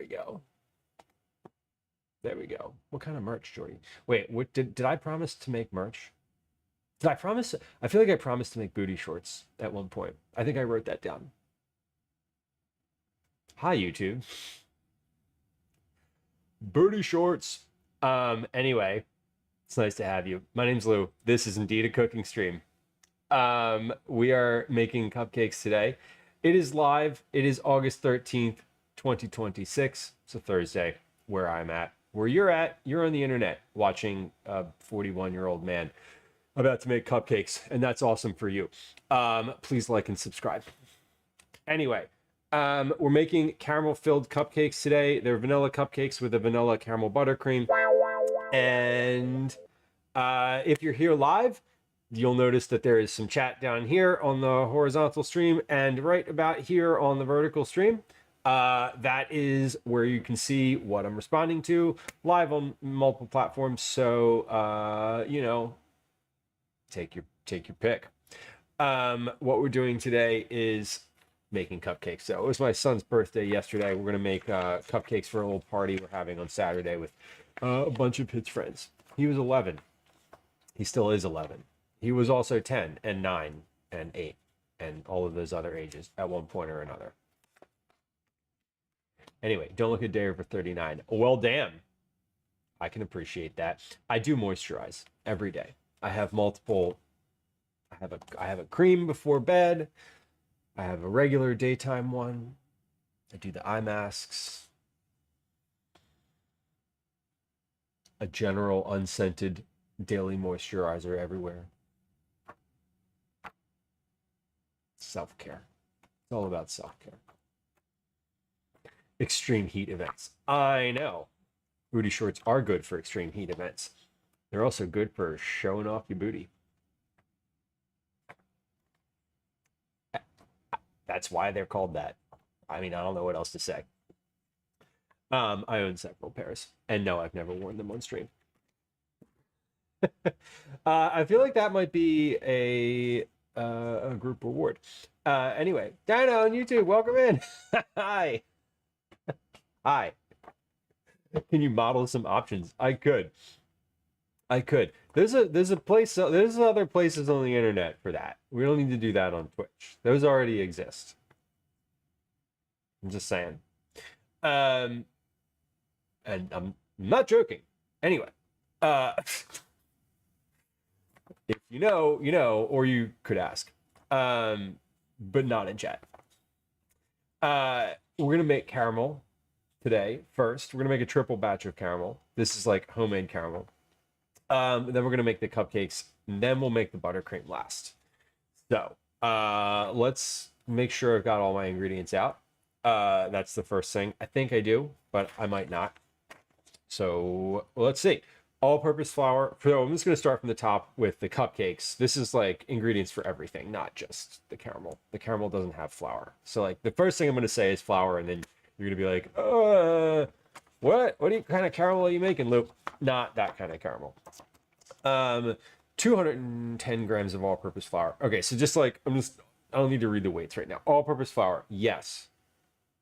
we go. There we go. What kind of merch, Jordy? Wait, what did I promise to make merch? Did I promise? I feel like I promised to make booty shorts at one point. I think I wrote that down. Hi, YouTube. Booty shorts. Anyway, it's nice to have you. My name's Lou. This is indeed a cooking stream. We are making cupcakes today. It is live. It is August 13th, 2026. It's a Thursday where I'm at. Where you're at, you're on the internet watching a 41-year-old man about to make cupcakes, and that's awesome for you. Please like and subscribe. Anyway, we're making caramel-filled cupcakes today. They're vanilla cupcakes with a vanilla caramel buttercream. And if you're here live, you'll notice that there is some chat down here on the horizontal stream and right about here on the vertical stream. That is where you can see what I'm responding to live on multiple platforms. So, you know, take your pick. What we're doing today is making cupcakes. So it was my son's birthday yesterday. We're gonna make cupcakes for a little party we're having on Saturday with a bunch of his friends. He was 11. He still is 11. He was also 10 and 9 and 8 and all of those other ages at one point or another. Anyway, don't look a day over 39. Well, damn. I can appreciate that. I do moisturize every day. I have multiple. I have a cream before bed. I have a regular daytime one. I do the eye masks. A general unscented daily moisturizer everywhere. Self-care. It's all about self-care. Extreme heat events. I know. Booty shorts are good for extreme heat events. They're also good for showing off your booty. That's why they're called that. I mean, I don't know what else to say. I own several pairs. And no, I've never worn them on stream. I feel like that might be a group reward. Anyway, Dino on YouTube, welcome in. Hi. Hi. Can you model some options? I could. There's a place. There's other places on the internet for that. We don't need to do that on Twitch. Those already exist. I'm just saying. And I'm not joking. Anyway, if you know, you know, or you could ask. But not in chat. We're gonna make caramel today. First, we're gonna make a triple batch of caramel. This is like homemade caramel. Then we're gonna make the cupcakes, and then we'll make the buttercream last. So let's make sure I've got all my ingredients out. That's the first thing. I think I do, but I might not. So let's see. All-purpose flour. So I'm just gonna start from the top with the cupcakes. This is like ingredients for everything, not just the caramel. The caramel doesn't have flour. So like the first thing I'm gonna say is flour, and then you're gonna be like, what kind of caramel are you making, Lou? Not that kind of caramel. 210 grams of all-purpose flour. Okay, so just like I don't need to read the weights right now. All-purpose flour, yes.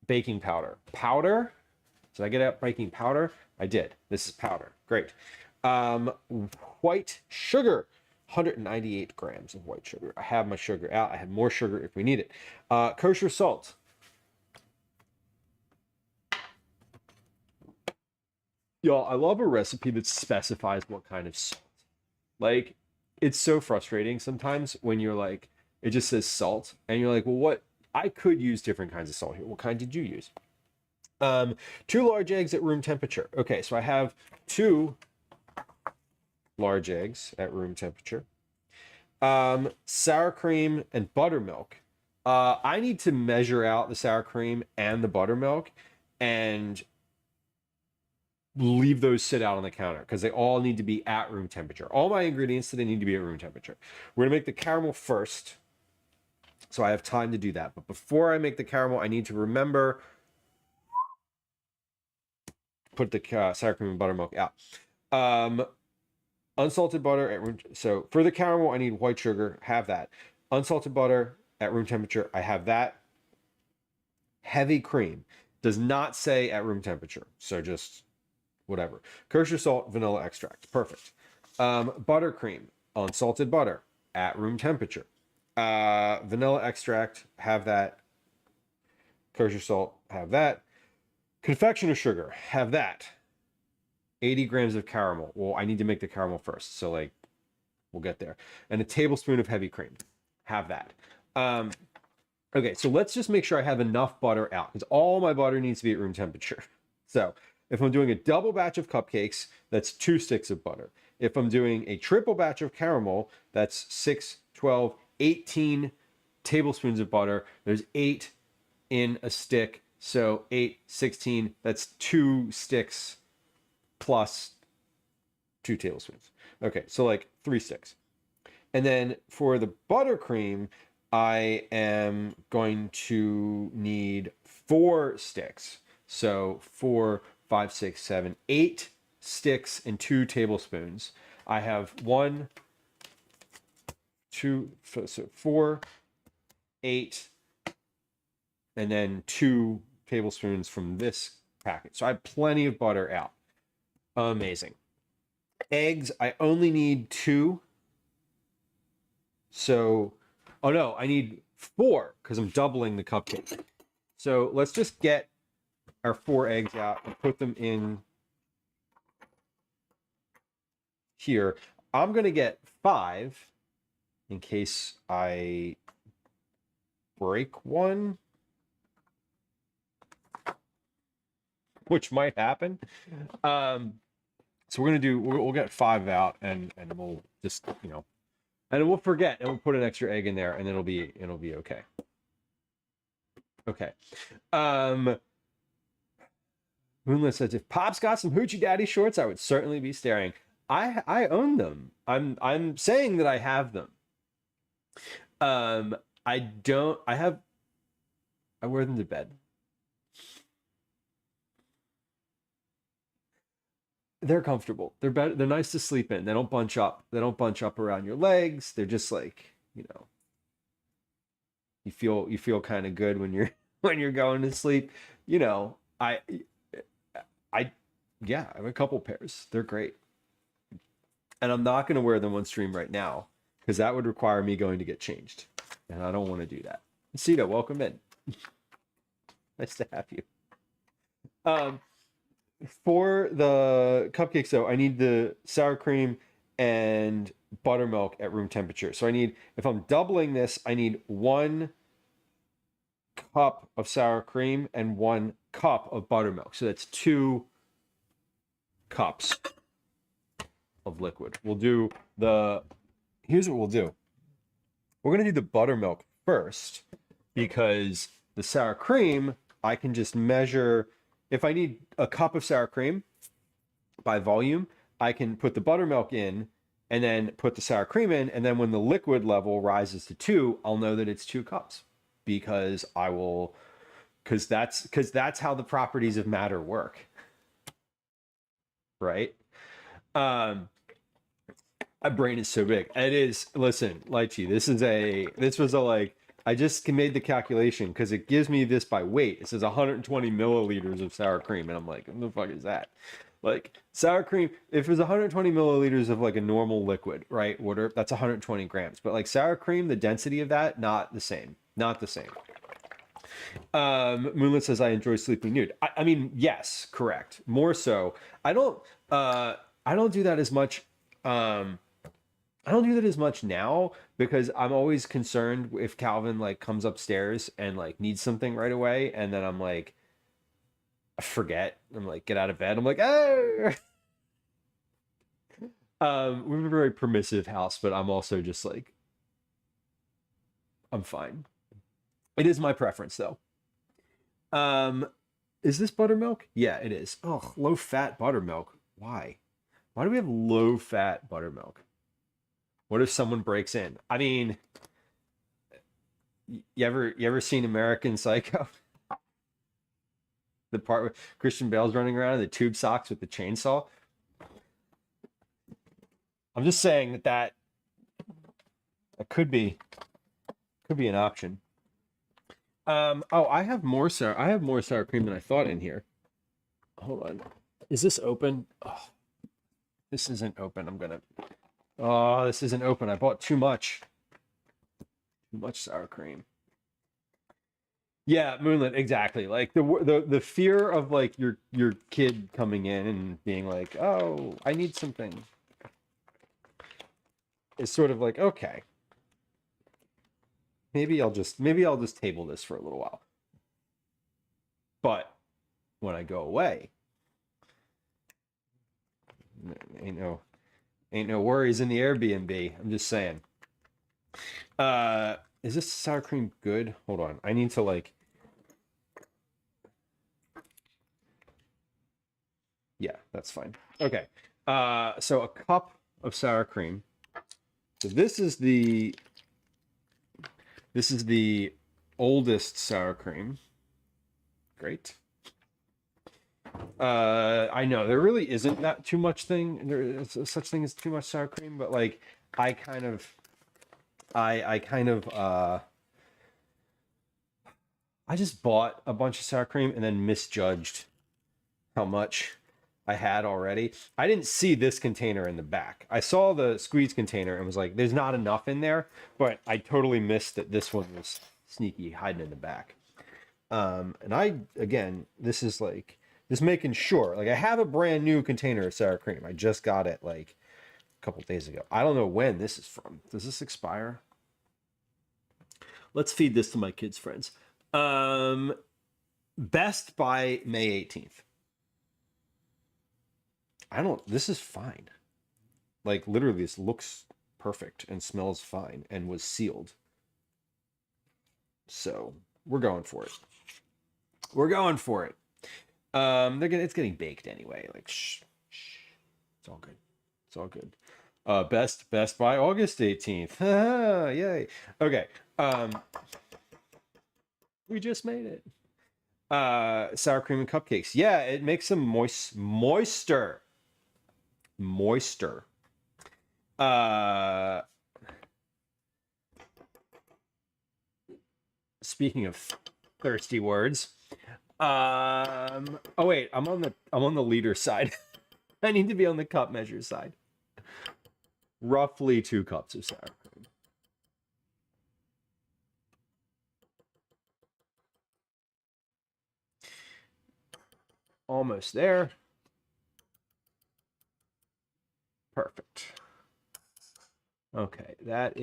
Baking powder. Powder? Did I get out baking powder? I did. This is powder. Great. White sugar. 198 grams of white sugar. I have my sugar out. I have more sugar if we need it. Kosher salt. Y'all, I love a recipe that specifies what kind of salt. Like, it's so frustrating sometimes when you're like, it just says salt, and you're like, well, what? I could use different kinds of salt here. What kind did you use? 2 large eggs at room temperature. Okay, so I have 2 large eggs at room temperature. Sour cream and buttermilk. I need to measure out the sour cream and the buttermilk and leave those sit out on the counter because they all need to be at room temperature. All my ingredients today need to be at room temperature. We're gonna make the caramel first, so I have time to do that. But before I make the caramel, I need to remember put the sour cream and buttermilk out. Unsalted butter at room. So for the caramel, I need white sugar. Have that. Unsalted butter at room temperature. I have that. Heavy cream. Does not say at room temperature. So just whatever. Kosher salt, vanilla extract. Perfect. Buttercream, unsalted butter at room temperature. Vanilla extract, have that. Kosher salt, have that. Confectioner sugar, have that. 80 grams of caramel. Well, I need to make the caramel first. So like, we'll get there. And a tablespoon of heavy cream. Have that. Okay, so let's just make sure I have enough butter out because all my butter needs to be at room temperature. So if I'm doing a double batch of cupcakes, that's 2 sticks of butter. If I'm doing a triple batch of caramel, that's 6, 12, 18 tablespoons of butter. There's 8 in a stick. So 8, 16, that's 2 sticks plus 2 tablespoons. Okay, so like 3 sticks. And then for the buttercream, I am going to need 4 sticks. So 4, 5, 6, 7, 8 sticks and 2 tablespoons. I have 1, 2, so 4, 8, and then 2 tablespoons from this packet. So I have plenty of butter out. Amazing. Eggs, I only need 2. So, oh no, I need 4 because I'm doubling the cupcake. So let's just get our 4 eggs out and put them in here. I'm going to get 5 in case I break one, which might happen. So we're going to do, we'll get 5 out and we'll just, you know, and we'll forget and we'll put an extra egg in there and it'll be okay. Okay. Moonlit says, if Pop's got some Hoochie Daddy shorts, I would certainly be staring. I own them. I'm saying that I have them. I wear them to bed. They're comfortable. They're better. They're nice to sleep in. They don't bunch up. They don't bunch up around your legs. They're just like, you know, you feel kind of good when you're going to sleep. You know, yeah, I have a couple pairs. They're great. And I'm not going to wear them on stream right now because that would require me going to get changed. And I don't want to do that. Sita, welcome in. Nice to have you. For the cupcakes, though, I need the sour cream and buttermilk at room temperature. So I need, if I'm doubling this, I need 1 cup of sour cream and 1 cup of buttermilk. So that's 2 cups of liquid. We'll do here's what we'll do. We're going to do the buttermilk first because the sour cream, I can just measure. If I need a cup of sour cream by volume, I can put the buttermilk in and then put the sour cream in. And then when the liquid level rises to 2, I'll know that it's 2 cups because that's how the properties of matter work. Right? My brain is so big. It is, listen, Lychee, this was a like, I just made the calculation because it gives me this by weight. It says 120 milliliters of sour cream. And I'm like, what the fuck is that? Like sour cream, if it was 120 milliliters of like a normal liquid, right? Water, that's 120 grams. But like sour cream, the density of that, not the same. Not the same. Moonlit says, I enjoy sleeping nude. I mean, yes, correct. More so. I don't do that as much. I don't do that as much now because I'm always concerned if Calvin like comes upstairs and like needs something right away. And then I'm like, I forget. I'm like, get out of bed. I'm like, oh. We have a very permissive house, but I'm also just like, I'm fine. It is my preference though. Is this buttermilk? Yeah, it is. Oh, low fat buttermilk. Why? Why do we have low fat buttermilk? What if someone breaks in? I mean, you ever seen American Psycho? The part where Christian Bale's running around in the tube socks with the chainsaw. I'm just saying that could be an option. Oh, I have more sour cream than I thought in here. Hold on. Is this open? Oh, this isn't open. Oh, this isn't open. I bought too much. Too much sour cream. Yeah, Moonlit, exactly. Like the fear of like your kid coming in and being like, "Oh, I need something." Is sort of like, "Okay, maybe I'll just table this for a little while." But when I go away, ain't no ain't no worries in the Airbnb. I'm just saying. Is this sour cream good? Hold on. I need to like yeah, that's fine. Okay. So a cup of sour cream. So this is the oldest sour cream. Great. I know there really isn't that too much thing. There is such thing as too much sour cream, but like I kind of, I kind of, I just bought a bunch of sour cream and then misjudged how much I had already. I didn't see this container in the back. I saw the squeeze container and was like, "There's not enough in there," but I totally missed that this one was sneaky hiding in the back. And again, this is like just making sure. Like I have a brand new container of sour cream. I just got it like a couple days ago. I don't know when this is from. Does this expire? Let's feed this to my kids' friends. Best by May 18th. This is fine. Like literally this looks perfect and smells fine and was sealed. So we're going for it. We're going for it. It's getting baked anyway. Like shh. It's all good. It's all good. Best by August 18th. Yay. Okay. We just made it. Sour cream and cupcakes. Yeah, it makes them moister. Moister. Speaking of thirsty words. Oh wait, I'm on the liter side. I need to be on the cup measure side. Roughly 2 cups of sour cream. Almost there. Perfect. Okay, that's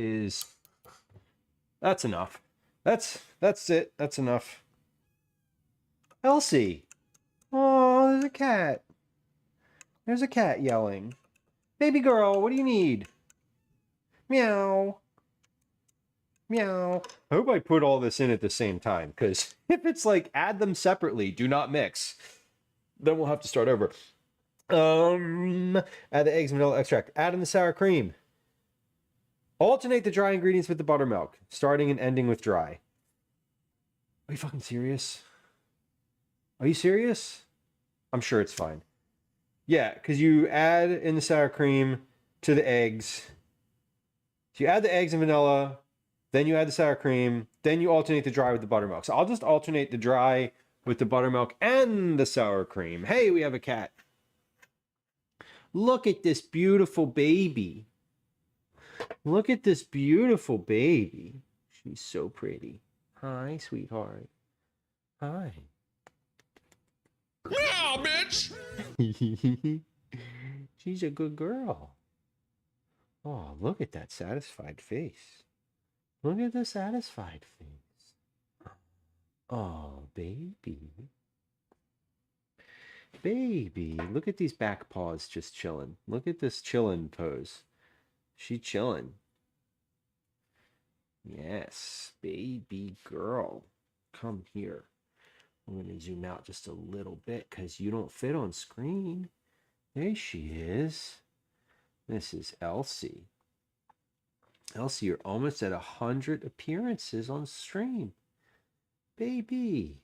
enough. That's it. That's enough. Elsie. Oh, there's a cat. There's a cat yelling. Baby girl, what do you need? Meow. Meow. I hope I put all this in at the same time, because if it's like add them separately, do not mix, then we'll have to start over. Add the eggs and vanilla extract. Add in the sour cream. Alternate the dry ingredients with the buttermilk, starting and ending with dry. Are you fucking serious? Are you serious? I'm sure it's fine. Yeah, because you add in the sour cream to the eggs. So you add the eggs and vanilla, then you add the sour cream, then you alternate the dry with the buttermilk. So I'll just alternate the dry with the buttermilk and the sour cream. Hey, we have a cat. Look at this beautiful baby. Look at this beautiful baby. She's so pretty. Hi, sweetheart. Hi. Meow, bitch! She's a good girl. Oh, look at that satisfied face. Look at the satisfied face. Oh, baby. Baby. Look at these back paws just chilling. Look at this chilling pose. She chilling. Yes, baby girl. Come here. I'm going to zoom out just a little bit because you don't fit on screen. There she is. This is Elsie. Elsie, you're almost at 100 appearances on stream. Baby.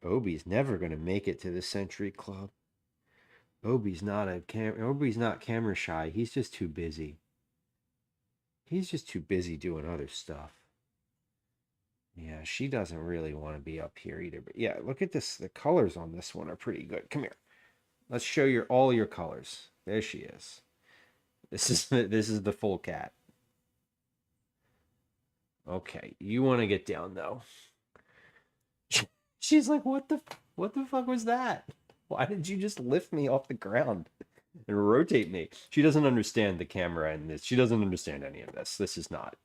Obi's never going to make it to the Century Club. Obi's not camera shy. He's just too busy. He's just too busy doing other stuff. Yeah, she doesn't really want to be up here either. But yeah, look at this. The colors on this one are pretty good. Come here. Let's show you all your colors. There she is. This is the full cat. Okay, you want to get down though. She's like, what the fuck was that? Why did you just lift me off the ground and rotate me? She doesn't understand the camera and this. She doesn't understand any of this. This is not.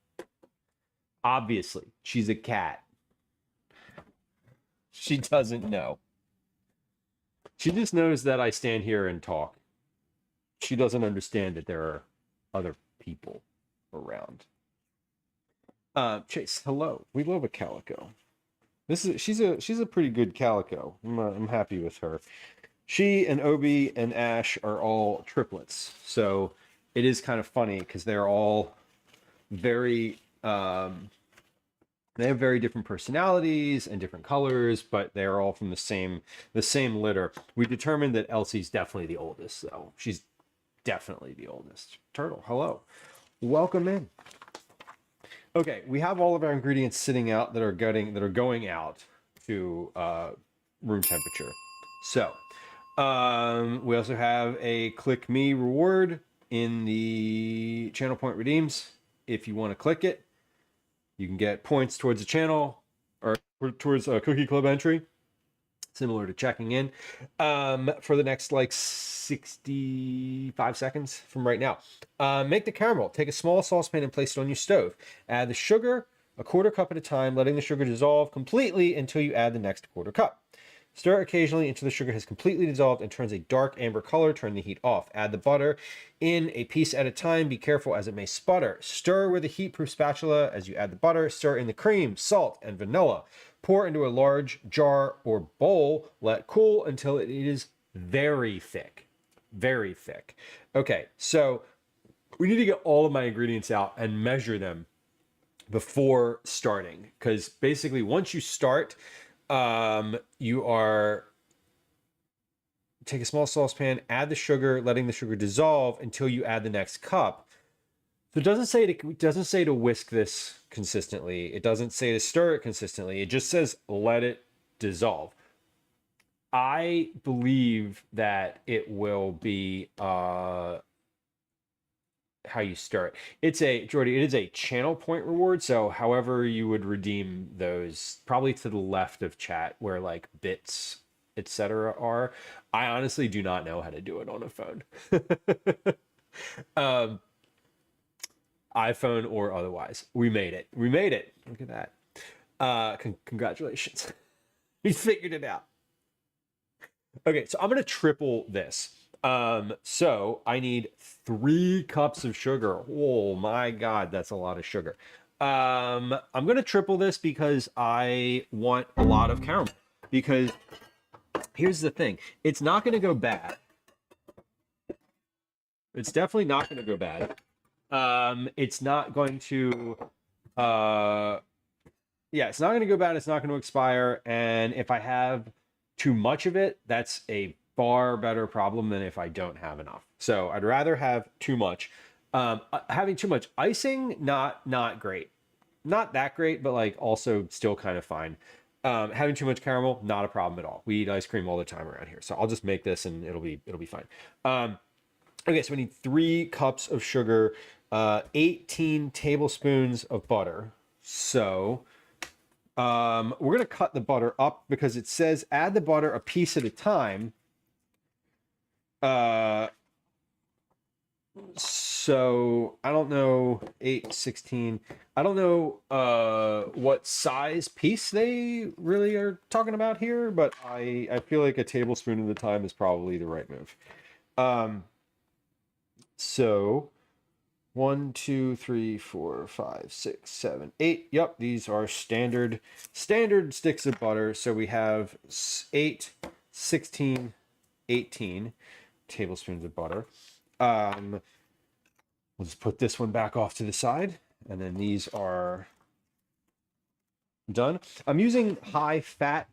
Obviously, she's a cat. She doesn't know. She just knows that I stand here and talk. She doesn't understand that there are other people around. Chase, hello. We love a calico. She's a pretty good calico. I'm happy with her. She and Obi and Ash are all triplets, so it is kind of funny because they're all very they have very different personalities and different colors, but they're all from the same litter. We determined that Elsie's definitely the oldest, though. She's definitely the oldest. Turtle, hello. Welcome in. Okay, we have all of our ingredients sitting out that are going out to room temperature. So, we also have a click me reward in the channel point redeems. If you want to click it, you can get points towards the channel or towards a Cookie Club entry, similar to checking in, for the next like 65 seconds from right now. Make the caramel. Take a small saucepan and place it on your stove. Add the sugar, a quarter cup at a time, letting the sugar dissolve completely until you add the next quarter cup. Stir occasionally until the sugar has completely dissolved and turns a dark amber color. Turn the heat off. Add the butter in a piece at a time. Be careful as it may sputter. Stir with a heat-proof spatula as you add the butter. Stir in the cream, salt, and vanilla. Pour into a large jar or bowl. Let cool until it is very thick. Very thick. Okay, so we need to get all of my ingredients out and measure them before starting. Because basically, once you start, you are take a small saucepan, add the sugar, letting the sugar dissolve until you add the next cup. So it doesn't say to whisk this consistently. It doesn't say to stir it consistently. It just says let it dissolve. I believe that it will be how you stir it. It is a channel point reward. So however you would redeem those, probably to the left of chat where like bits, etc. are. I honestly do not know how to do it on a phone. iPhone or otherwise. We made it. Look at that. Congratulations. We figured it out. Okay, so I'm going to triple this. So I need 3 cups of sugar. Oh my God, that's a lot of sugar. I'm going to triple this because I want a lot of caramel. Because here's the thing. It's not going to go bad. It's definitely not going to go bad. It's not going to... yeah, it's not going to go bad. It's not going to expire. And if I have too much of it, that's a far better problem than if I don't have enough. So I'd rather have too much. Having too much icing, not great. Not that great, but like also still kind of fine. Having too much caramel, not a problem at all. We eat ice cream all the time around here. So I'll just make this and it'll be fine. Okay, so we need 3 cups of sugar, 18 tablespoons of butter. So we're going to cut the butter up because it says add the butter a piece at a time. So I don't know, 8, 16. I don't know what size piece they really are talking about here, but I feel like a tablespoon at a time is probably the right move. So 1, 2, 3, 4, 5, 6, 7, 8. Yep, these are standard sticks of butter. So we have 8, 16, 18 tablespoons of butter. We'll just put this one back off to the side, and then these are done. I'm using high fat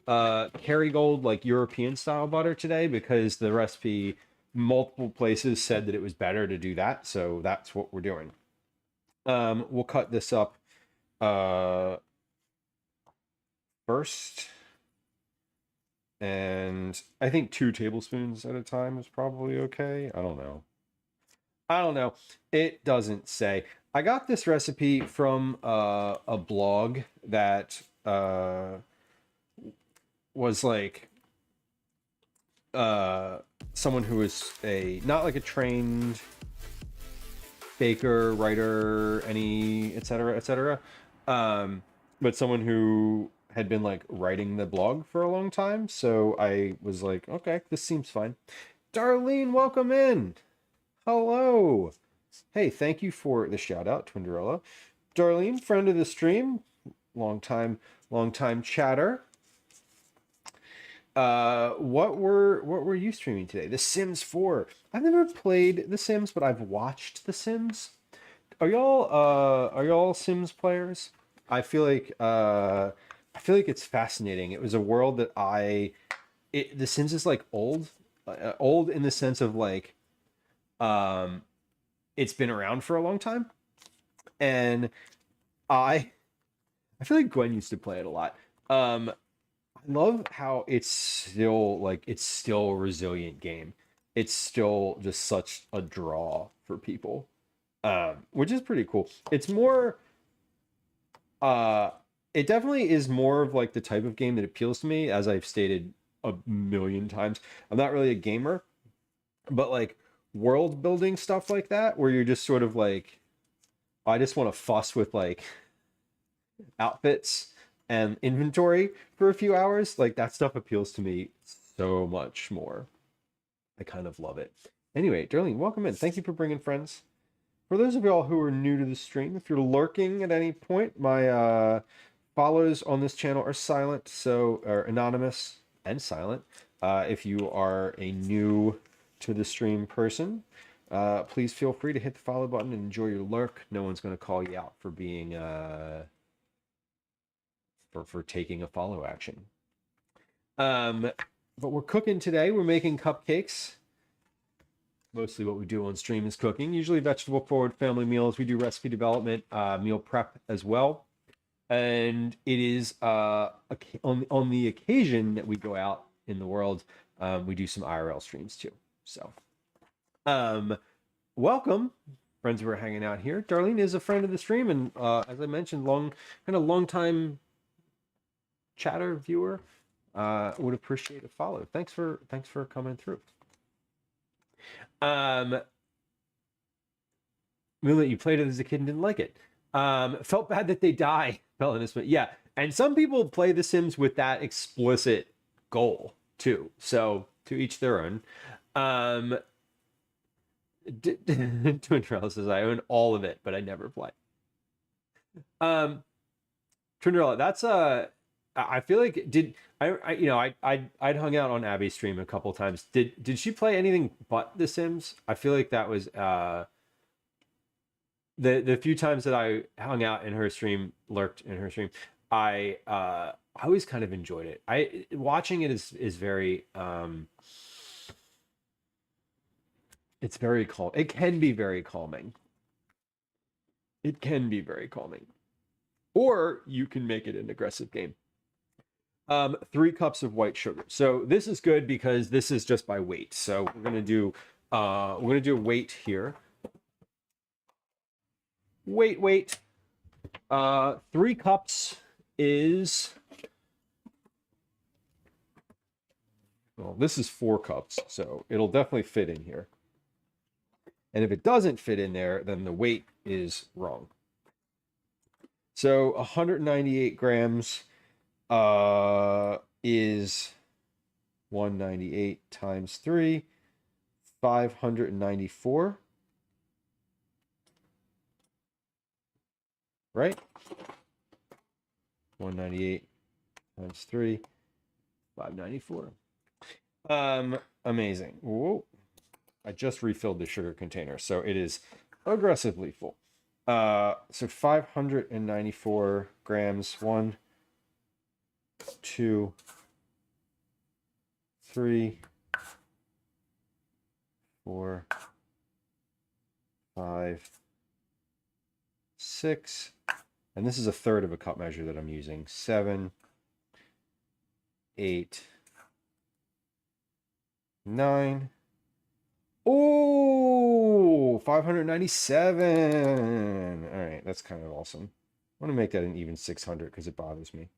Kerrygold, like European style butter today because the recipe multiple places said that it was better to do that, so that's what we're doing. We'll cut this up first. And I think 2 tablespoons at a time is probably okay. I don't know. It doesn't say. I got this recipe from a blog that was like someone who was not like a trained baker, writer, etc. But someone who had been like writing the blog for a long time. So I was like, okay, this seems fine. Darlene, welcome in. Hello. Hey, thank you for the shout out, Twinderella. Darlene, friend of the stream, long time chatter. What were you streaming today? The Sims 4. I've never played The Sims, but I've watched The Sims. Are y'all Sims players? I feel like it's fascinating. It was a world that The Sims is like old in the sense of like it's been around for a long time, and I feel like Gwen used to play it a lot. I love how it's still a resilient game. It's still just such a draw for people, which is pretty cool. It's more, it definitely is more of like the type of game that appeals to me, as I've stated a million times. I'm not really a gamer, but like world building stuff like that, where you're just sort of like, I just want to fuss with like outfits and inventory for a few hours, like that stuff appeals to me so much more. I kind of love it. Anyway, Darlene, welcome in. Thank you for bringing friends. For those of y'all who are new to the stream, if you're lurking at any point, my follows on this channel are silent, so are anonymous and silent. If you are a new to the stream person, please feel free to hit the follow button and enjoy your lurk. No one's going to call you out for being for taking a follow action. But we're cooking today. We're making cupcakes. Mostly what we do on stream is cooking, usually vegetable forward family meals. We do recipe development, meal prep as well. And it is on the occasion that we go out in the world, we do some IRL streams too. So welcome, friends who are hanging out here. Darlene is a friend of the stream, and as I mentioned, long time chatter viewer. Would appreciate a follow. Thanks for coming through. Moonlit, you played it as a kid and didn't like it. Felt bad that they die. Felt in this, but yeah. And some people play The Sims with that explicit goal too. So to each their own. Twin Trail says I own all of it, but I never play. Twin Trail, that's I feel like I'd hung out on Abby's stream a couple times. Did she play anything but The Sims? I feel like that was the few times that I hung out in her stream, lurked in her stream, I always kind of enjoyed it. Watching it is very it's very calm. It can be very calming. It can be very calming. Or you can make it an aggressive game. 3 cups of white sugar. So this is good because this is just by weight. So we're gonna do a weight here. Weight. 3 cups is, well, this is 4 cups, so it'll definitely fit in here. And if it doesn't fit in there, then the weight is wrong. So 198 grams is 198 times 3, 594. Right? 198 times 3, 594. Amazing. Whoa. I just refilled the sugar container, so it is aggressively full. So 594 grams. 1, 2, 3, 4, 5, 6, and this is a third of a cup measure that I'm using. 7, 8, 9. Oh, 597. All right, that's kind of awesome. I want to make that an even 600 because it bothers me.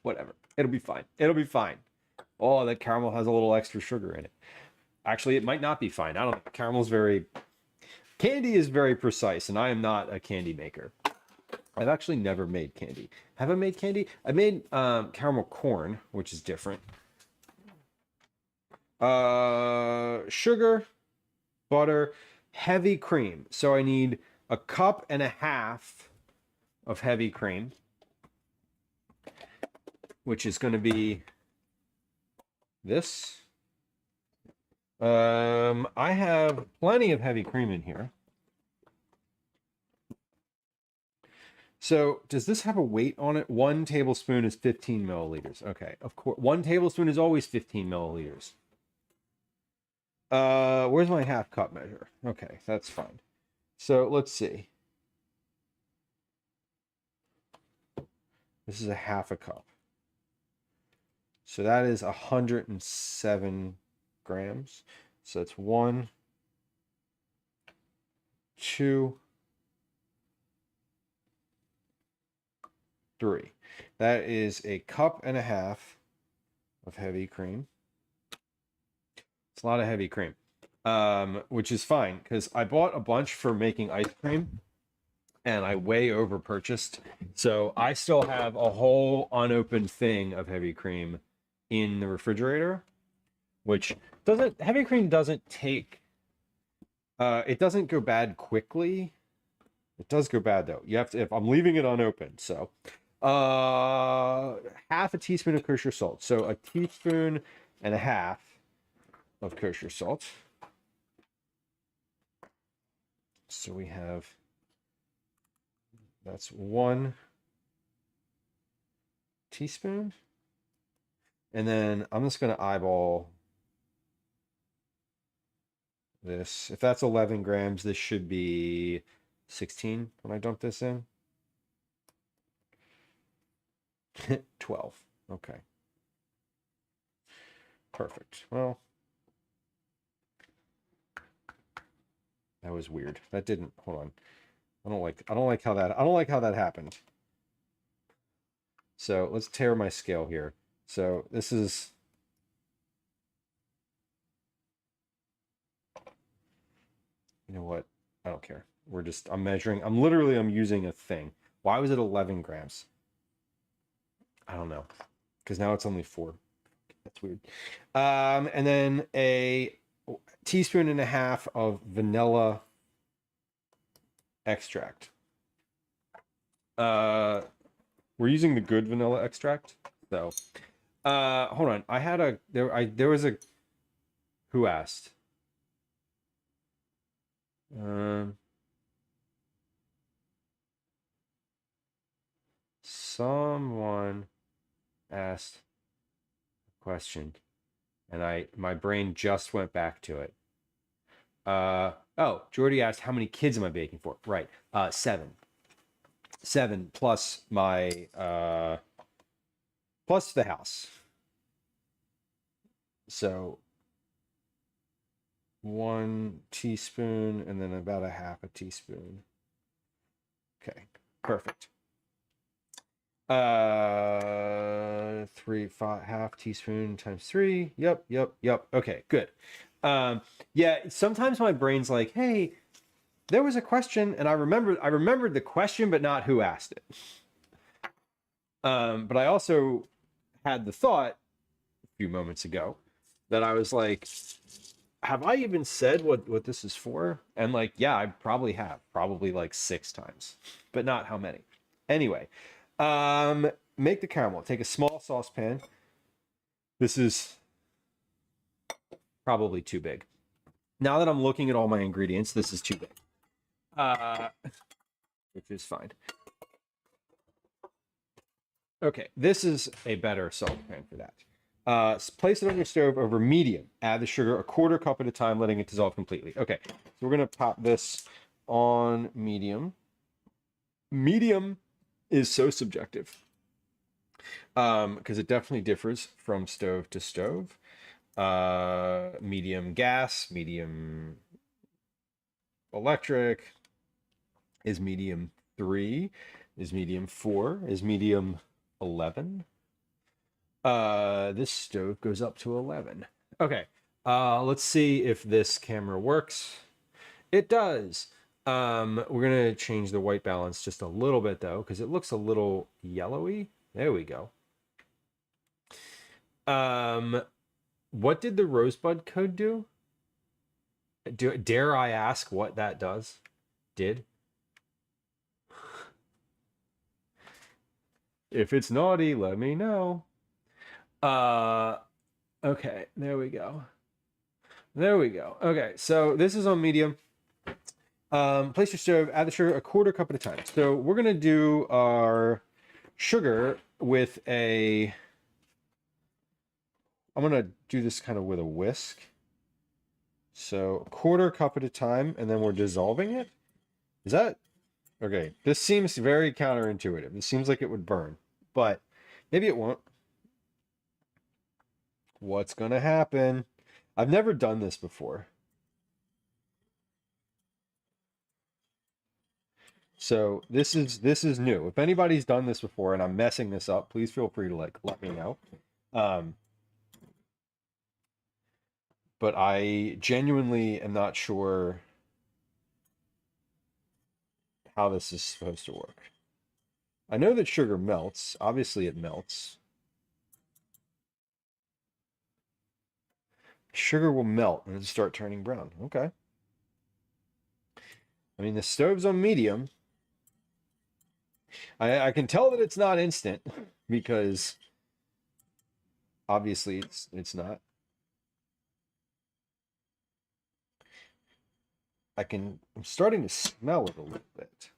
Whatever. It'll be fine. It'll be fine. Oh, that caramel has a little extra sugar in it. Actually, it might not be fine. I don't know. Caramel's very... Candy is very precise, and I am not a candy maker. I've actually never made candy. Have I made candy? I made caramel corn, which is different. Sugar, butter, heavy cream. So I need a cup and a half of heavy cream, which is going to be this. I have plenty of heavy cream in here. So does this have a weight on it? 1 tablespoon is 15 milliliters. Okay, of course. 1 tablespoon is always 15 milliliters. Where's my half cup measure? Okay, that's fine. So let's see. This is a half a cup. So that is 107 grams. So it's 1, 2, 3. That is a cup and a half of heavy cream. It's a lot of heavy cream, which is fine because I bought a bunch for making ice cream and I way over purchased. So I still have a whole unopened thing of heavy cream in the refrigerator, which doesn't, heavy cream doesn't take, it doesn't go bad quickly. It does go bad though. You have to, if I'm leaving it unopened. So half a teaspoon of kosher salt. So a teaspoon and a half of kosher salt. So we have, that's 1 teaspoon. And then I'm just going to eyeball this. If that's 11 grams, this should be 16 when I dump this in. 12. Okay. Perfect. Well, that was weird. That didn't, hold on. I don't like how that happened. So let's tear my scale here. So this is, you know what? I don't care. I'm measuring. I'm using a thing. Why was it 11 grams? I don't know. Because now it's only 4. That's weird. And then a teaspoon and a half of vanilla extract. We're using the good vanilla extract. So, hold on. I had there was a, who asked? Someone asked a question and my brain just went back to it. Oh, Jordy asked, how many kids am I baking for? Right. 7. 7 plus my, plus the house. So 1 teaspoon and then about a half a teaspoon. Okay, perfect. 3, 5, half teaspoon times 3. Yep. Okay, good. Yeah, sometimes my brain's like, hey, there was a question and I remembered the question, but not who asked it. But I also had the thought a few moments ago that I was like, have I even said what this is for? And like, yeah, I probably have, probably like 6 times, but not how many. Anyway, make the caramel. Take a small saucepan. This is probably too big. Now that I'm looking at all my ingredients, this is too big. Which is fine. Okay, this is a better saucepan for that. Place it on your stove over medium. Add the sugar 1/4 cup at a time, letting it dissolve completely. Okay, so we're gonna pop this on medium. Medium is so subjective because it definitely differs from stove to stove. Medium gas, medium electric, is medium 3, is medium 4, is medium 11. This stove goes up to 11. Okay, let's see if this camera works. It does. We're gonna change the white balance just a little bit though, because it looks a little yellowy. There we go. What did the rosebud code do? Dare I ask what that does? Did? If it's naughty, let me know. Okay, there we go. There we go. Okay, so this is on medium. Place your stove, add the sugar 1/4 cup at a time. So we're gonna do our sugar with I'm gonna do this kind of with a whisk. So 1/4 cup at a time, and then we're dissolving it. Is that okay? This seems very counterintuitive. This seems like it would burn, but maybe it won't. What's gonna happen? I've never done this before. So this is new. If anybody's done this before and I'm messing this up, please feel free to like let me know. But I genuinely am not sure how this is supposed to work. I know that sugar melts. Obviously it melts. Sugar will melt and it'll start turning brown. Okay. I mean, the stove's on medium. I can tell that it's not instant because obviously it's not. I'm starting to smell it a little bit.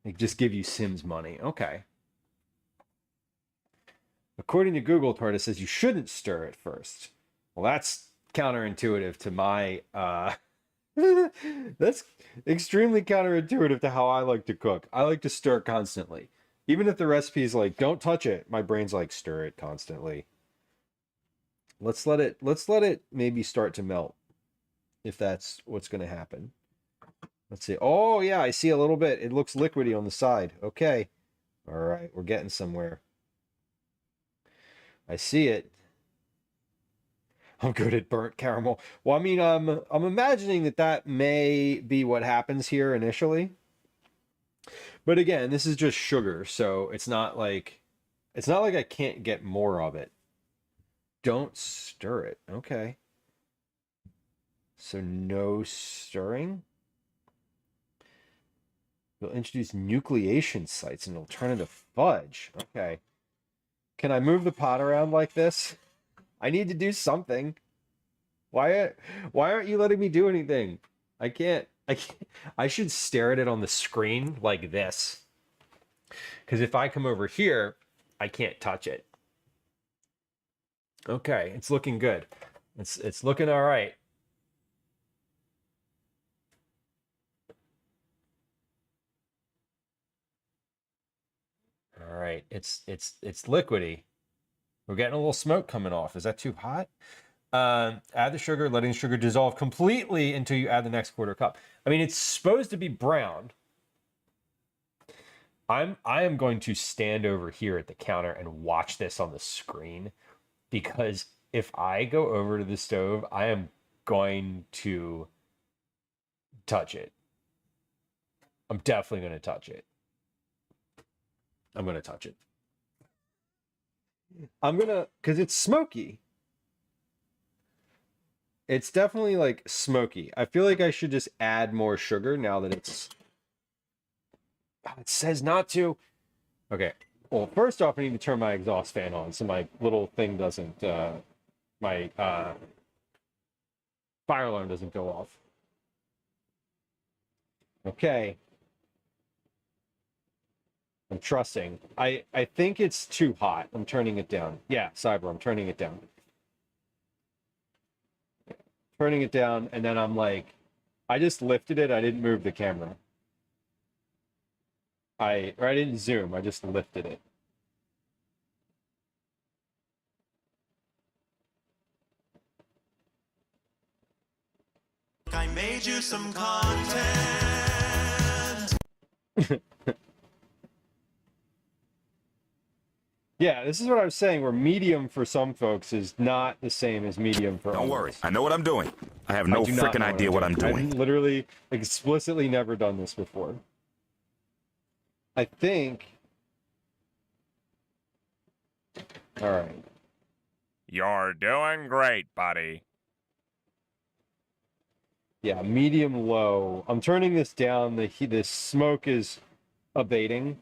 They just give you Sims money. Okay. According to Google, Torta says you shouldn't stir it first. Well, that's counterintuitive to my that's extremely counterintuitive to how I like to cook. I like to stir constantly. Even if the recipe's like, don't touch it, my brain's like, stir it constantly. Let's let it maybe start to melt, if that's what's going to happen. Let's see. Oh, yeah, I see a little bit. It looks liquidy on the side. Okay. All right, we're getting somewhere. I see it. I'm good at burnt caramel. Well, I mean, I'm imagining that may be what happens here initially. But again, this is just sugar, so it's not like I can't get more of it. Don't stir it. Okay. So no stirring. You'll introduce nucleation sites and it'll turn into fudge. Okay. Can I move the pot around like this? I need to do something. Why aren't you letting me do anything? I can't. I should stare at it on the screen like this. Because if I come over here, I can't touch it. Okay, it's looking good. It's looking all right. All right, it's liquidy. We're getting a little smoke coming off. Is that too hot? Add the sugar, letting the sugar dissolve completely until you add the next 1/4 cup. I mean, it's supposed to be brown. I am going to stand over here at the counter and watch this on the screen, because if I go over to the stove, I am going to touch it. I'm definitely going to touch it. I'm going to touch it. Because it's smoky. It's definitely like smoky. I feel like I should just add more sugar now that it says not to. Okay. Well, first off, I need to turn my exhaust fan on so my little thing doesn't, my fire alarm doesn't go off. Okay. I'm trusting. I think it's too hot. I'm turning it down. Yeah, Cyber, I'm turning it down. Turning it down, and then I'm like I just lifted it. I didn't move the camera. I didn't zoom. I just lifted it. I made you some content. Yeah, this is what I was saying, where medium for some folks is not the same as medium for Don't others. worry. I know what I'm doing. I have no freaking idea what I'm doing. I've literally explicitly never done this before. I think... All right. You're doing great, buddy. Yeah, medium low. I'm turning this down. The smoke is abating.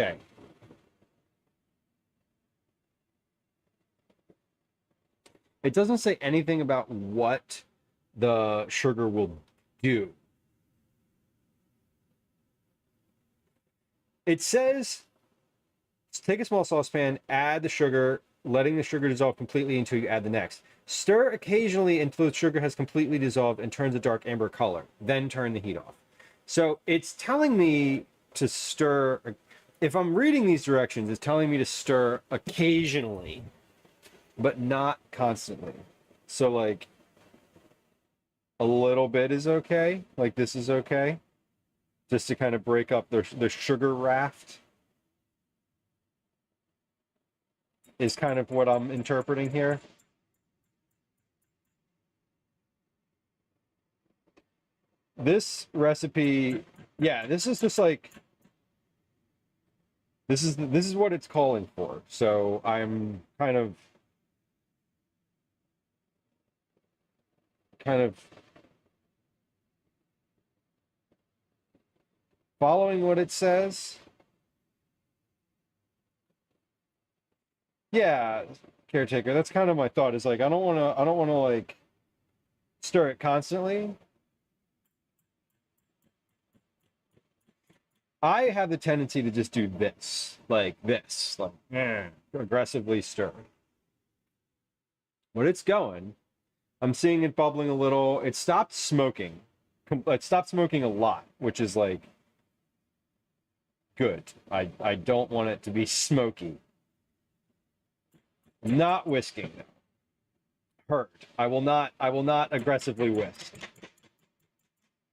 Okay. It doesn't say anything about what the sugar will do. It says, take a small saucepan, add the sugar, letting the sugar dissolve completely until you add the next. Stir occasionally until the sugar has completely dissolved and turns a dark amber color. Then turn the heat off. So it's telling me to stir. If I'm reading these directions, it's telling me to stir occasionally, but not constantly. So like a little bit is okay. Like this is okay. Just to kind of break up the sugar raft is kind of what I'm interpreting here. This recipe, yeah, this is just like, this is what it's calling for. So I'm kind of following what it says. Yeah, caretaker. That's kind of my thought. Is like I don't want to like stir it constantly. I have the tendency to just do this, like aggressively stir. When it's going, I'm seeing it bubbling a little. It stopped smoking. It stopped smoking a lot, which is like good. I don't want it to be smoky. Not whisking though. Hurt. I will not aggressively whisk.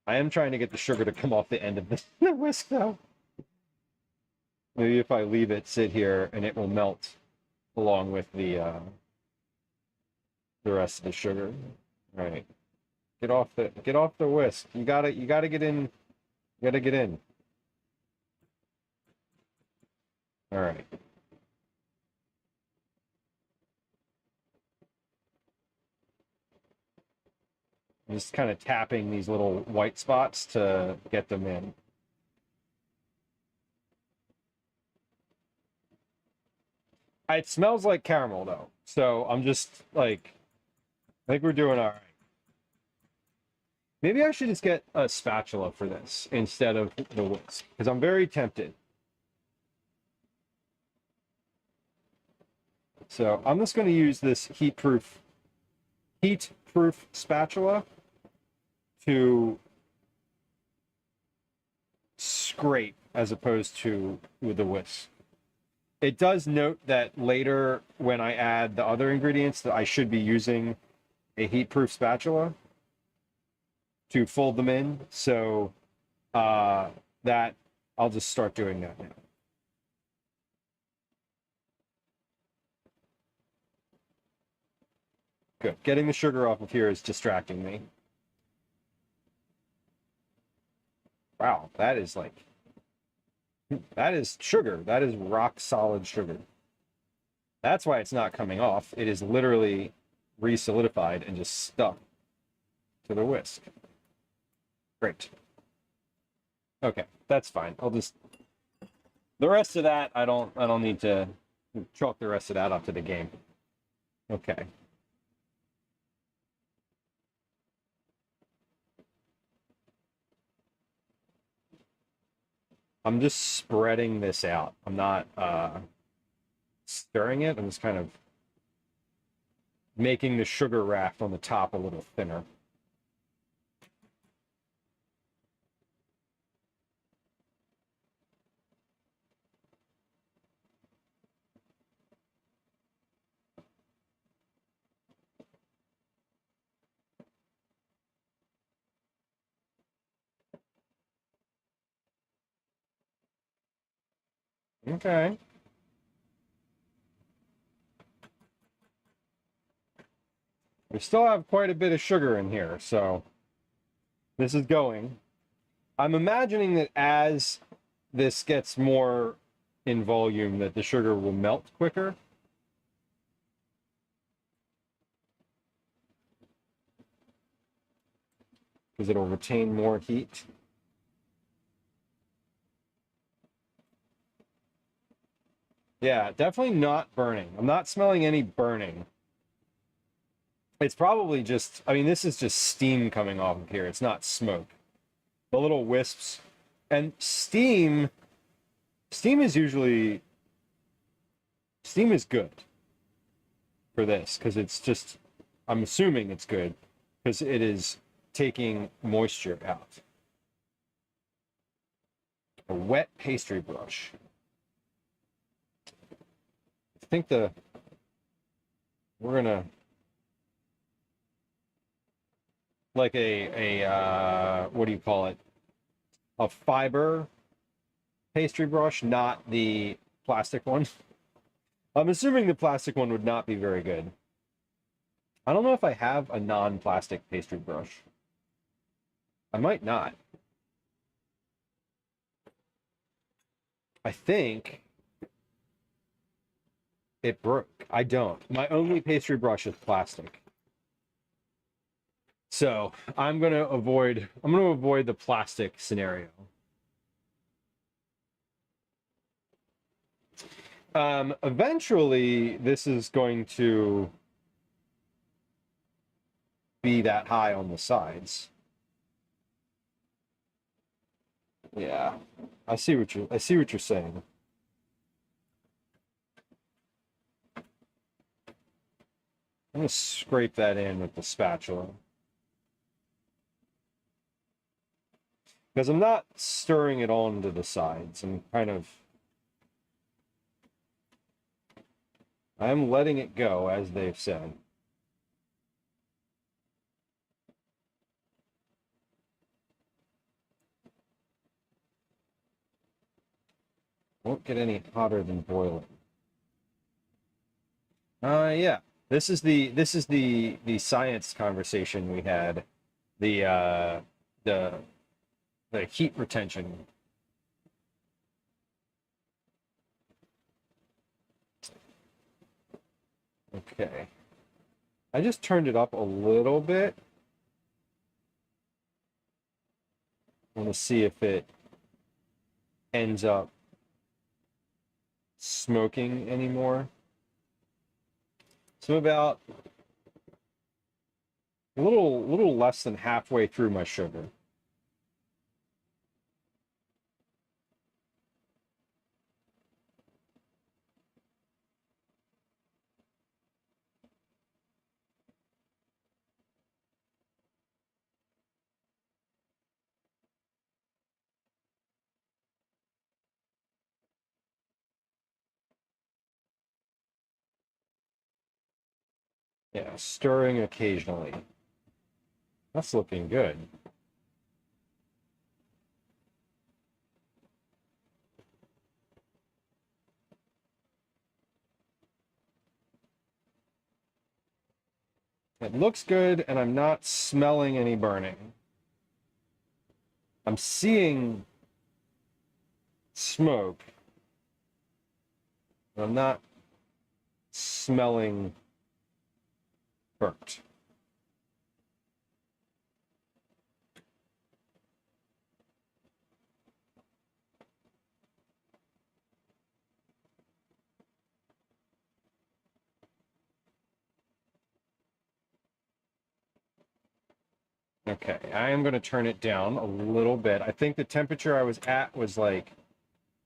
I am trying to get the sugar to come off the end of the whisk though. Maybe if I leave it sit here and it will melt along with the rest of the sugar. All right. Get off the whisk. You gotta get in. You gotta get in. All right. I'm just kind of tapping these little white spots to get them in. It smells like caramel though, so I'm just like, I think we're doing all right. Maybe I should just get a spatula for this instead of the whisk, because I'm very tempted. So I'm just going to use this heat-proof spatula to scrape as opposed to with the whisk. It does note that later when I add the other ingredients that I should be using a heat-proof spatula to fold them in. So that I'll just start doing that now. Good. Getting the sugar off of here is distracting me. Wow, that is like, that is sugar. That is rock solid sugar. That's why it's not coming off. It is literally re-solidified and just stuck to the whisk. Great. Okay, that's fine. I'll just, the rest of that, I don't need to chalk the rest of that up to the game. Okay. I'm just spreading this out. I'm not stirring it. I'm just kind of making the sugar raft on the top a little thinner. Okay. We still have quite a bit of sugar in here, so this is going. I'm imagining that as this gets more in volume, that the sugar will melt quicker. Because it'll retain more heat. Yeah, definitely not burning. I'm not smelling any burning. It's probably just, I mean, this is just steam coming off of here. It's not smoke. The little wisps. And steam is usually, steam is good for this because it's just, I'm assuming it's good because it is taking moisture out. A wet pastry brush. I think we're gonna, like what do you call it? A fiber pastry brush, not the plastic one. I'm assuming the plastic one would not be very good. I don't know if I have a non-plastic pastry brush. I might not. I think it broke. I don't. My only pastry brush is plastic. So I'm gonna avoid the plastic scenario. Eventually this is going to be that high on the sides. Yeah. I see what you're saying. I'm gonna scrape that in with the spatula. Because I'm not stirring it onto the sides. I'm letting it go, as they've said. Won't get any hotter than boiling. Yeah. This is the science conversation we had. The heat retention. Okay. I just turned it up a little bit. I want to see if it ends up smoking anymore. So about a little less than halfway through my sugar. Yeah, stirring occasionally. That's looking good. It looks good, and I'm not smelling any burning. I'm seeing smoke, but I'm not smelling burnt. Okay, I am going to turn it down a little bit. I think the temperature I was at was like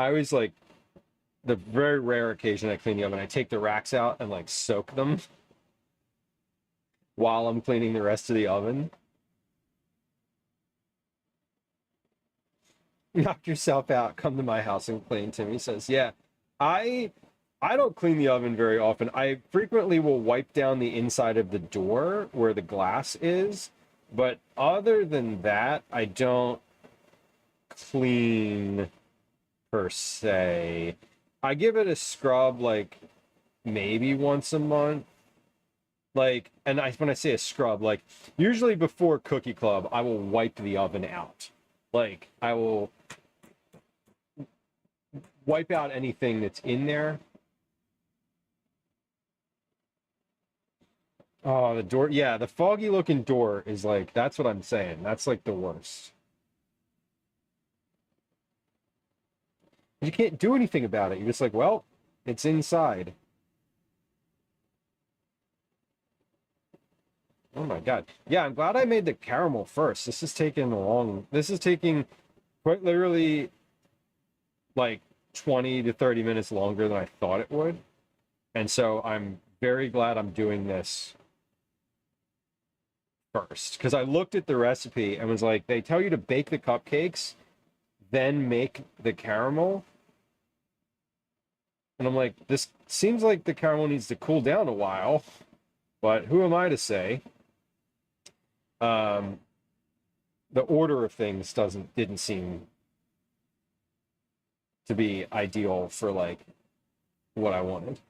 I always like the very rare occasion I clean the oven, I take the racks out and like soak them while I'm cleaning the rest of the oven. Knock yourself out, come to my house and clean, Timmy says. Yeah, I I don't clean the oven very often. I frequently will wipe down the inside of the door where the glass is, but other than that, I don't clean per se. I give it a scrub like maybe once a month. Like, and when I say a scrub, like usually before Cookie Club, I will wipe the oven out. Like, I will wipe out anything that's in there. Oh, the door. Yeah, the foggy looking door is like, that's what I'm saying. That's like the worst. You can't do anything about it. You're just like, well, it's inside. Oh my God. Yeah, I'm glad I made the caramel first. This is taking quite literally like 20 to 30 minutes longer than I thought it would. And so I'm very glad I'm doing this first, because I looked at the recipe and was like, they tell you to bake the cupcakes, then make the caramel. And I'm like, this seems like the caramel needs to cool down a while, but who am I to say? The order of things didn't seem to be ideal for like what I wanted.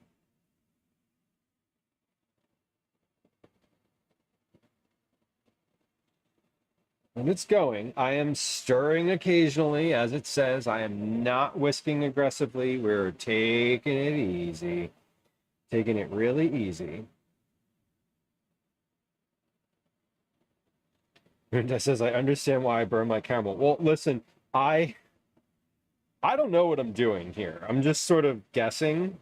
And it's going. I am stirring occasionally, as it says. I am not whisking aggressively. We're taking it easy. Taking it really easy. That says, I understand why I burn my caramel. Well, listen, I don't know what I'm doing here. I'm just sort of guessing.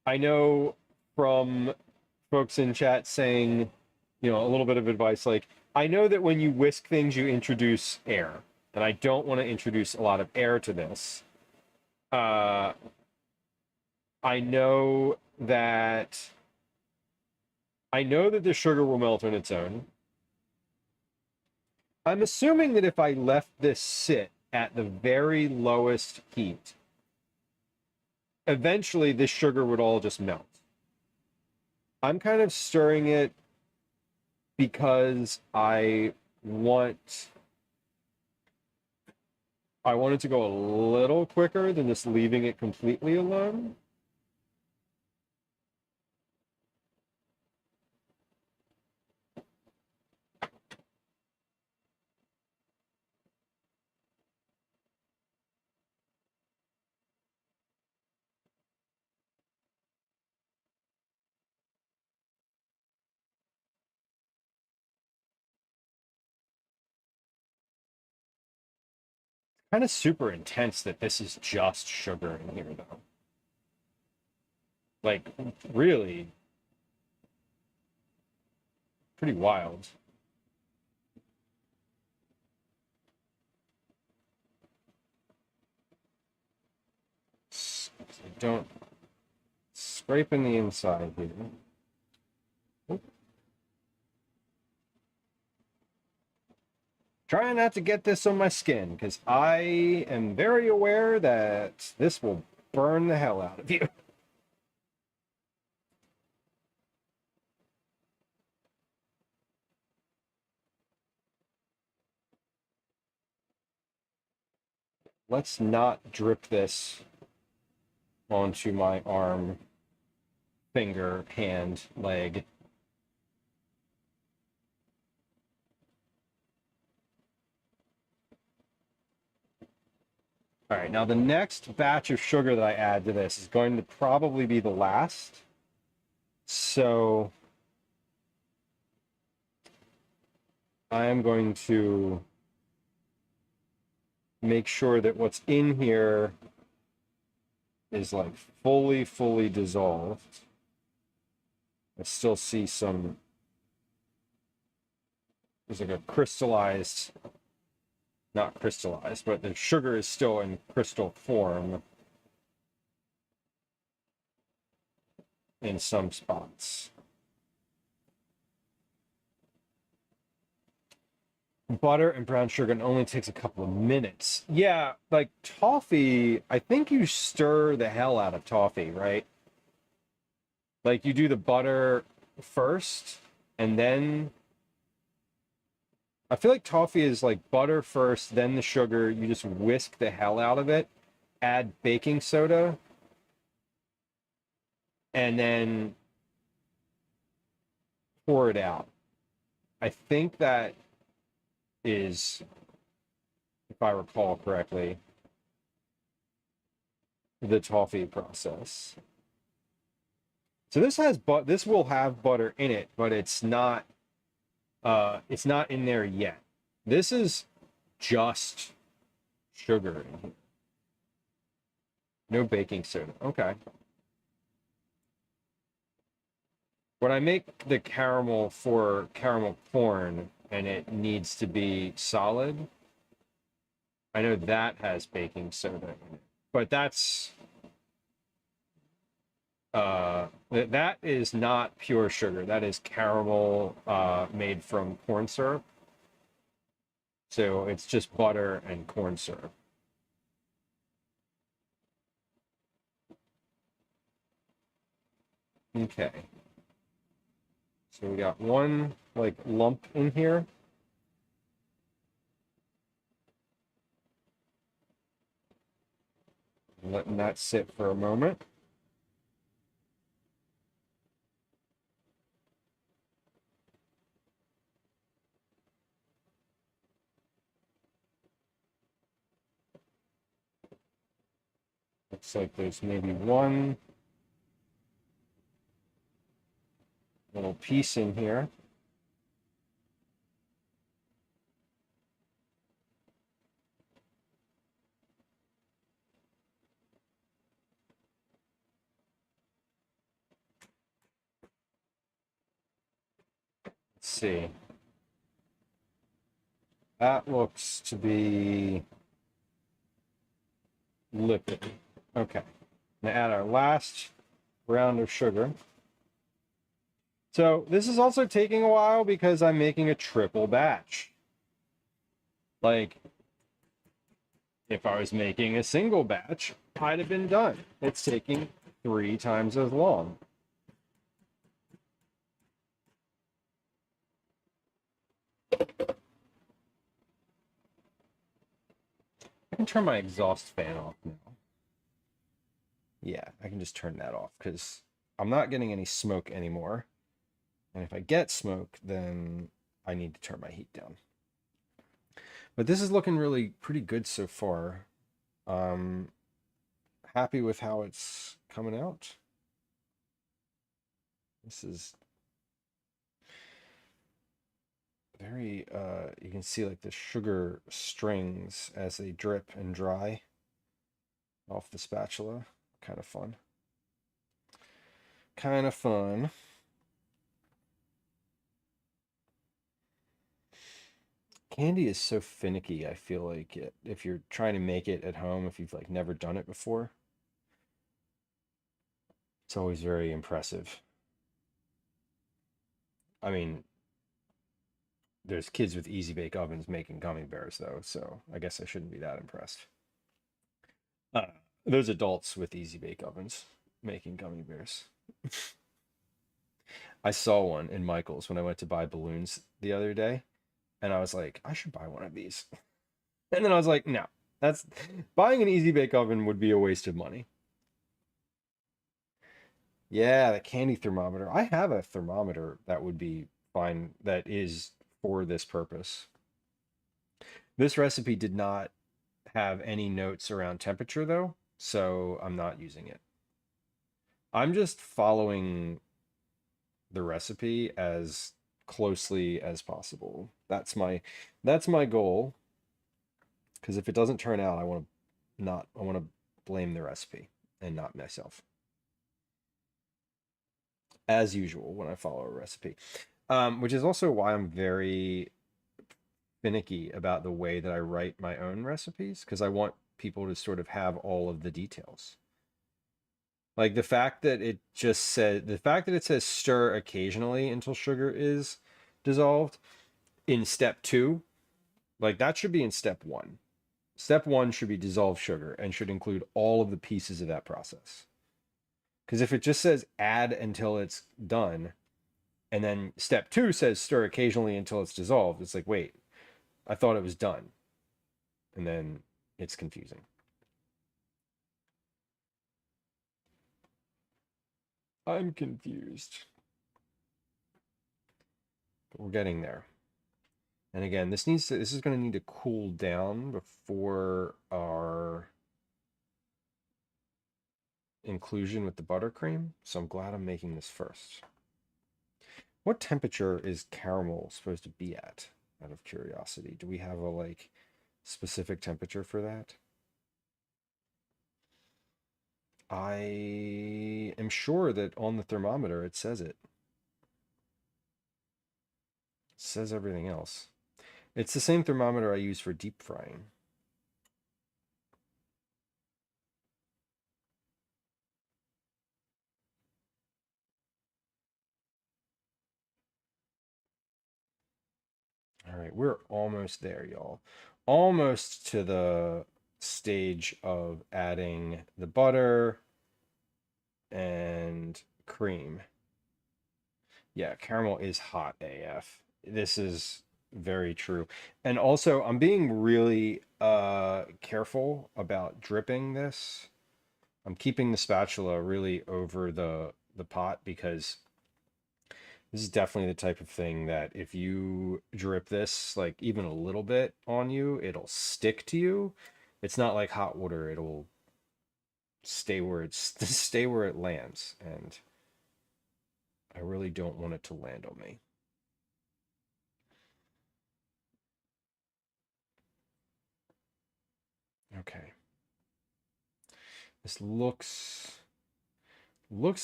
I know from folks in chat saying, a little bit of advice, like, I know that when you whisk things, you introduce air, and I don't want to introduce a lot of air to this. I know that the sugar will melt on its own. I'm assuming that if I left this sit at the very lowest heat, eventually this sugar would all just melt. I'm kind of stirring it because I want it to go a little quicker than just leaving it completely alone. Kind of super intense that this is just sugar in here, though. Like, really, pretty wild. Don't scraping the inside here. Trying not to get this on my skin, because I am very aware that this will burn the hell out of you. Let's not drip this onto my arm, finger, hand, leg. All right, now the next batch of sugar that I add to this is going to probably be the last. So I am going to make sure that what's in here is like fully dissolved. I still see there's like a crystallized not crystallized, but the sugar is still in crystal form in some spots. Butter and brown sugar, and only takes a couple of minutes. Yeah, like toffee, I think you stir the hell out of toffee, right? Like you do the butter first, and then I feel like toffee is like butter first, then the sugar. You just whisk the hell out of it, add baking soda, and then pour it out. I think that is, if I recall correctly, the toffee process. So this will have butter in it, but it's not in there yet. This is just sugar in here. No baking soda. Okay. When I make the caramel for caramel corn and it needs to be solid, I know that has baking soda in it. But that's that is not pure sugar. That is caramel made from corn syrup. So it's just butter and corn syrup. Okay. So we got one like lump in here. Letting that sit for a moment. Looks like there's maybe one little piece in here. Let's see. That looks to be lipid. Okay. Now add our last round of sugar. So this is also taking a while because I'm making a triple batch. Like, if I was making a single batch, I'd have been done. It's taking 3 times as long. I can turn my exhaust fan off now. Yeah, I can just turn that off because I'm not getting any smoke anymore. And if I get smoke, then I need to turn my heat down. But this is looking really pretty good so far. Happy with how it's coming out. This is very, you can see like the sugar strings as they drip and dry off the spatula. Kind of fun. Kind of fun. Candy is so finicky, I feel like if you're trying to make it at home, if you've like never done it before, it's always very impressive. I mean, there's kids with easy bake ovens making gummy bears though, so I guess I shouldn't be that impressed. There's adults with easy bake ovens making gummy bears. I saw one in Michael's when I went to buy balloons the other day, and I was like, I should buy one of these. And then I was like, no, that's buying an easy bake oven would be a waste of money. Yeah, the candy thermometer. I have a thermometer that would be fine, that is for this purpose. This recipe did not have any notes around temperature though, so I'm not using it. I'm just following the recipe as closely as possible. That's my goal. Because if it doesn't turn out, I want to blame the recipe and not myself. As usual when I follow a recipe. Which is also why I'm very finicky about the way that I write my own recipes because I want people to sort of have all of the details. Like the fact that it says stir occasionally until sugar is dissolved in step 2, like that should be in step 1. Step 1 should be dissolve sugar and should include all of the pieces of that process. Because if it just says add until it's done, and then step 2 says stir occasionally until it's dissolved, it's like, wait, I thought it was done. And then it's confusing. I'm confused. But we're getting there. And again, this is going to need to cool down before our inclusion with the buttercream. So I'm glad I'm making this first. What temperature is caramel supposed to be at, out of curiosity? Do we have a like specific temperature for that? I am sure that on the thermometer it says it. It says everything else. It's the same thermometer I use for deep frying. All right, we're almost there, y'all. Almost to the stage of adding the butter and cream. Yeah, caramel is hot AF. This is very true. And also, I'm being really careful about dripping this. I'm keeping the spatula really over the pot because this is definitely the type of thing that if you drip this like even a little bit on you, it'll stick to you. It's not like hot water. It'll stay where stay where it lands, and I really don't want it to land on me. Okay. This looks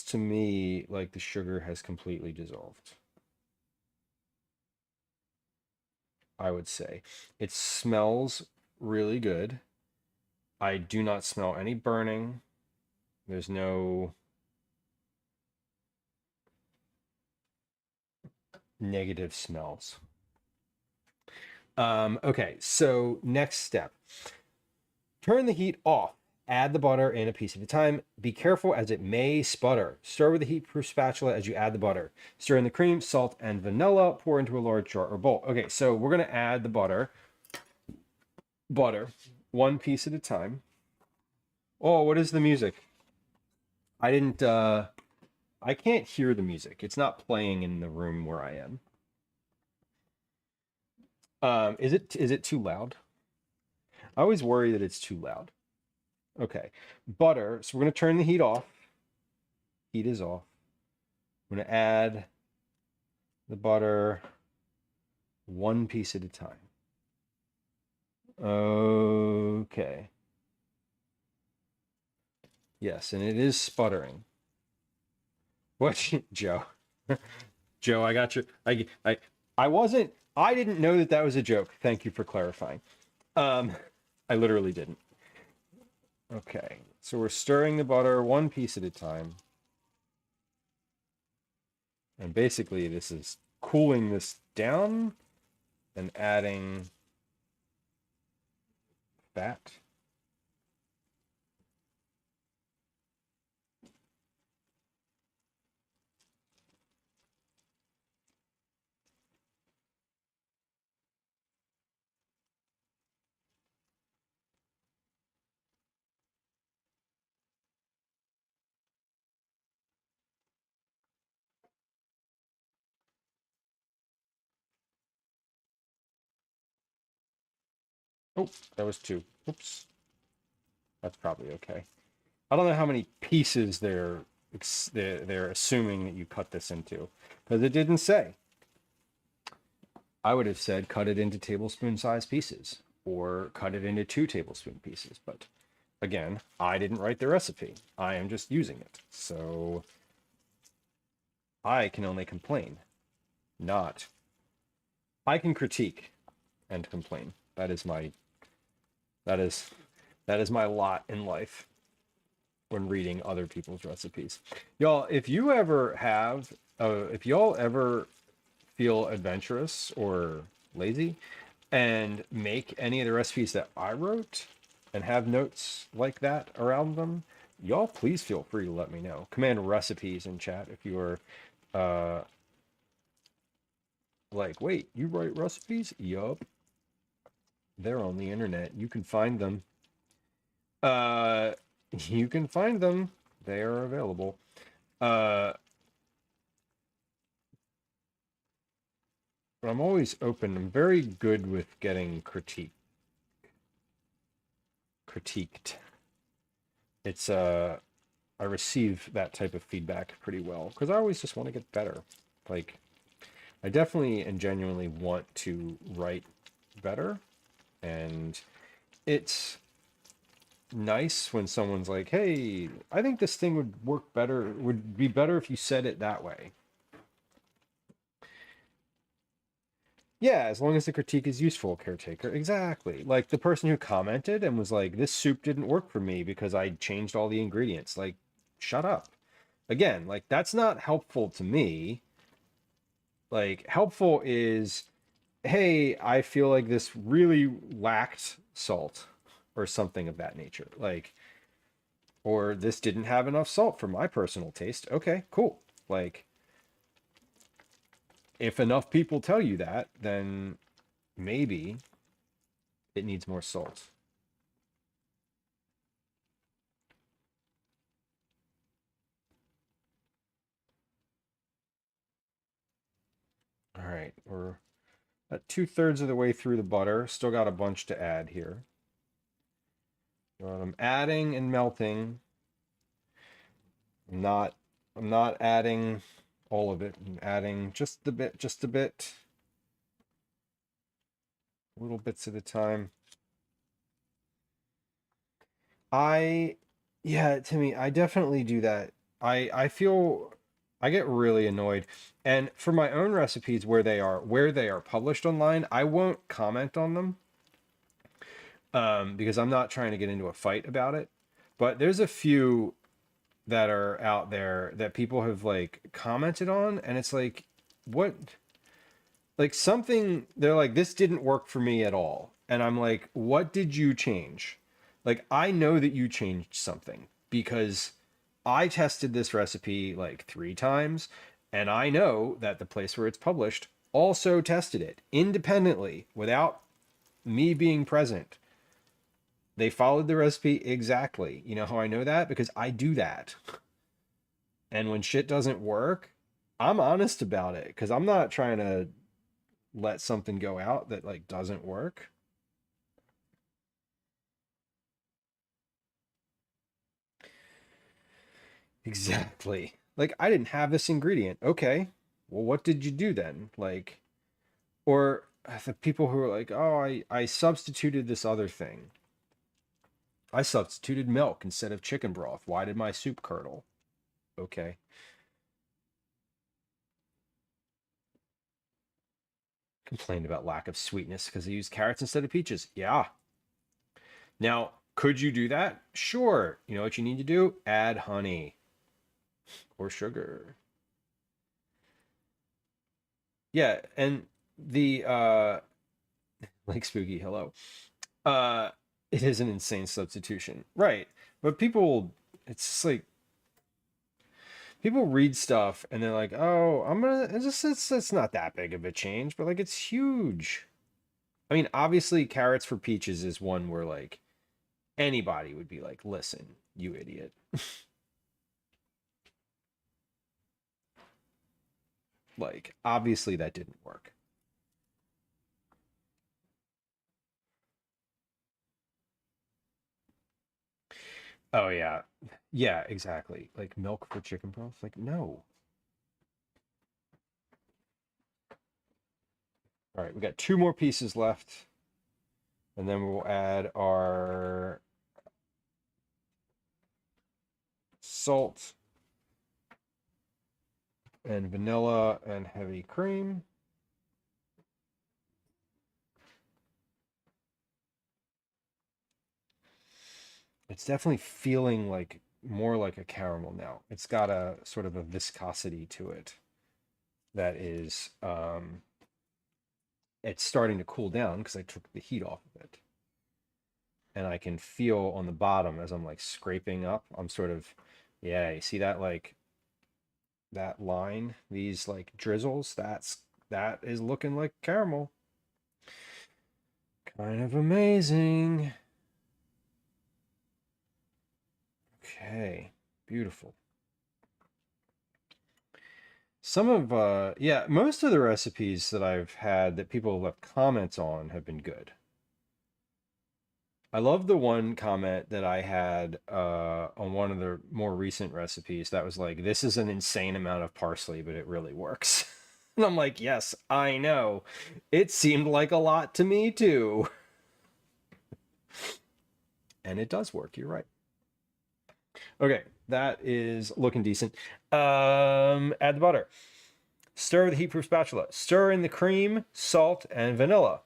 to me like the sugar has completely dissolved. I would say. It smells really good. I do not smell any burning. There's no negative smells. Okay, so next step. Turn the heat off. Add the butter in a piece at a time. Be careful as it may sputter. Stir with a heat-proof spatula as you add the butter. Stir in the cream, salt, and vanilla. Pour into a large jar or bowl. Okay, so we're going to add the butter. Butter, one piece at a time. Oh, what is the music? I can't hear the music. It's not playing in the room where I am. Is it too loud? I always worry that it's too loud. Okay, butter. So we're going to turn the heat off. Heat is off. I'm going to add the butter one piece at a time. Okay. Yes, and it is sputtering. What, Joe? Joe, I got you. I didn't know that was a joke. Thank you for clarifying. I literally didn't. Okay, so we're stirring the butter one piece at a time. And basically this is cooling this down and adding fat. Oh, that was 2. Oops. That's probably okay. I don't know how many pieces they're assuming that you cut this into, because it didn't say. I would have said cut it into tablespoon-sized pieces, or cut it into 2 tablespoon pieces. But again, I didn't write the recipe. I am just using it. So I can only complain, not. I can critique. and complain. That is my lot in life when reading other people's recipes. Y'all, if y'all ever feel adventurous or lazy and make any of the recipes that I wrote and have notes like that around them, y'all please feel free to let me know. Command recipes in chat if you are like, wait, you write recipes? Yup. They're on the internet. You can find them. You can find them. They are available. But I'm always open. I'm very good with getting critiqued. It's I receive that type of feedback pretty well because I always just want to get better. Like, I definitely and genuinely want to write better, and it's nice when someone's like, hey, I think this thing would work better, would be better if you said it that way. Yeah, as long as the critique is useful, caretaker. Exactly. Like the person who commented and was like, this soup didn't work for me because I changed all the ingredients. Like, shut up. Again, like that's not helpful to me. Like, helpful is, hey, I feel like this really lacked salt or something of that nature. Like, or this didn't have enough salt for my personal taste. Okay, cool. Like, if enough people tell you that, then maybe it needs more salt. All right, we're at 2/3 of the way through the butter. Still got a bunch to add here. I'm adding and melting. I'm not adding all of it. I'm adding just a bit. Little bits at a time. Yeah, Timmy, I definitely do that. I feel I get really annoyed. And for my own recipes where they are published online, I won't comment on them. Because I'm not trying to get into a fight about it. But there's a few that are out there that people have like commented on, and it's like, what? Like something, they're like, this didn't work for me at all. And I'm like, what did you change? Like, I know that you changed something because I tested this recipe like 3 times, and I know that the place where it's published also tested it independently without me being present. They followed the recipe exactly. You know how I know that? Because I do that. And when shit doesn't work, I'm honest about it because I'm not trying to let something go out that like doesn't work. Exactly. Like, I didn't have this ingredient. Okay. Well, what did you do then? Like, or the people who are like, oh, I substituted this other thing. I substituted milk instead of chicken broth. Why did my soup curdle? Okay. Complained about lack of sweetness because they used carrots instead of peaches. Yeah. Now, could you do that? Sure. You know what you need to do? Add honey or sugar. Yeah, and the like spooky hello. It is an insane substitution. Right. But people, it's just like people read stuff and they're like, "Oh, it's not that big of a change, but like it's huge." I mean, obviously carrots for peaches is one where like anybody would be like, "Listen, you idiot." Like, obviously that didn't work. Oh yeah. Yeah, exactly. Like milk for chicken broth? Like, no. All right, we got 2 more pieces left. And then we'll add our salt and vanilla and heavy cream. It's definitely feeling like more like a caramel now. It's got a sort of a viscosity to it that is it's starting to cool down because I took the heat off of it. And I can feel on the bottom as I'm like scraping up, I'm sort of, yeah, you see that like that line, these like drizzles, that is looking like caramel. Kind of amazing. Okay, beautiful. Some of yeah, most of the recipes that I've had that people have left comments on have been good. I love the one comment that I had on one of the more recent recipes that was like, this is an insane amount of parsley, but it really works. And I'm like, yes, I know. It seemed like a lot to me too. And it does work, you're right. Okay, that is looking decent. Add the butter. Stir with a heat-proof spatula. Stir in the cream, salt, and vanilla.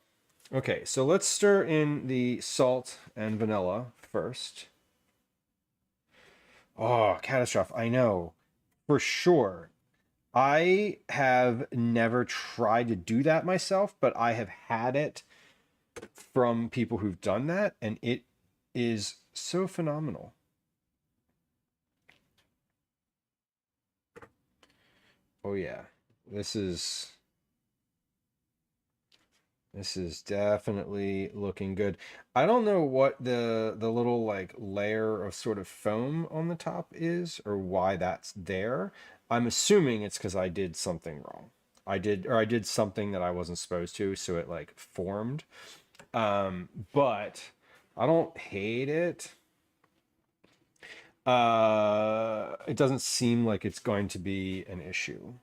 Okay, so let's stir in the salt and vanilla first. Oh, catastrophe. I know. For sure. I have never tried to do that myself, but I have had it from people who've done that, and it is so phenomenal. Oh yeah. This is definitely looking good. I don't know what the little like layer of sort of foam on the top is or why that's there. I'm assuming it's because I did something wrong. I did something that I wasn't supposed to, so it like formed. But I don't hate it. It doesn't seem like it's going to be an issue.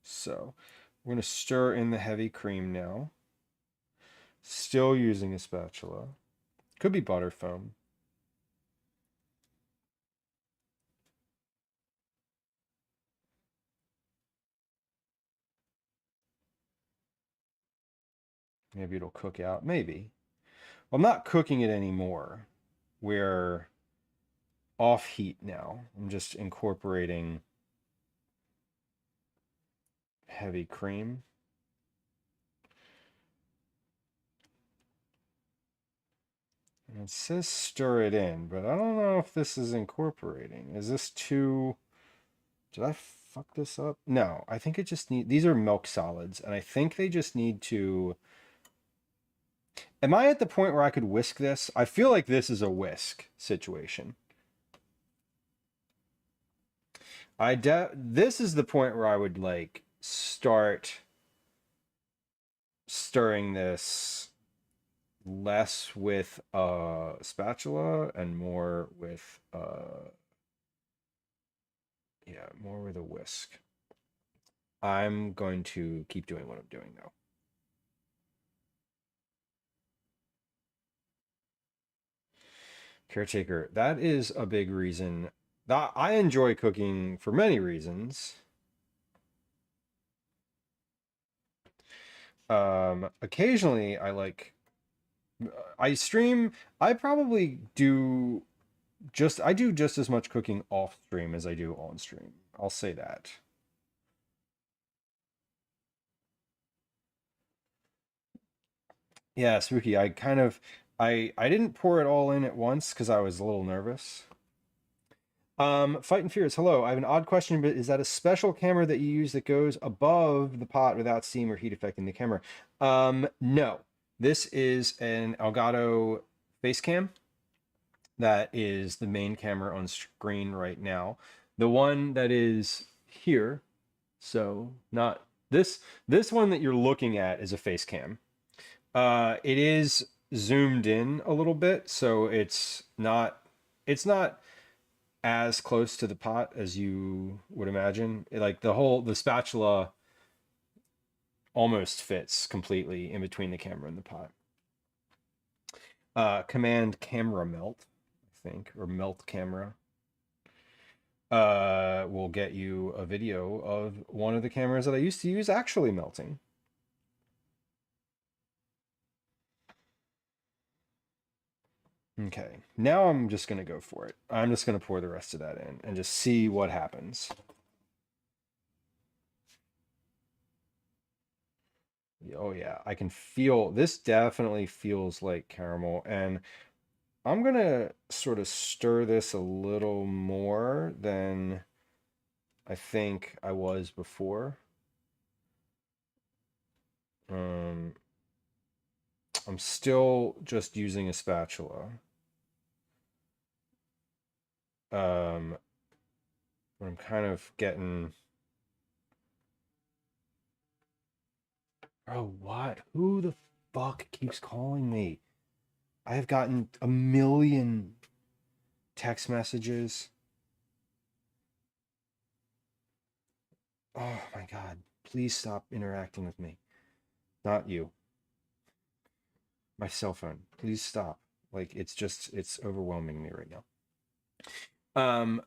So we're going to stir in the heavy cream now. Still using a spatula. Could be butter foam. Maybe it'll cook out. Maybe. Well, I'm not cooking it anymore. We're off heat now. I'm just incorporating heavy cream. And it says stir it in, but I don't know if this is incorporating. Is this too... Did I fuck this up? No, I think it just need... These are milk solids, and I think they just need to... Am I at the point where I could whisk this? I feel like this is a whisk situation. This is the point where I would like start stirring this less with a spatula and more with yeah, more with a whisk. I'm going to keep doing what I'm doing though. Caretaker, that is a big reason that I enjoy cooking for many reasons. Occasionally I like I stream. I probably do just as much cooking off stream as I do on stream. I'll say that. Yeah, spooky. I kind of I didn't pour it all in at once because I was a little nervous. Fight and Fears. Hello, I have an odd question, but is that a special camera that you use that goes above the pot without steam or heat affecting the camera? No. This is an Elgato face cam. That is the main camera on screen right now. The one that is here, so not this one that you're looking at is a face cam. It is zoomed in a little bit, so it's not as close to the pot as you would imagine. Like the spatula almost fits completely in between the camera and the pot. Command camera melt, I think, or melt camera. Will get you a video of one of the cameras that I used to use actually melting. Okay, now I'm just going to go for it. I'm just going to pour the rest of that in and just see what happens. Oh yeah, I can feel, this definitely feels like caramel, and I'm going to sort of stir this a little more than I think I was before. I'm still just using a spatula. But I'm kind of getting... Oh, what? Who the fuck keeps calling me? I have gotten a million text messages. Oh my God. Please stop interacting with me. Not you. My cell phone. Please stop. Like, it's overwhelming me right now.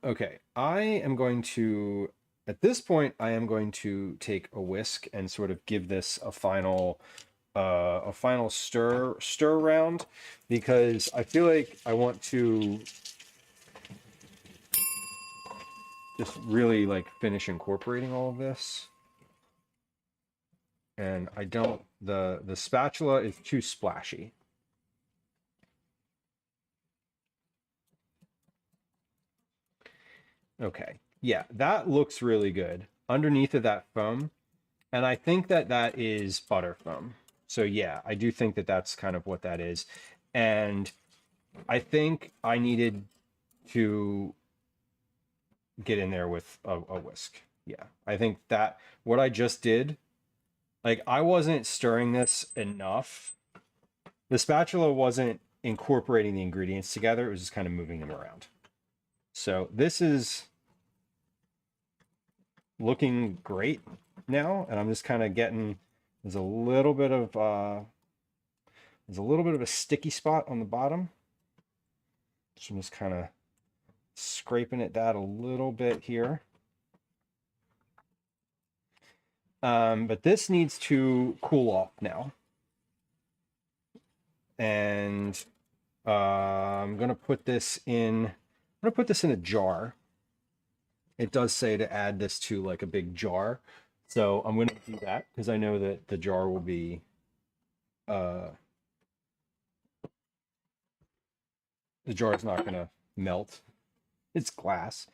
Okay. I am going to, at this point, I am going to take a whisk and sort of give this a final stir round, because I feel like I want to just really like finish incorporating all of this. And I don't, the spatula is too splashy. Okay. Yeah, that looks really good underneath of that foam. And I think that that is butter foam. So yeah, I do think that that's kind of what that is. And I think I needed to get in there with a whisk. Yeah, I think that what I just did, like I wasn't stirring this enough. The spatula wasn't incorporating the ingredients together. It was just kind of moving them around. So this is looking great now. And I'm just kind of getting, there's a little bit of a sticky spot on the bottom. So I'm just kind of scraping at that a little bit here. But this needs to cool off now. And I'm gonna put this in a jar. It does say to add this to like a big jar. So I'm gonna do that because I know that the jar will be the jar is not gonna melt. It's glass.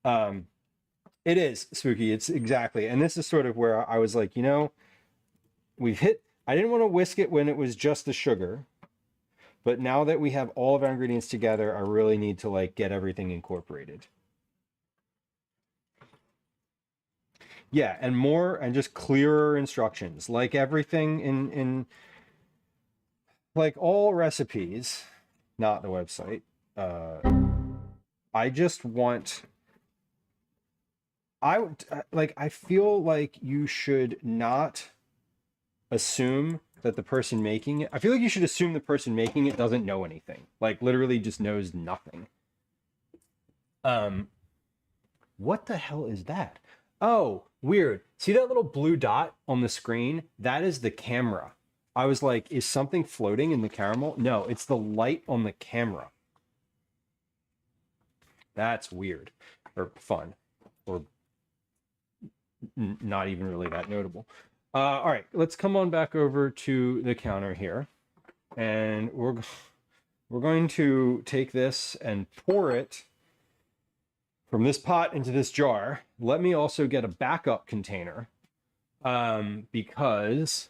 It is spooky. It's exactly. And this is sort of where I was like, you know, I didn't want to whisk it when it was just the sugar. But now that we have all of our ingredients together, I really need to like get everything incorporated. Yeah, and more and just clearer instructions. Like everything in like all recipes, not the website. I just want I feel like you should not assume that the person making it, I feel like you should assume the person making it doesn't know anything. Like literally just knows nothing. What the hell is that? Oh, weird. See that little blue dot on the screen? That is the camera. I was like, is something floating in the caramel? No, it's the light on the camera. That's weird or fun or not even really that notable. All right, let's come on back over to the counter here. And we're going to take this and pour it from this pot into this jar. Let me also get a backup container because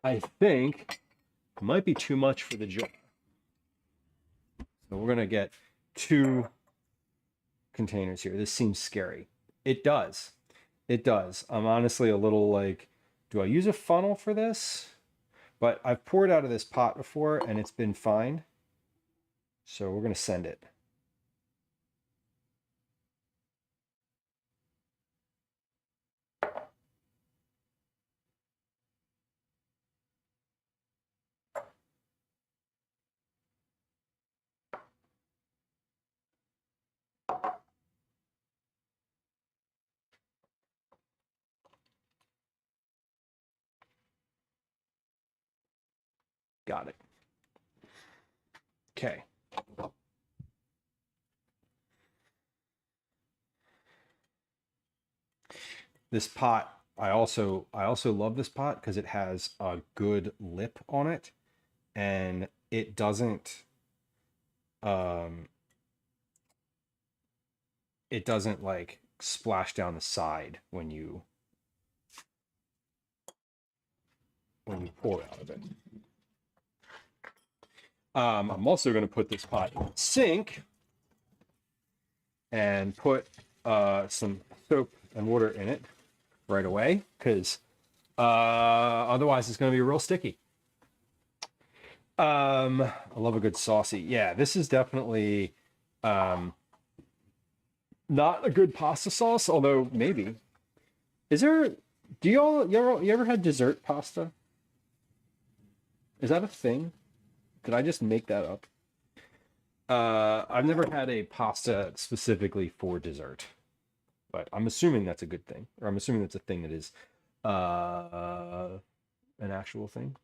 I think it might be too much for the jar. So we're going to get 2 containers here. This seems scary. It does. It does. I'm honestly a little like, do I use a funnel for this? But I've poured out of this pot before and it's been fine. So we're going to send it. Got it. Okay. This pot, I also love this pot because it has a good lip on it, and it doesn't like splash down the side when you pour out of it. I'm also going to put this pot in the sink and put some soap and water in it right away, because otherwise it's going to be real sticky. I love a good saucy. Yeah, this is definitely not a good pasta sauce, although maybe. Is there, you ever had dessert pasta? Is that a thing? Did I just make that up? I've never had a pasta specifically for dessert, but I'm assuming that's a good thing, or I'm assuming that's a thing that is an actual thing.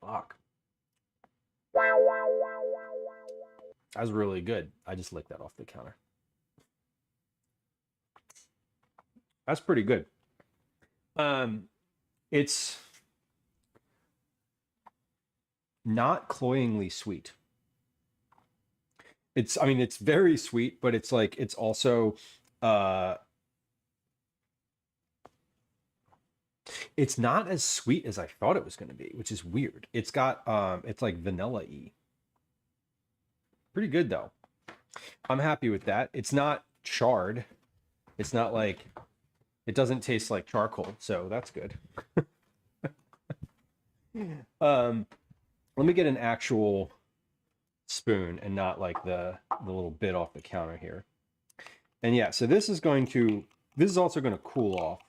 Fuck. That was really good. I just licked that off the counter. That's pretty good. It's not cloyingly sweet. I mean, it's very sweet, but it's like, it's also, it's not as sweet as I thought it was going to be, which is weird. It's got, it's like vanilla-y. Pretty good though. I'm happy with that. It's not charred. It's not like, it doesn't taste like charcoal, so that's good. Let me get an actual spoon and not like the little bit off the counter here. And yeah, so this is also going to cool off.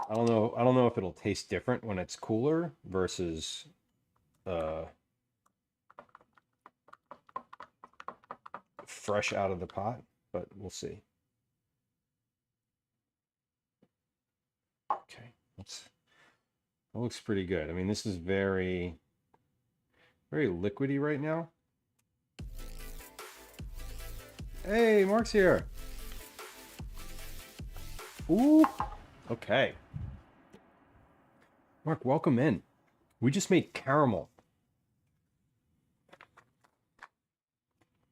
I don't know if it'll taste different when it's cooler versus fresh out of the pot, but we'll see. Okay, that looks pretty good. I mean, this is very, very liquidy right now. Hey, Mark's here. Ooh, okay. Mark, welcome in. We just made caramel.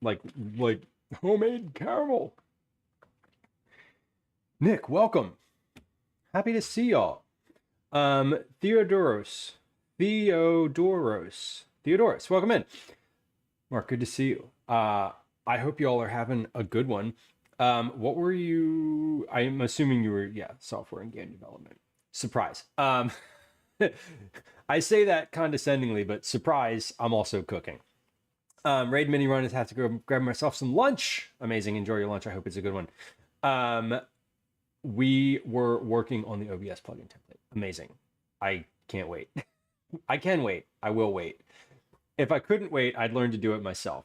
Like homemade caramel. Nick, welcome. Happy to see y'all. Theodoros, welcome in. Mark, good to see you. I hope y'all are having a good one. What were you? I'm assuming you were, software and game development. Surprise. I say that condescendingly, but surprise, I'm also cooking. Raid mini run is have to go grab myself some lunch. Amazing. Enjoy your lunch. I hope it's a good one. We were working on the OBS plugin template. Amazing. I can't wait. I can wait. I will wait. If I couldn't wait, I'd learn to do it myself,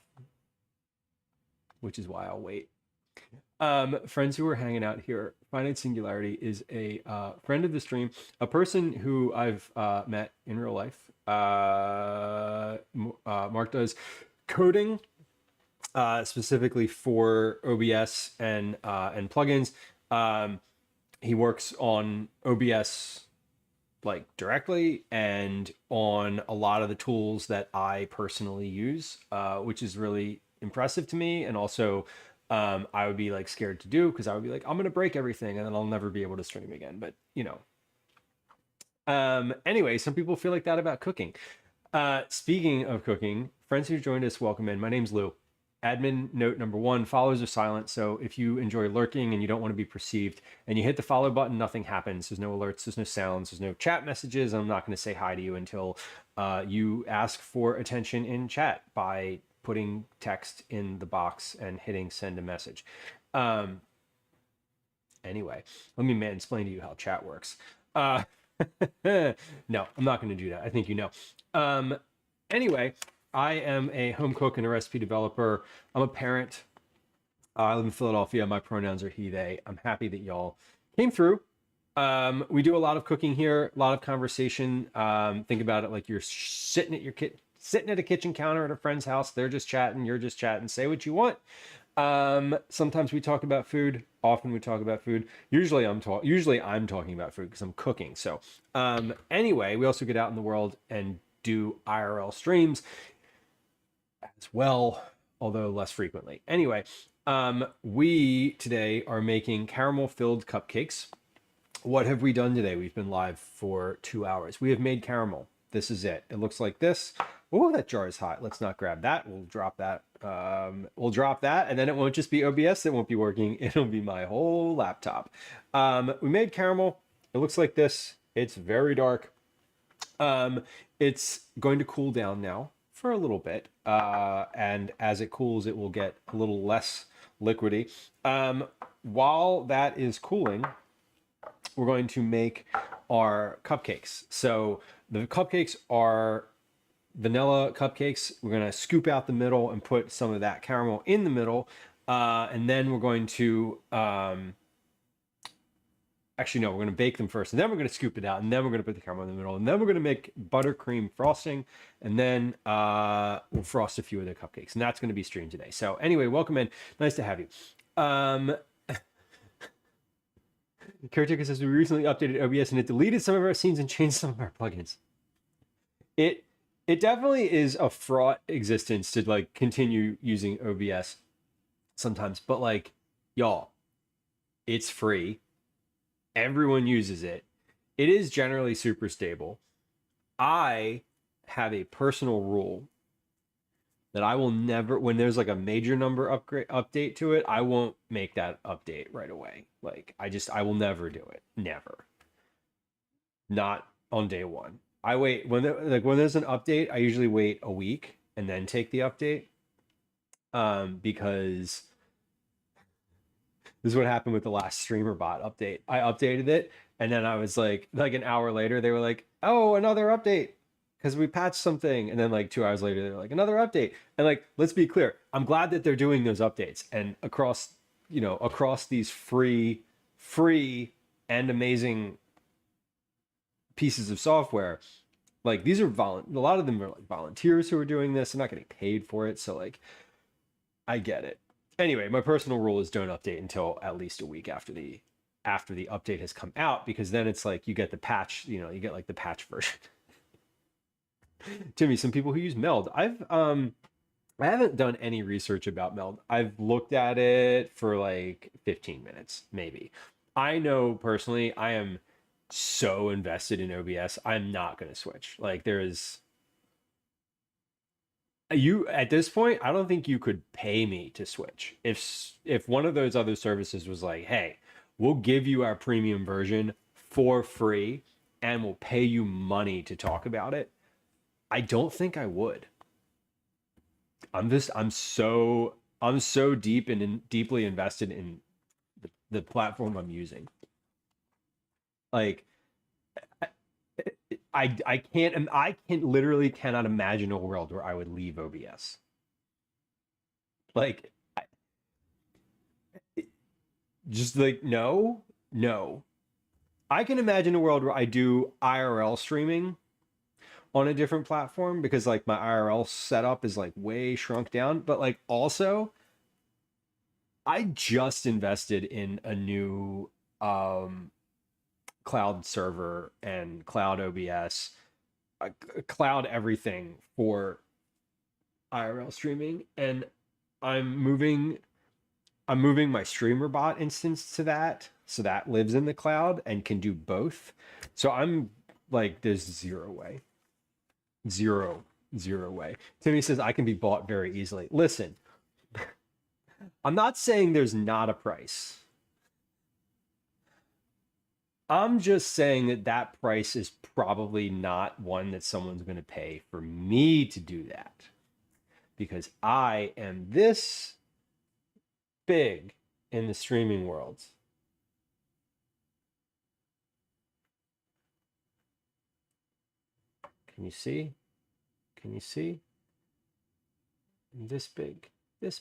which is why I'll wait. Friends who are hanging out here, Finite Singularity is a friend of the stream, a person who I've met in real life. Mark does coding specifically for OBS and plugins. He works on OBS like directly and on a lot of the tools that I personally use, which is really impressive to me. And also I would be like scared to do, because I would be like, I'm gonna break everything and then I'll never be able to stream again. But you know, anyway, some people feel like that about cooking. Speaking of cooking, friends who joined us, welcome in. My name's Lou. Admin note number 1, followers are silent. So if you enjoy lurking and you don't want to be perceived and you hit the follow button, nothing happens. There's no alerts, there's no sounds, there's no chat messages. I'm not going to say hi to you until you ask for attention in chat by putting text in the box and hitting send a message. Anyway, let me mansplain to you how chat works. No, I'm not going to do that. I think you know. Anyway, I am a home cook and a recipe developer. I'm a parent. I live in Philadelphia. My pronouns are he, they. I'm happy that y'all came through. We do a lot of cooking here, a lot of conversation. Think about it like you're sitting at a kitchen counter at a friend's house. They're just chatting, you're just chatting. Say what you want. Sometimes we talk about food. Often we talk about food. Usually I'm talking about food because I'm cooking. So anyway, we also get out in the world and do IRL streams as well, although less frequently. Anyway, we today are making caramel filled cupcakes. What have we done today? We've been live for 2 hours. We have made caramel. This is it. It looks like this. Oh, that jar is hot. Let's not grab that. We'll drop that. We'll drop that, and then it won't just be OBS that won't be working. It'll be my whole laptop. We made caramel. It looks like this. It's very dark. It's going to cool down now for a little bit. And as it cools, it will get a little less liquidy. While that is cooling, we're going to make our cupcakes. So the cupcakes are vanilla cupcakes. We're going to scoop out the middle and put some of that caramel in the middle. And then we're going to, actually, no, we're going to bake them first. And then we're going to scoop it out. And then we're going to put the caramel in the middle. And then we're going to make buttercream frosting. And then we'll frost a few of the cupcakes. And that's going to be streamed today. So anyway, welcome in. Nice to have you. Caretaker says we recently updated OBS and it deleted some of our scenes and changed some of our plugins. It definitely is a fraught existence to like continue using OBS sometimes, but like y'all, it's free. Everyone uses it. It is generally super stable. I have a personal rule that I will never, when there's like a major number update to it, I won't make that update right away. Like I will never do it. Never. Not on day one. I wait when there's an update, I usually wait a week and then take the update. Because this is what happened with the last streamer bot update. I updated it and then I was like an hour later, they were like, oh, another update. Because we patched something, and then like 2 hours later, they're like another update. And like, let's be clear, I'm glad that they're doing those updates and across these free and amazing pieces of software. Like these are a lot of them are like volunteers who are doing this. They're not getting paid for it, so like, I get it. Anyway, my personal rule is don't update until at least a week after the update has come out, because then it's like you get the patch. You get like the patch version. Timmy, some people who use Meld. I haven't done any research about Meld. I've looked at it for like 15 minutes, maybe. I know personally, I am so invested in OBS. I'm not going to switch. Like at this point, I don't think you could pay me to switch. If one of those other services was like, hey, we'll give you our premium version for free and we'll pay you money to talk about it, I don't think I would. I'm so deeply invested in the platform I'm using. Like I literally cannot imagine a world where I would leave OBS. Like just like no. I can imagine a world where I do IRL streaming on a different platform because like my IRL setup is like way shrunk down, but like also I just invested in a new cloud server and cloud OBS, cloud everything for IRL streaming, and I'm moving my streamer bot instance to that, so that lives in the cloud and can do both. So I'm like, there's zero way. Zero way. Timmy says I can be bought very easily. Listen, I'm not saying there's not a price. I'm just saying that price is probably not one that someone's going to pay for me to do that, because I am this big in the streaming world. Can you see? Can you see? This big, that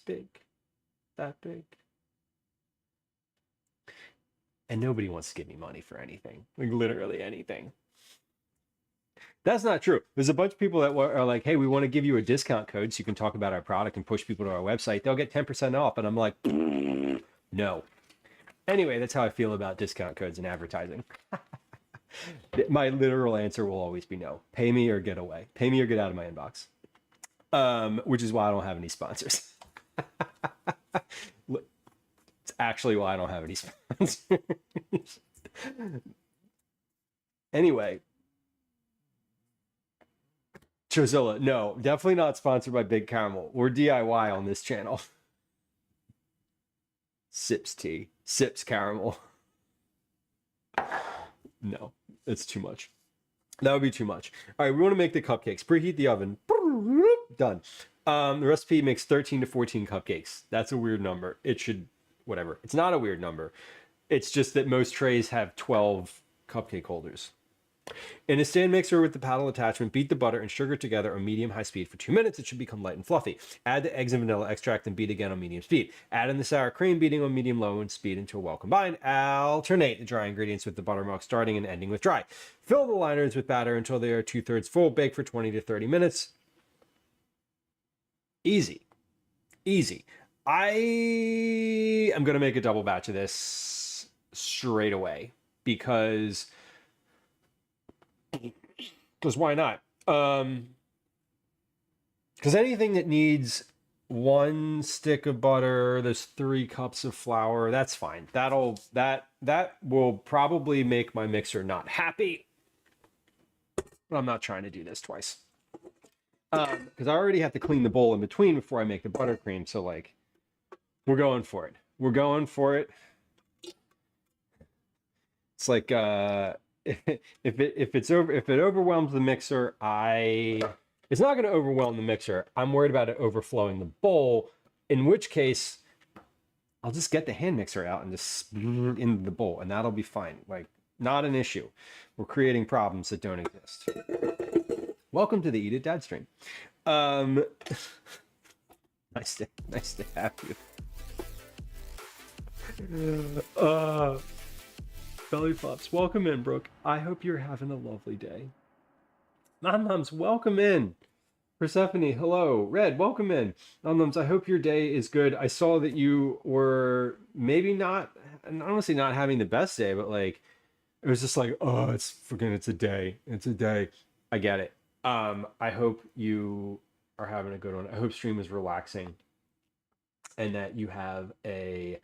big. And nobody wants to give me money for anything, like literally anything. That's not true. There's a bunch of people that are like, hey, we want to give you a discount code so you can talk about our product and push people to our website. They'll get 10% off. And I'm like, no. Anyway, that's how I feel about discount codes and advertising. My literal answer will always be no. Pay me or get away. Pay me or get out of my inbox. Which is why I don't have any sponsors. It's actually why I don't have any sponsors. Anyway. Chozilla, no, definitely not sponsored by Big Caramel. We're DIY on this channel. Sips tea. Sips caramel. No, it's too much. That would be too much. All right, we want to make the cupcakes. Preheat the oven. Done. The recipe makes 13 to 14 cupcakes. That's a weird number. It should, whatever. It's not a weird number. It's just that most trays have 12 cupcake holders. In a stand mixer with the paddle attachment, beat the butter and sugar together on medium-high speed for 2 minutes. It should become light and fluffy. Add the eggs and vanilla extract and beat again on medium speed. Add in the sour cream, beating on medium-low and speed until well combined. Alternate the dry ingredients with the buttermilk, starting and ending with dry. Fill the liners with batter until they are 2/3 full. Bake for 20 to 30 minutes. Easy. Easy. I am going to make a double batch of this straight away because why not? Because anything that needs 1 stick of butter, there's 3 cups of flour, that's fine. That will probably make my mixer not happy. But I'm not trying to do this twice. Because I already have to clean the bowl in between before I make the buttercream. So like, we're going for it. We're going for it. It's like if it overwhelms the mixer, it's not going to overwhelm the mixer. I'm worried about it overflowing the bowl, in which case I'll just get the hand mixer out and just into the bowl, and that'll be fine. Like, not an issue. We're creating problems that don't exist. Welcome to the Eat It Dad stream. Nice to have you. Belly flops, welcome in, Brooke. I hope you're having a lovely day. Mums, welcome in. Persephone, hello. Red, welcome in. Mums, I hope your day is good. I saw that you were maybe not, honestly, not having the best day, but like, it was just like, oh, it's a day. It's a day. I get it. I hope you are having a good one. I hope stream is relaxing and that you have a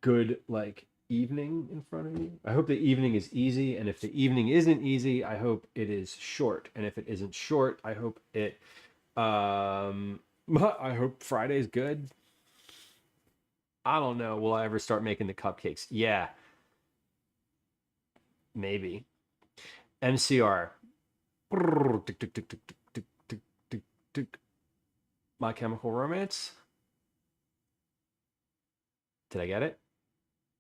good, like, evening in front of you. I hope the evening is easy, and if the evening isn't easy, I hope it is short, and if it isn't short, I hope it I hope Friday's good. I don't know, will I ever start making the cupcakes? Yeah, maybe. MCR. My Chemical Romance. Did I get it?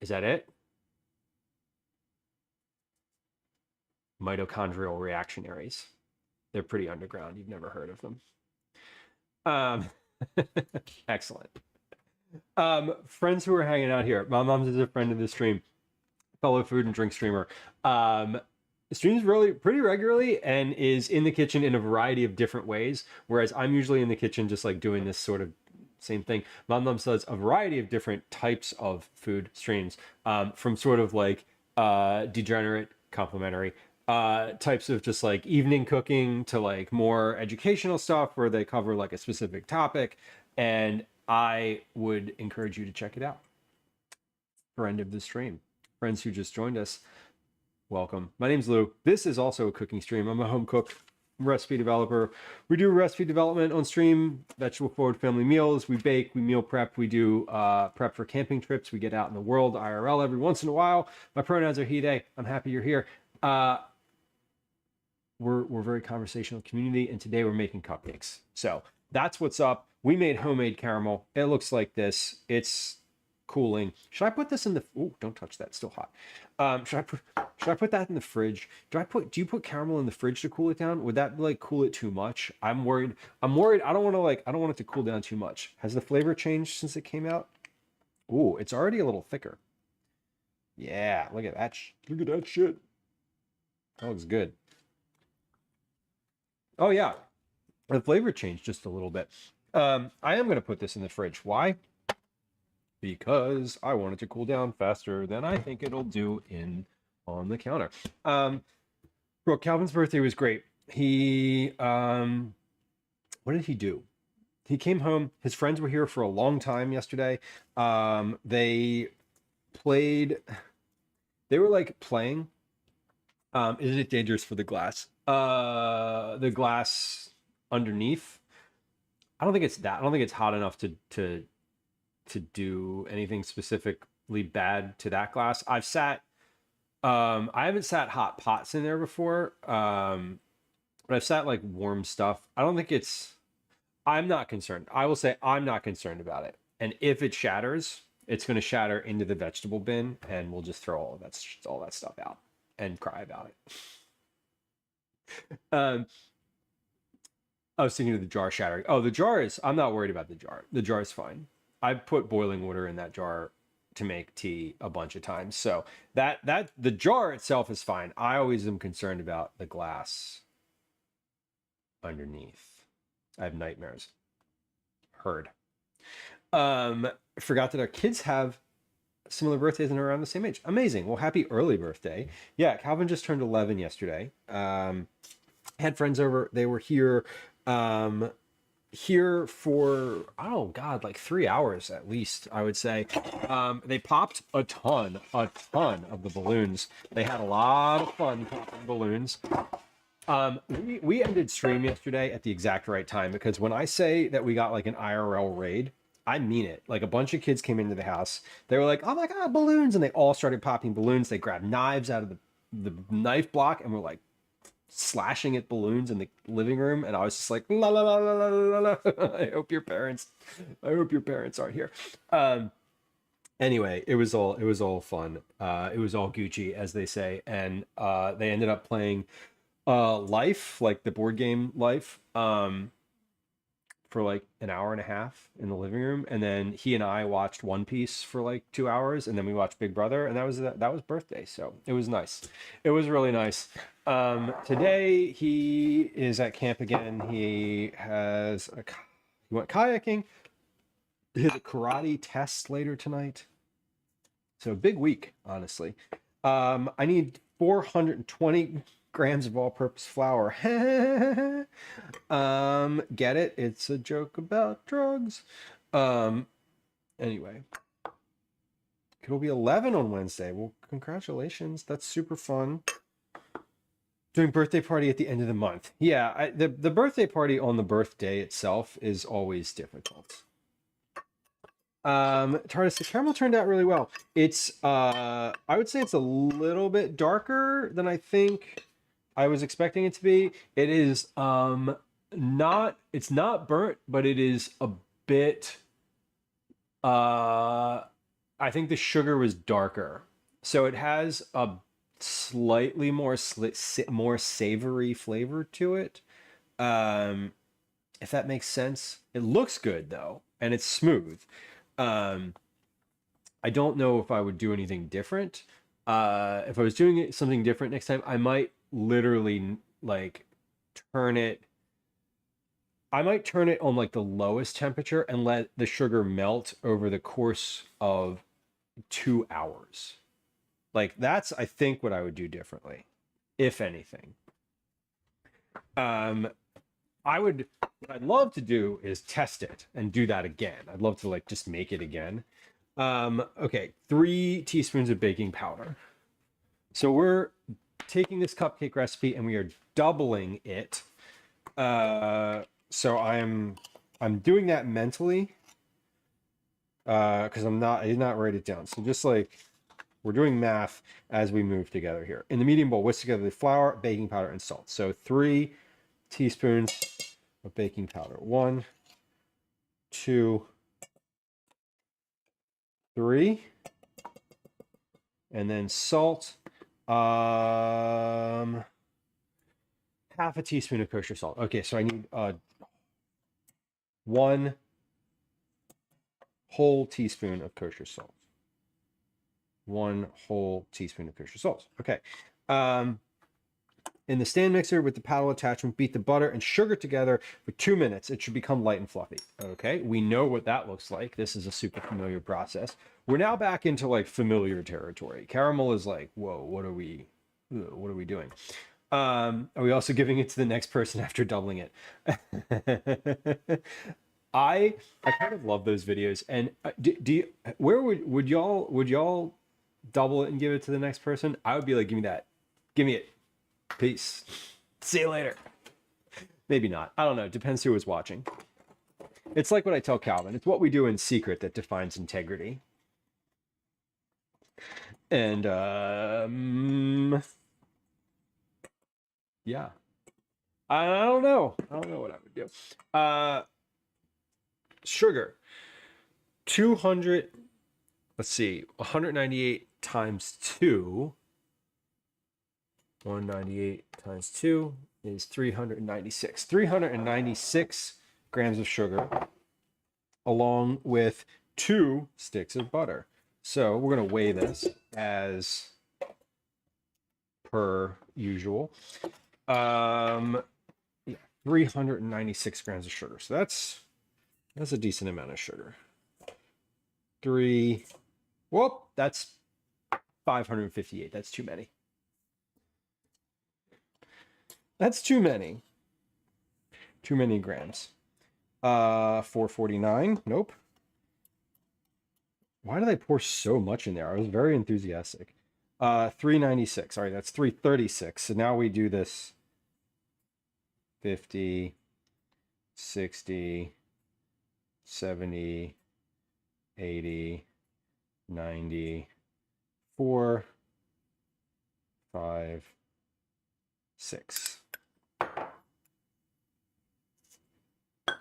Is that it? Mitochondrial reactionaries. They're pretty underground. You've never heard of them. Excellent. Friends who are hanging out here. My mom's is a friend of the stream, fellow food and drink streamer. Streams really pretty regularly and is in the kitchen in a variety of different ways. Whereas I'm usually in the kitchen just like doing this sort of same thing. Mom does a variety of different types of food streams, from sort of like degenerate, complimentary types of just like evening cooking to like more educational stuff where they cover like a specific topic. And I would encourage you to check it out. Friend of the stream. Friends who just joined us, welcome. My name's Lou. This is also a cooking stream. I'm a home cook, recipe developer. We do recipe development on stream, vegetable forward family meals. We bake, we meal prep, we do prep for camping trips. We get out in the world IRL every once in a while. My pronouns are he, they. I'm happy you're here. We're a very conversational community, and today we're making cupcakes. So that's what's up. We made homemade caramel. It looks like this. It's cooling. Should I put this in the? Oh, don't touch that. It's still hot. Should I put that in the fridge? Do you put caramel in the fridge to cool it down? Would that like cool it too much? I'm worried. I don't want it to cool down too much. Has the flavor changed since it came out? Ooh, it's already a little thicker. Yeah, look at that. Look at that shit. That looks good. Oh yeah, the flavor changed just a little bit. I am gonna put this in the fridge. Why? Because I want it to cool down faster than I think it'll do on the counter. Bro, Calvin's birthday was great. He what did he do? He came home. His friends were here for a long time yesterday. They played. They were like playing. Is it dangerous for the glass? The glass underneath. I don't think it's that. I don't think it's hot enough to do anything specifically bad to that glass. I've sat. I haven't sat hot pots in there before. But I've sat like warm stuff. I don't think it's. I'm not concerned. I will say I'm not concerned about it. And if it shatters, it's going to shatter into the vegetable bin, and we'll just throw all that stuff out and cry about it. I was thinking of the jar shattering. Oh, the jar is. I'm not worried about the jar. The jar is fine. I put boiling water in that jar to make tea a bunch of times, so that the jar itself is fine. I always am concerned about the glass underneath. I have nightmares. Heard. Forgot that our kids have similar birthdays and are around the same age. Amazing. Well, happy early birthday. Yeah, Calvin just turned 11 yesterday. Had friends over. They were here for, oh God, like 3 hours at least, I would say. They popped a ton of the balloons. They had a lot of fun popping balloons. We ended stream yesterday at the exact right time, because when I say that we got like an IRL raid, I mean it. Like, a bunch of kids came into the house. They were like, "Oh my God, balloons!" And they all started popping balloons. They grabbed knives out of the knife block and were like slashing at balloons in the living room. And I was just like, la la la la la la la. I hope your parents aren't here. Anyway, it was all fun. It was all Gucci, as they say, and they ended up playing Life, like the board game Life, for like an hour and a half in the living room, and then he and I watched One Piece for like 2 hours, and then we watched Big Brother, and that was birthday, so it was nice. It was really nice. Today he is at camp again. He went kayaking. He has a karate test later tonight, so big week, honestly. I need 420 grams of all-purpose flour. Get it? It's a joke about drugs. Anyway, it'll be 11 on Wednesday. Well, congratulations. That's super fun. Doing birthday party at the end of the month. Yeah, the birthday party on the birthday itself is always difficult. TARDIS, the caramel turned out really well. It's I would say it's a little bit darker than I think I was expecting it to be. It is it's not burnt, but it is a bit I think the sugar was darker. So it has a slightly more savory flavor to it. If that makes sense. It looks good though, and it's smooth. I don't know if I would do anything different. If I was doing something different next time, I might literally like turn it on like the lowest temperature and let the sugar melt over the course of 2 hours. Like, that's, I think, what I would do differently, if anything. What I'd love to do is test it and do that again. I'd love to like just make it again. Okay, 3 teaspoons of baking powder. So we're taking this cupcake recipe and we are doubling it. So I'm doing that mentally because I did not write it down. So just like we're doing math as we move together here. In the medium bowl, whisk together the flour, baking powder, and salt. So 3 teaspoons of baking powder. 1, 2, 3, and then salt. Half a teaspoon of kosher salt. Okay, so I need 1 whole teaspoon of kosher salt. 1 whole teaspoon of kosher salt. Okay. In the stand mixer with the paddle attachment, beat the butter and sugar together for 2 minutes. It should become light and fluffy. Okay, we know what that looks like. This is a super familiar process. We're now back into like familiar territory. Caramel is like, whoa, what are we doing? Are we also giving it to the next person after doubling it? I kind of love those videos. And where would y'all double it and give it to the next person? I would be like, give me that, give me it. Peace. See you later. Maybe not. I don't know. Depends who was watching. It's like what I tell Calvin. It's what we do in secret that defines integrity. And yeah. I don't know. I don't know what I would do. Sugar. 200. Let's see. 198 times 2. 198 times 2 is 396. 396 grams of sugar along with 2 sticks of butter. So we're going to weigh this as per usual. 396 grams of sugar. So that's a decent amount of sugar. That's 558. That's too many. That's too many. Too many grams. 449. Nope. Why did I pour so much in there? I was very enthusiastic. 396. All right, that's 336. So now we do this 50, 60, 70, 80, 90, 4, 5, 6.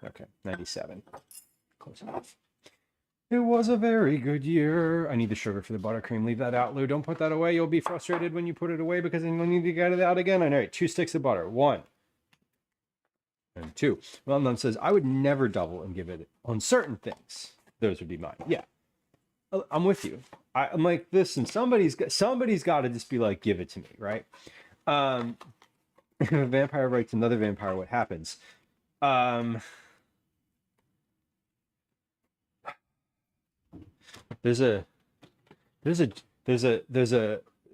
Okay, 97. Close enough. It was a very good year. I need the sugar for the buttercream. Leave that out, Lou. Don't put that away. You'll be frustrated when you put it away because then you'll need to get it out again. All right, 2 sticks of butter. 1 and 2. Well, none says, I would never double and give it on certain things. Those would be mine. Yeah, I'm with you. I'm like, listen, somebody's got to just be like, give it to me, right? If a vampire writes another vampire, what happens? There's a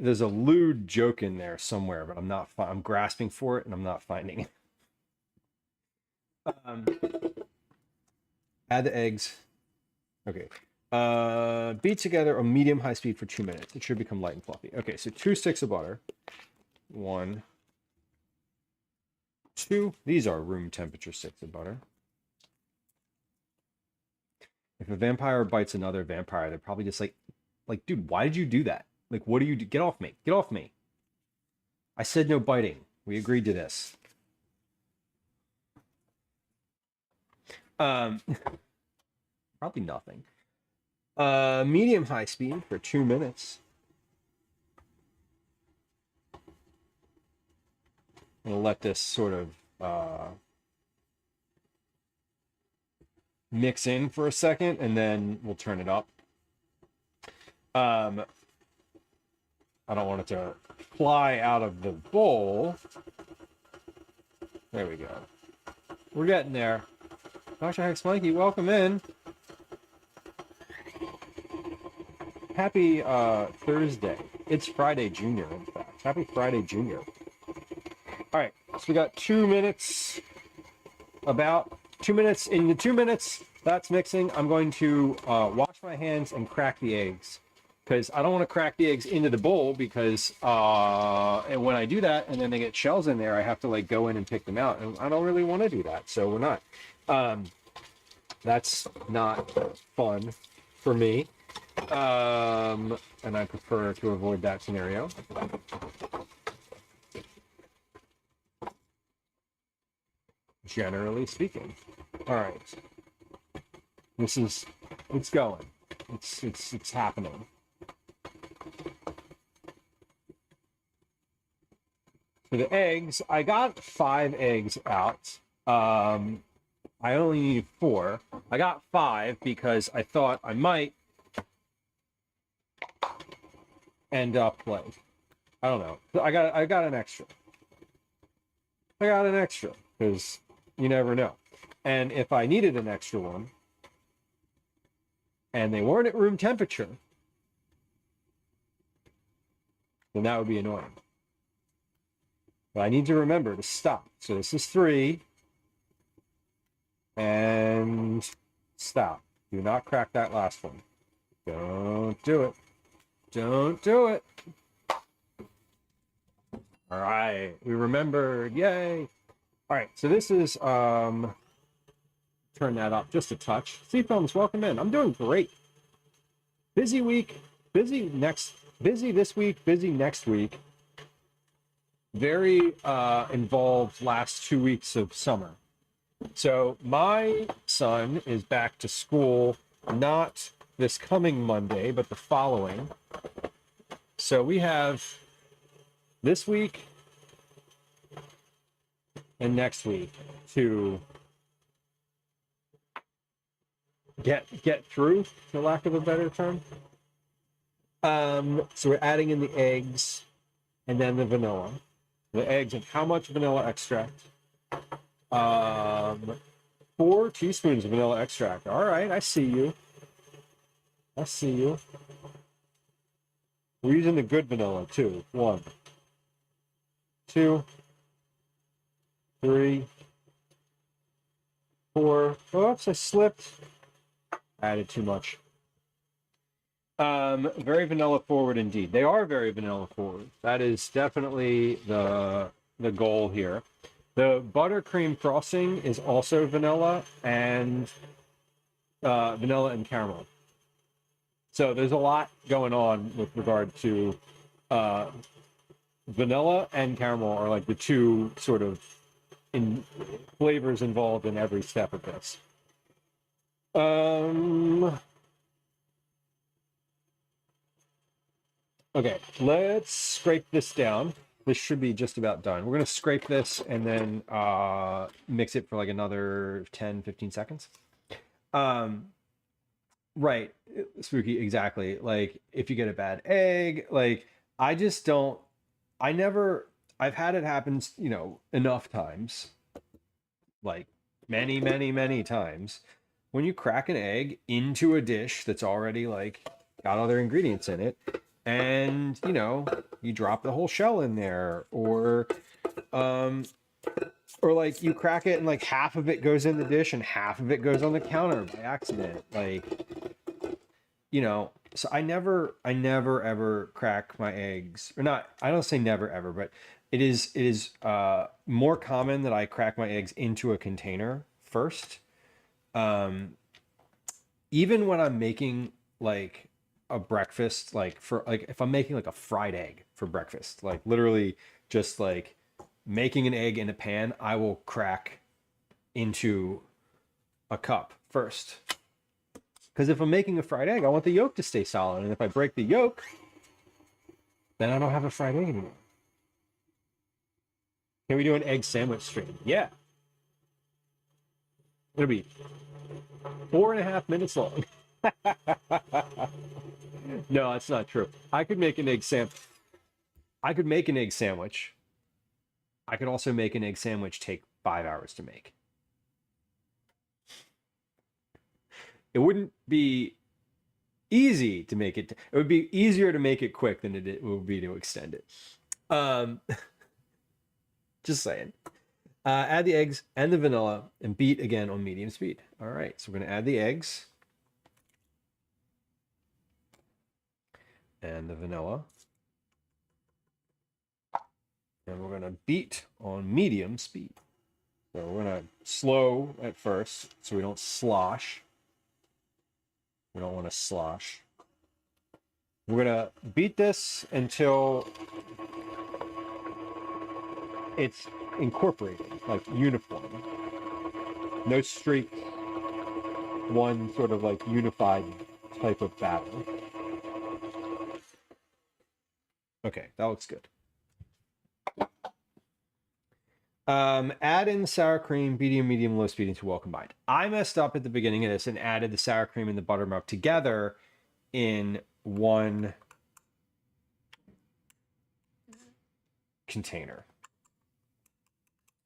lewd joke in there somewhere, but I'm grasping for it and I'm not finding it. Add the eggs. Okay. Beat together on medium-high speed for 2 minutes. It should become light and fluffy. Okay, so 2 sticks of butter. 1, 2. These are room temperature sticks of butter. If a vampire bites another vampire, they're probably just like, dude, why did you do that? Like, what do you do? Get off me. Get off me. I said no biting. We agreed to this. Probably nothing. Medium high speed for 2 minutes. I'm gonna let this sort of mix in for a second, and then we'll turn it up. I don't want it to fly out of the bowl. There we go. We're getting there. Dr. Hex Mikey, welcome in. Happy Thursday. It's Friday Junior, in fact. Happy Friday Junior. All right, so we got 2 minutes. About 2 minutes. In the 2 minutes that's mixing, I'm going to wash my hands and crack the eggs, because I don't want to crack the eggs into the bowl, because and when I do that and then they get shells in there, I have to like go in and pick them out, and I don't really want to do that, so we're not. That's not fun for me, and I prefer to avoid that scenario. Generally speaking. All right, it's going, it's happening. For the eggs, I got 5 eggs out. I only need 4. I got 5 because I thought I might end up like, I don't know. I got an extra. I got an extra because you never know. And if I needed an extra one and they weren't at room temperature, then that would be annoying. But I need to remember to stop. So this is 3 and stop. Do not crack that last one. Don't do it. Don't do it. All right, we remembered. Yay. All right, so this is turn that up just a touch. Films, welcome in. I'm doing great. Busy week, busy this week, busy next week. Very involved last 2 weeks of summer. So my son is back to school, not this coming Monday, but the following. So we have this week and next week to get through, for lack of a better term. So we're adding in the eggs and then the vanilla. The eggs and how much vanilla extract? 4 teaspoons of vanilla extract. All right, I see you. I see you. We're using the good vanilla too. 1, 2, 3, 4. Oops, I slipped. Added too much. Very vanilla forward indeed. They are very vanilla forward. That is definitely the goal here. The buttercream frosting is also vanilla and caramel. So there's a lot going on with regard to vanilla and caramel are like the two sort of flavors involved in every step of this. Okay, let's scrape this down. This should be just about done. We're going to scrape this and then mix it for like another 10, 15 seconds. Right, Spooky, exactly. Like if you get a bad egg, like I've had it happen, you know, enough times, like many, many, many times, when you crack an egg into a dish that's already like got other ingredients in it, and you know, you drop the whole shell in there, or like you crack it and like half of it goes in the dish and half of it goes on the counter by accident, like, you know. So I never ever crack my eggs, or not, I don't say never ever, but it is more common that I crack my eggs into a container first. Even when I'm making like a breakfast, like for like if I'm making like a fried egg for breakfast, like literally just like making an egg in a pan, I will crack into a cup first. Because if I'm making a fried egg, I want the yolk to stay solid. And if I break the yolk, then I don't have a fried egg anymore. Can we do an egg sandwich stream? Yeah. It'll be 4.5 minutes long. No, that's not true. I could make an egg sandwich. I could also make an egg sandwich take 5 hours to make. It wouldn't be easy to make it. It would be easier to make it quick than it would be to extend it. Just saying. Add the eggs and the vanilla and beat again on medium speed. All right, so we're going to add the eggs and the vanilla. And we're going to beat on medium speed. So we're going to slow at first so we don't slosh. We don't want to slosh. We're going to beat this until it's incorporated, like uniform. No streak, one sort of like unified type of batter. Okay, that looks good. Add in the sour cream, medium, low speed until well combined. I messed up at the beginning of this and added the sour cream and the buttermilk together in one container.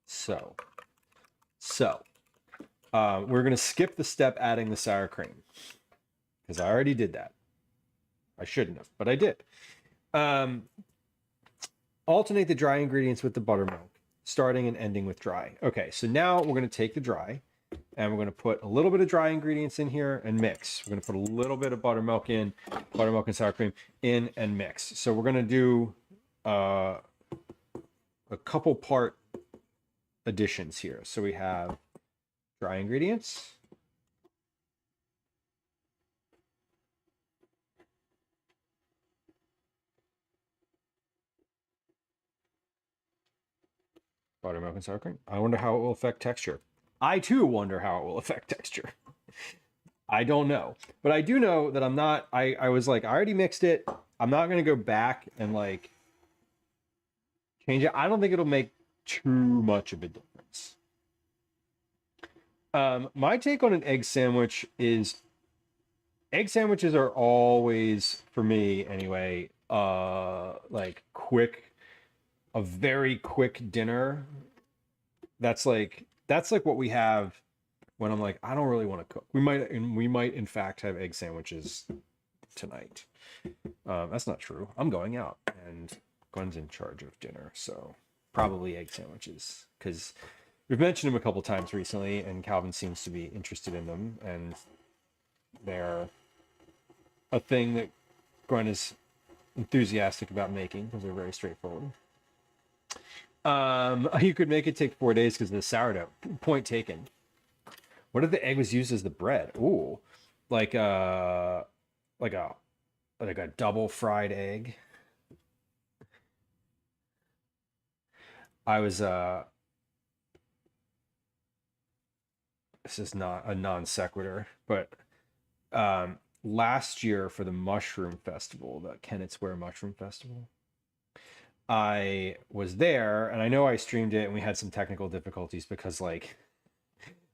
So we're going to skip the step adding the sour cream because I already did that. I shouldn't have, but I did. Alternate the dry ingredients with the buttermilk, starting and ending with dry. Okay, so now we're going to take the dry and we're going to put a little bit of dry ingredients in here and mix. We're going to put a little bit of buttermilk and sour cream in and mix. So we're going to do a couple part additions here. So we have dry ingredients. Buttermilk and sour cream. I wonder how it will affect texture. I too wonder how it will affect texture. I don't know. But I do know that I'm not, I was like, I already mixed it. I'm not going to go back and like change it. I don't think it'll make too much of a difference. My take on an egg sandwich is egg sandwiches are always, for me anyway, like a very quick dinner. That's like what we have when I'm like, I don't really want to cook. We might in fact have egg sandwiches tonight. That's not true. I'm going out and Gwen's in charge of dinner, so probably egg sandwiches because we've mentioned them a couple times recently and Calvin seems to be interested in them and they're a thing that Gwen is enthusiastic about making because they're very straightforward. You could make it take 4 days because of the sourdough. Point taken. What if the egg was used as the bread? Ooh, like a double fried egg. I was this is not a non sequitur, but last year for the Mushroom Festival, the Kennett Square Mushroom Festival, I was there and I know I streamed it and we had some technical difficulties because like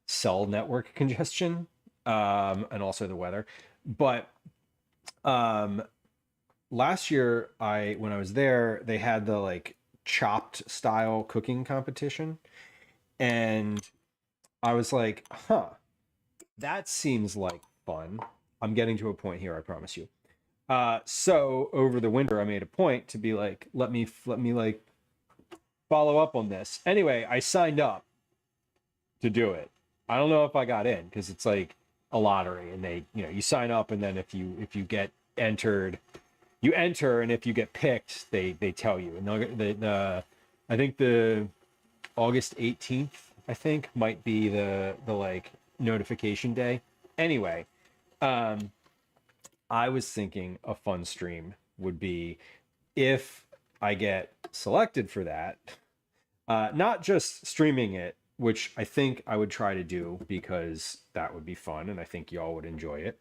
cell network congestion and also the weather. But last year when I was there, they had the like chopped style cooking competition and I was like, that seems like fun. I'm getting to a point here, I promise you. So over the winter, I made a point to be like, let me like follow up on this. Anyway, I signed up to do it. I don't know if I got in because it's like a lottery and they, you sign up and then if you get entered, you enter, and if you get picked, they tell you. And I think the August 18th, I think, might be the like notification day. Anyway, I was thinking a fun stream would be if I get selected for that, not just streaming it, which I think I would try to do because that would be fun and I think y'all would enjoy it.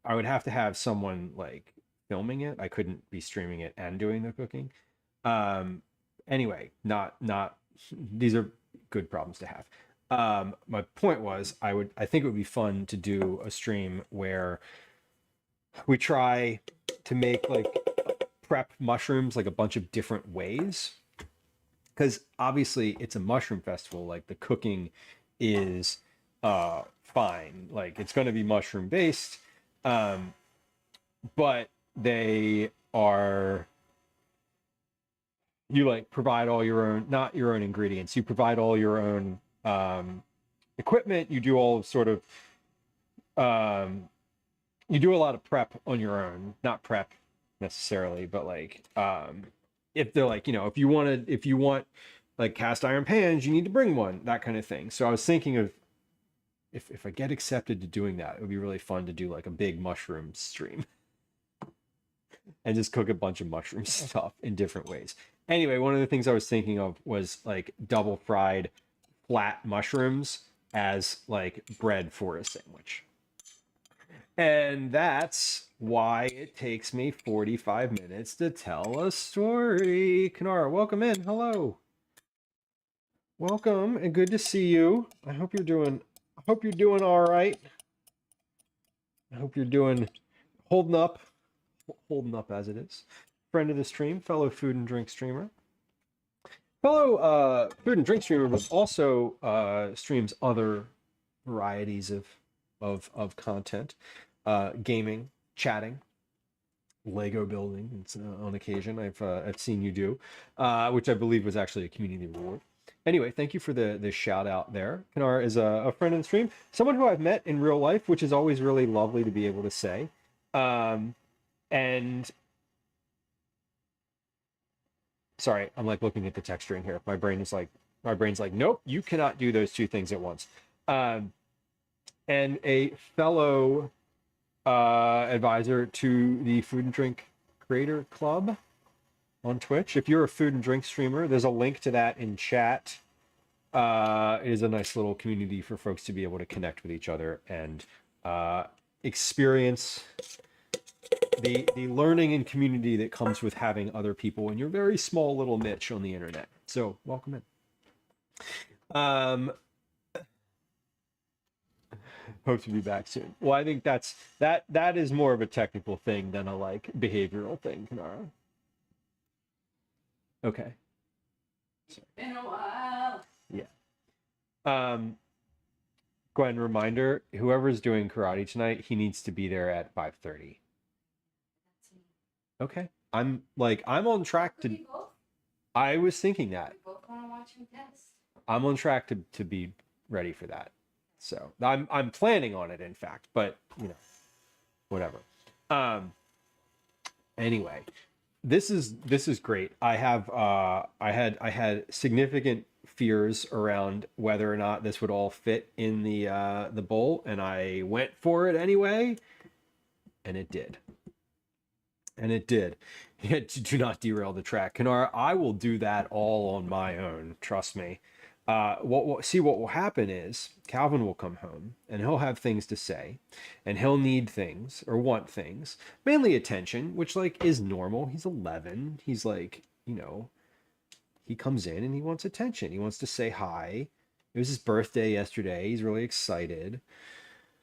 I would have to have someone like filming it. I couldn't be streaming it and doing the cooking. Anyway, not these are good problems to have. My point was I think it would be fun to do a stream where we try to make like prep mushrooms like a bunch of different ways. Because obviously it's a mushroom festival, like the cooking is fine. Like it's going to be mushroom based. But they are, you like provide all your own, not your own ingredients, you provide all your own equipment, you do all sort of you do a lot of prep on your own, not prep necessarily, but like if they're like, if you want like cast iron pans, you need to bring one, that kind of thing. So I was thinking of if I get accepted to doing that, it would be really fun to do like a big mushroom stream and just cook a bunch of mushroom stuff in different ways. Anyway, one of the things I was thinking of was like double fried flat mushrooms as like bread for a sandwich. And that's why it takes me 45 minutes to tell a story. Kanara, welcome in. Hello. Welcome and good to see you. I hope you're doing all right. I hope you're doing holding up as it is. friend of the stream, fellow food and drink streamer. Fellow food and drink streamer, but also streams other varieties of content, gaming, chatting, Lego building. It's, on occasion I've seen you do, which I believe was actually a community reward. Anyway, thank you for the shout out there. Kanar is a friend of the stream, someone who I've met in real life, which is always really lovely to be able to say. And sorry, I'm like looking at the texturing here. My brain's like, nope, you cannot do those two things at once. And a fellow advisor to the Food and Drink Creator Club on Twitch. If you're a food and drink streamer, there's a link to that in chat. It is a nice little community for folks to be able to connect with each other and experience the learning and community that comes with having other people in your very small little niche on the internet. So welcome in. Hope to be back soon. Well, I think that is more of a technical thing than a like behavioral thing, Kanara. Okay. It's been a while. Yeah. Gwen, reminder, whoever's doing karate tonight, he needs to be there at 5:30. That's me. Okay. I'm on track Could to. we both? I was thinking that. We both want to watch him test. I'm on track to be ready for that. So I'm planning on it, in fact, but you know, whatever. Anyway, this is great. I had significant fears around whether or not this would all fit in the bowl, and I went for it anyway, and it did. And it did. Do not derail the track, Kanara. I will do that all on my own. Trust me. What will happen is Calvin will come home and he'll have things to say, and he'll need things or want things, mainly attention, which like is normal. He's 11. He's like, you know, he comes in and he wants attention. He wants to say hi. It was his birthday yesterday. He's really excited.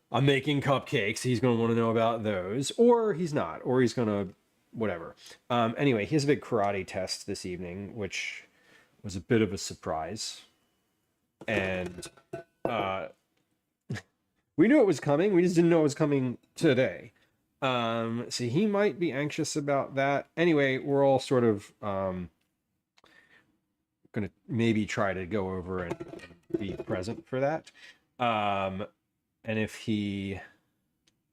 I'm making cupcakes. He's going to want to know about those, or he's not, or he's going to whatever. Anyway, he has a big karate test this evening, which was a bit of a surprise. And we knew it was coming. We just didn't know it was coming today. So he might be anxious about that. Anyway, we're all sort of gonna maybe try to go over and be present for that. And if he,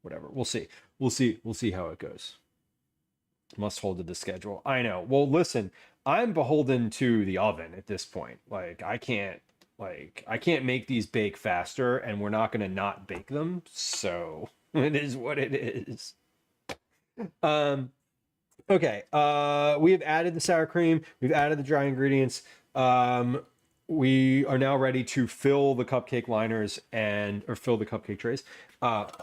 whatever, we'll see. We'll see how it goes. Must hold to the schedule. I know. Well, listen, I'm beholden to the oven at this point. Like I can't make these bake faster, and we're not going to not bake them. So it is what it is. Okay. We have added the sour cream. We've added the dry ingredients. We are now ready to fill the cupcake liners or fill the cupcake trays.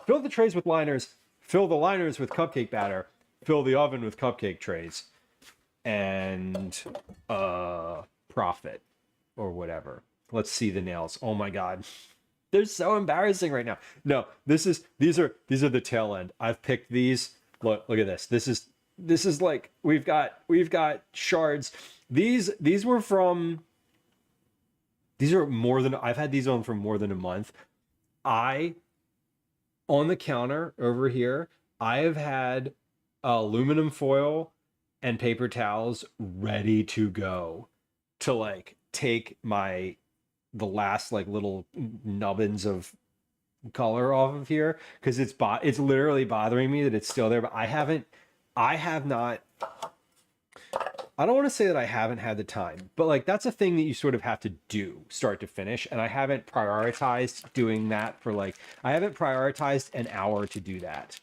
Fill the trays with liners. Fill the liners with cupcake batter. Fill the oven with cupcake trays. And profit or whatever. Let's see the nails. Oh my God. They're so embarrassing right now. No, these are the tail end. I've picked these. Look at this. This is like we've got shards. These are more than I've had these on for more than a month. On the counter over here, I have had aluminum foil and paper towels ready to go to like take the last like little nubbins of color off of here, because it's literally bothering me that it's still there. But I don't want to say that I haven't had the time, but like that's a thing that you sort of have to do start to finish, and I haven't prioritized doing that for like I haven't prioritized an hour to do that.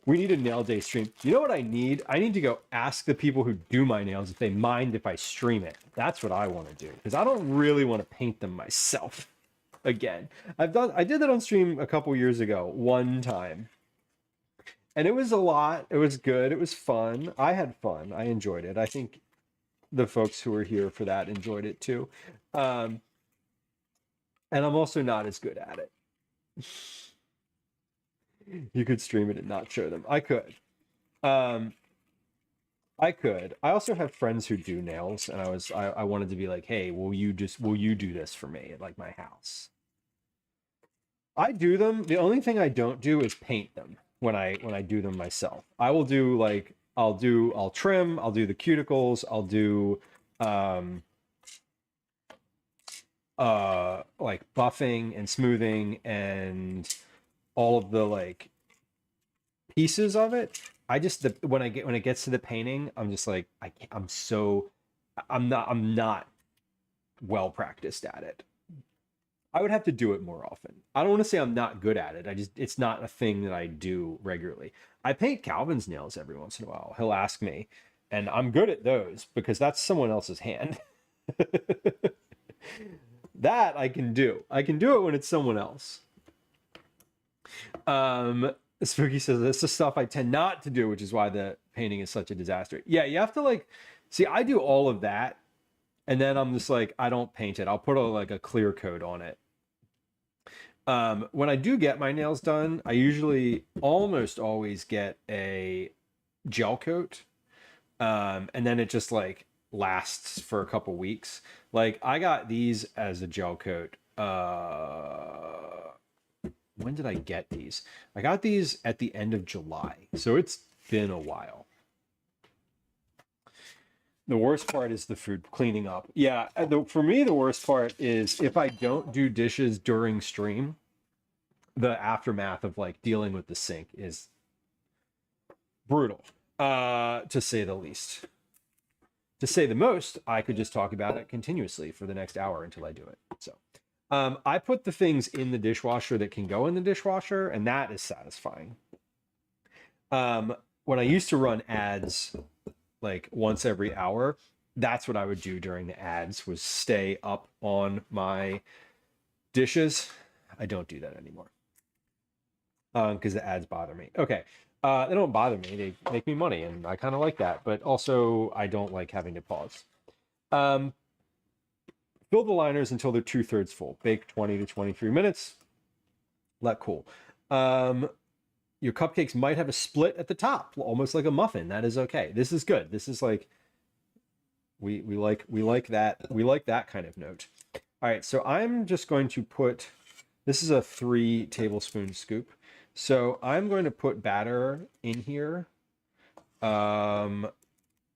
We need a nail day stream. You know what I need? I need to go ask the people who do my nails if they mind if I stream it. That's what I want to do, because I don't really want to paint them myself again. I did that on stream a couple years ago, one time. And it was a lot. It was good. It was fun. I had fun. I enjoyed it. I think the folks who were here for that enjoyed it too. And I'm also not as good at it. You could stream it and not show them. I could. I could. I also have friends who do nails, and I wanted to be like, hey, will you do this for me at like my house? I do them. The only thing I don't do is paint them when I do them myself. I will do like I'll trim, I'll do the cuticles, I'll do like buffing and smoothing and all of the like pieces of it. I just when it gets to the painting, I'm just like I'm not well practiced at it. I would have to do it more often. I don't want to say I'm not good at it. It's not a thing that I do regularly. I paint Calvin's nails every once in a while. He'll ask me, and I'm good at those because that's someone else's hand. That I can do. I can do it when it's someone else. Spooky says this is stuff I tend not to do, which is why the painting is such a disaster. Yeah, you have to like see. I do all of that, and then I'm just like, I don't paint it. I'll put like a clear coat on it. When I do get my nails done, I usually almost always get a gel coat, and then it just like lasts for a couple weeks. Like I got these as a gel coat. When did I get these? I got these at the end of July, so it's been a while. The worst part is the food cleaning up. Yeah, for me, the worst part is if I don't do dishes during stream, the aftermath of like dealing with the sink is brutal, to say the least. To say the most, I could just talk about it continuously for the next hour until I do it. So I put the things in the dishwasher that can go in the dishwasher, and that is satisfying. When I used to run ads like once every hour, that's what I would do during the ads, was stay up on my dishes. I don't do that anymore because the ads bother me. Okay. They don't bother me. They make me money, and I kind of like that. But also, I don't like having to pause. Fill the liners until they're 2/3 full. Bake 20 to 23 minutes. Let cool. Your cupcakes might have a split at the top, almost like a muffin. That is okay. This is good. This is like we like that kind of note. All right, so I'm just going to put. This is a 3 tablespoon scoop. So I'm going to put batter in here.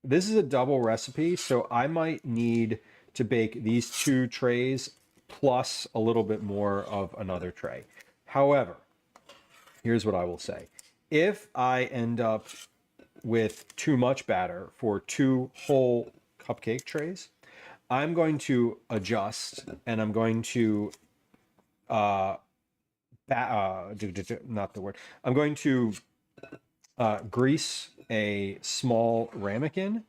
This is a double recipe, so I might need to bake these 2 trays plus a little bit more of another tray. However, here's what I will say. If I end up with too much batter for 2 whole cupcake trays, I'm going to adjust, and I'm going to not the word. I'm going to grease a small ramekin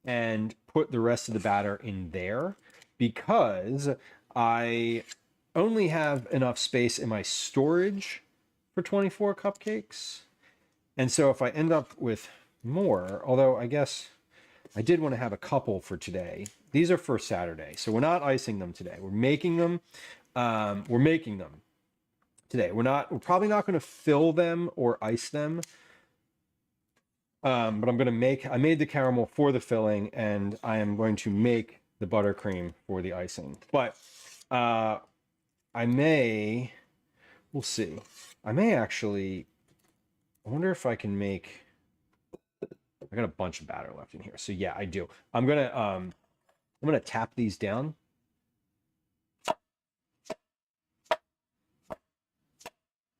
and put the rest of the batter in there, because I only have enough space in my storage for 24 cupcakes. And so if I end up with more, although I guess I did want to have a couple for today. These are for Saturday, so we're not icing them today. We're making them. We're making them today. We're probably not going to fill them or ice them. But I'm going to make, I made the caramel for the filling, and I am going to make the buttercream for the icing. But I may, we'll see. I may actually, I wonder if I can make, I got a bunch of batter left in here. So yeah, I do. I'm going to tap these down.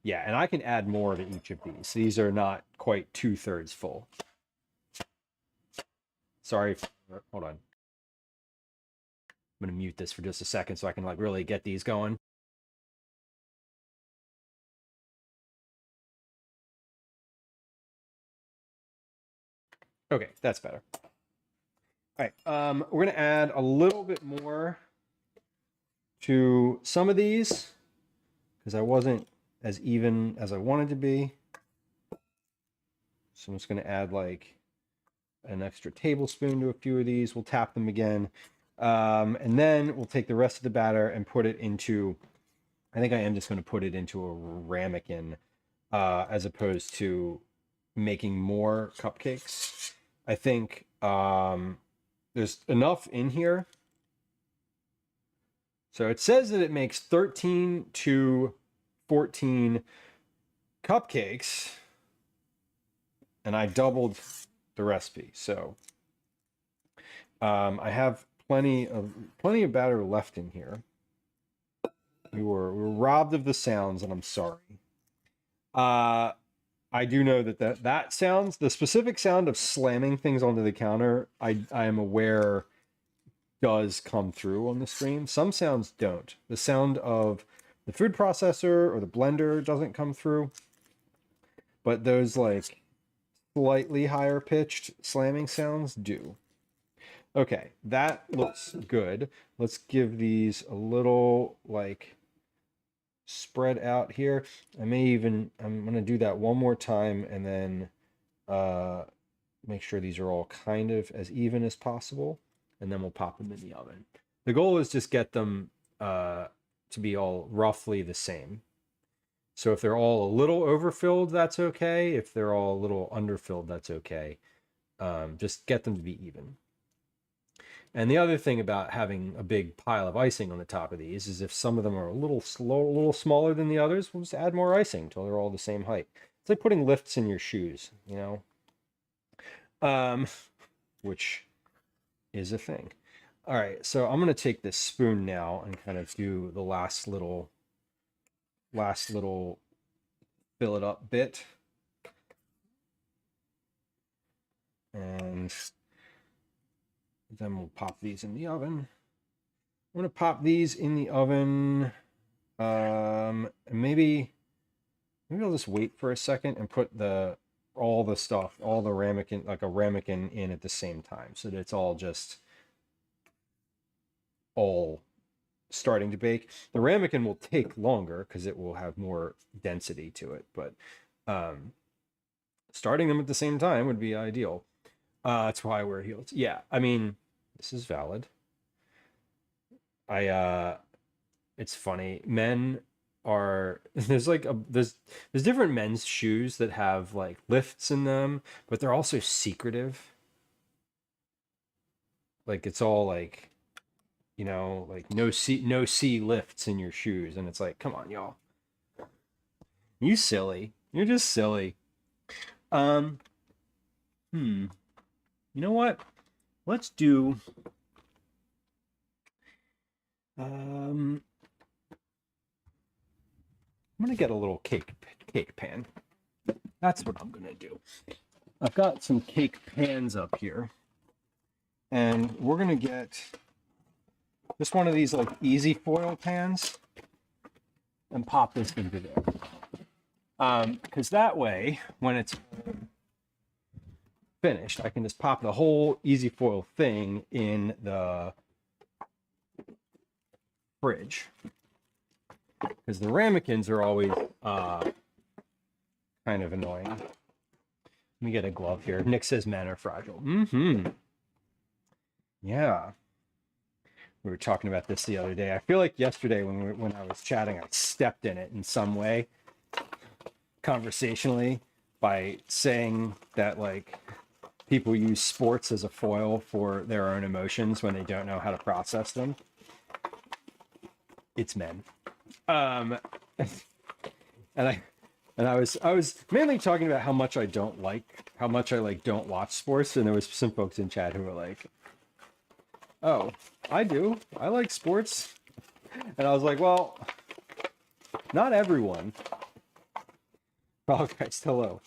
Yeah, and I can add more to each of these. These are not quite 2/3 full. Sorry, hold on. I'm gonna mute this for just a second so I can like really get these going. Okay, that's better. All right, we're gonna add a little bit more to some of these because I wasn't as even as I wanted to be. So I'm just going to add like an extra tablespoon to a few of these. We'll tap them again. And then we'll take the rest of the batter and put it into, I think I am just going to put it into a ramekin as opposed to making more cupcakes. I think there's enough in here. So it says that it makes 13 to 14 cupcakes, and I doubled the recipe. So I have plenty of batter left in here. We were robbed of the sounds, and I'm sorry. I do know that sounds, the specific sound of slamming things onto the counter, I am aware does come through on the stream. Some sounds don't. The sound of the food processor or the blender doesn't come through, but those like slightly higher pitched slamming sounds do. Okay, that looks good. Let's give these a little like spread out here. I'm gonna do that one more time and then make sure these are all kind of as even as possible, and then we'll pop them in the oven. The goal is just get them to be all roughly the same. So if they're all a little overfilled, that's okay. If they're all a little underfilled, that's okay. Just get them to be even. And the other thing about having a big pile of icing on the top of these is if some of them are a little smaller than the others, we'll just add more icing until they're all the same height. It's like putting lifts in your shoes, you know, which is a thing. All right, so I'm going to take this spoon now and kind of do the last little fill it up bit. And then we'll pop these in the oven. I'm going to pop these in the oven. Maybe I'll just wait for a second and put all the ramekin, like a ramekin in at the same time, so that it's all starting to bake. The ramekin will take longer because it will have more density to it, but starting them at the same time would be ideal. That's why I wear heels. Yeah, I mean, this is valid. It's funny. Men are there's different men's shoes that have like lifts in them, but they're also secretive. Like it's all like, you know, like no C lifts in your shoes, and it's like, come on, y'all. You silly. You're just silly. You know what? Let's do I'm gonna get a little cake pan. That's what I'm gonna do. I've got some cake pans up here, and we're gonna get just one of these like easy foil pans and pop this into there. Because that way, when it's finished, I can just pop the whole easy foil thing in the fridge. Because the ramekins are always kind of annoying. Let me get a glove here. Nick says men are fragile. Yeah. We were talking about this the other day. I feel like yesterday when I was chatting, I stepped in it in some way, conversationally, by saying that like people use sports as a foil for their own emotions when they don't know how to process them. It's men. And I was mainly talking about how much I don't watch sports, and there was some folks in chat who were like, "Oh, I do. I like sports." And I was like, "Well, not everyone." Oh, guys, hello.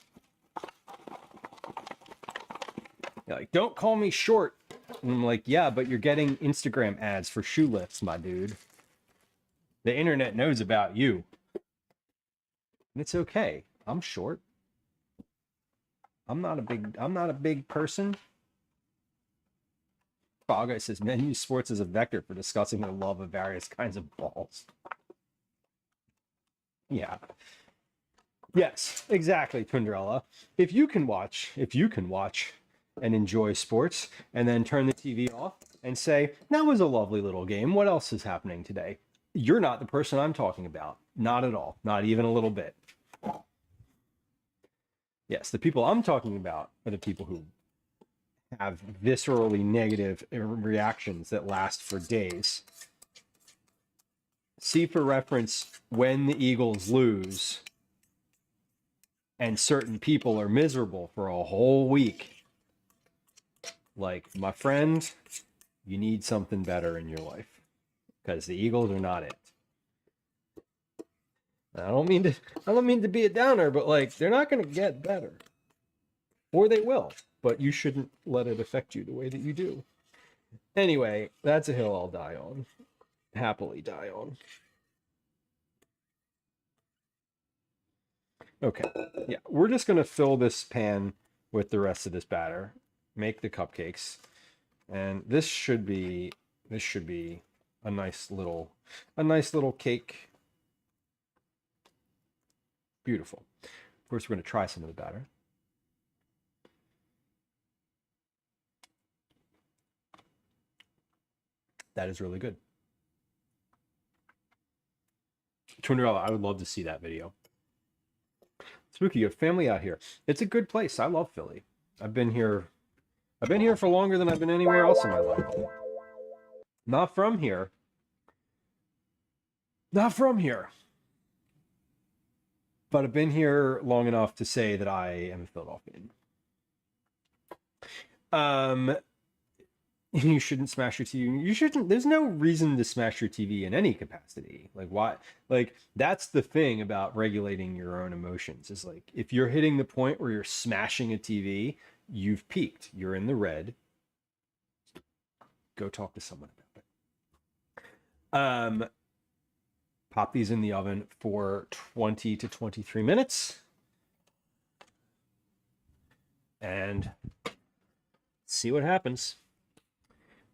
You're like, "Don't call me short." And I'm like, "Yeah, but you're getting Instagram ads for shoe lifts, my dude. The internet knows about you. And it's okay. I'm short. I'm not a big person." Fall Guy says men use sports as a vector for discussing their love of various kinds of balls. Yeah. Yes, exactly, Tundrella. If you can watch and enjoy sports and then turn the TV off and say, "That was a lovely little game. What else is happening today?" You're not the person I'm talking about. Not at all. Not even a little bit. Yes, the people I'm talking about are the people who have viscerally negative reactions that last for days. See, for reference, when the Eagles lose and certain people are miserable for a whole week, like, my friend, you need something better in your life, because the Eagles are not it. I don't mean to be a downer, but like, they're not going to get better, or they will, but you shouldn't let it affect you the way that you do. Anyway, that's a hill I'll die on, happily die on. Okay, yeah, we're just going to fill this pan with the rest of this batter, make the cupcakes, and this should be a nice little cake. Beautiful. Of course, we're going to try some of the batter. That is really good. $200, I would love to see that video. Spooky, you have family out here. It's a good place. I love Philly. I've been here for longer than I've been anywhere else in my life. Not from here. Not from here. But I've been here long enough to say that I am a Philadelphian. You shouldn't smash your TV. You shouldn't. There's no reason to smash your TV in any capacity. Like, why? Like, that's the thing about regulating your own emotions. Is like, if you're hitting the point where you're smashing a TV, you've peaked. You're in the red. Go talk to someone about it. Pop these in the oven for 20 to 23 minutes. And see what happens.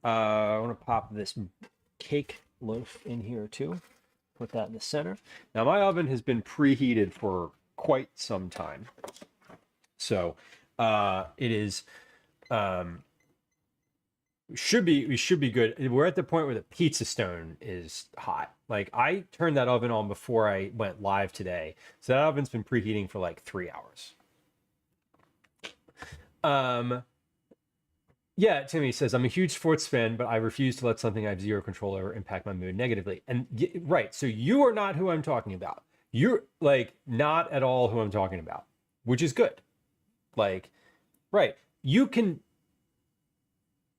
I want to pop this cake loaf in here too. Put that in the center. Now my oven has been preheated for quite some time. So it is we should be good. We're at the point where the pizza stone is hot. Like, I turned that oven on before I went live today. So that oven's been preheating for like 3 hours. Yeah, Timmy says, I'm a huge sports fan, but I refuse to let something I have zero control over impact my mood negatively. And right, so you are not who I'm talking about. You're like not at all who I'm talking about, which is good. Like, right, you can.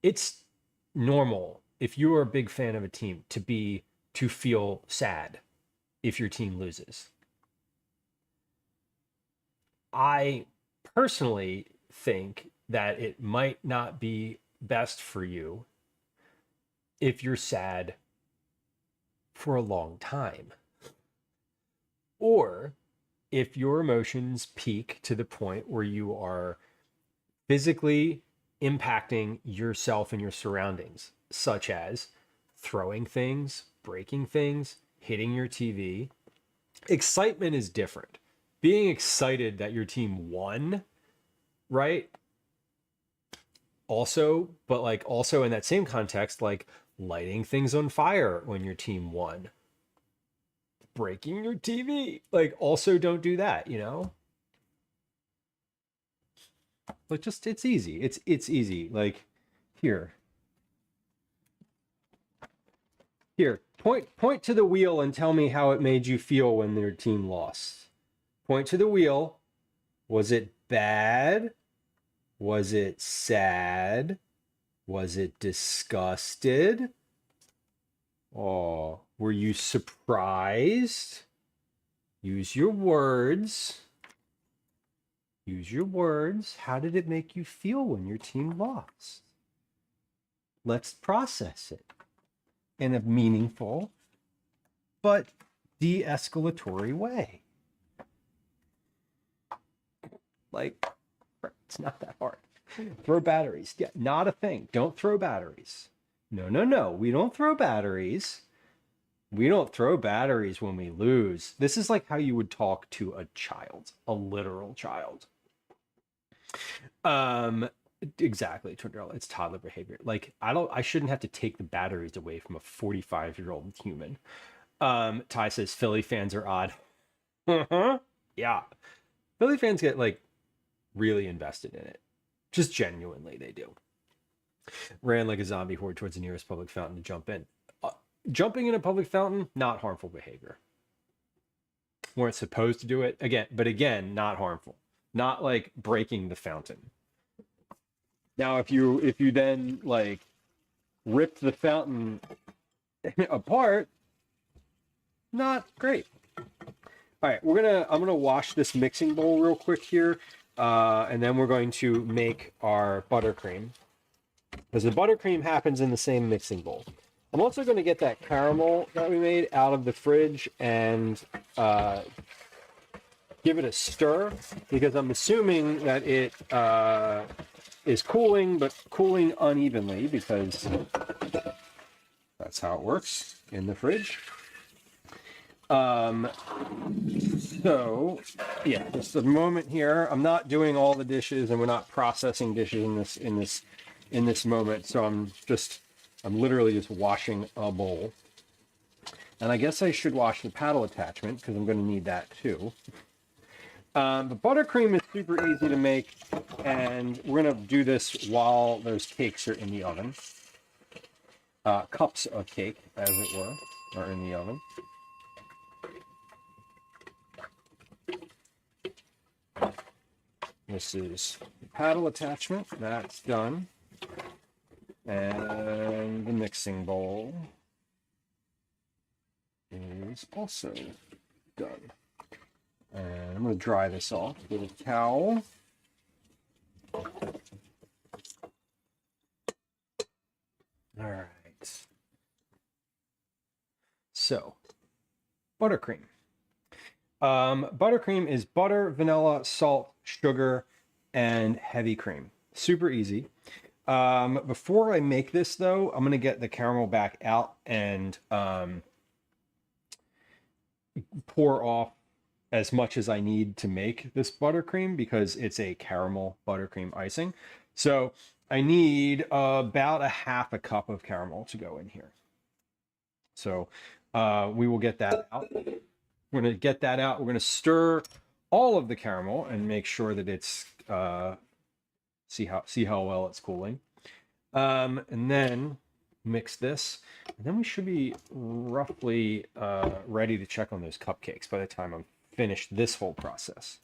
It's normal if you are a big fan of a team to feel sad if your team loses. I personally think that it might not be best for you if you're sad for a long time, or if your emotions peak to the point where you are physically impacting yourself and your surroundings, such as throwing things, breaking things, hitting your TV. Excitement is different. Being excited that your team won, right? Also, but like also in that same context, like lighting things on fire when your team won, breaking your TV, like also don't do that, you know? Like, just, it's easy. It's easy. Like, here, point to the wheel and tell me how it made you feel when your team lost. Point to the wheel. Was it bad? Was it sad? Was it disgusted? Oh, were you surprised? Use your words. Use your words. How did it make you feel when your team lost? Let's process it in a meaningful but de-escalatory way. Like, it's not that hard. Throw batteries. Yeah, not a thing. Don't throw batteries. No. We don't throw batteries. We don't throw batteries when we lose. This is like how you would talk to a child, a literal child. Exactly, it's toddler behavior. Like, I shouldn't have to take the batteries away from a 45-year-old human. Ty says Philly fans are odd. Yeah. Philly fans get like really invested in it. Just genuinely, they do. Ran like a zombie horde towards the nearest public fountain to jump in. Jumping in a public fountain, not harmful behavior. Weren't supposed to do it again, but again, not harmful. Not like breaking the fountain. Now, if you then like ripped the fountain apart, not great. All right, I'm gonna wash this mixing bowl real quick here, and then we're going to make our buttercream, because the buttercream happens in the same mixing bowl. I'm also going to get that caramel that we made out of the fridge and give it a stir, because I'm assuming that it is cooling, but cooling unevenly, because that's how it works in the fridge. So yeah, just a moment here. I'm not doing all the dishes, and we're not processing dishes in this moment. So I'm literally just washing a bowl. And I guess I should wash the paddle attachment, because I'm going to need that too. But buttercream is super easy to make, and we're going to do this while those cakes are in the oven. Cups of cake, as it were, are in the oven. This is the paddle attachment. That's done. And the mixing bowl is also done. And I'm going to dry this off with a towel. All right. So, buttercream. Buttercream is butter, vanilla, salt, sugar, and heavy cream. Super easy. Before I make this, though, I'm going to get the caramel back out and pour off as much as I need to make this buttercream, because it's a caramel buttercream icing. So I need about a half a cup of caramel to go in here. So we will get that out. We're going to get that out. We're going to stir all of the caramel and make sure that it's see how well it's cooling. And then mix this, and then we should be roughly ready to check on those cupcakes by the time I'm finished this whole process.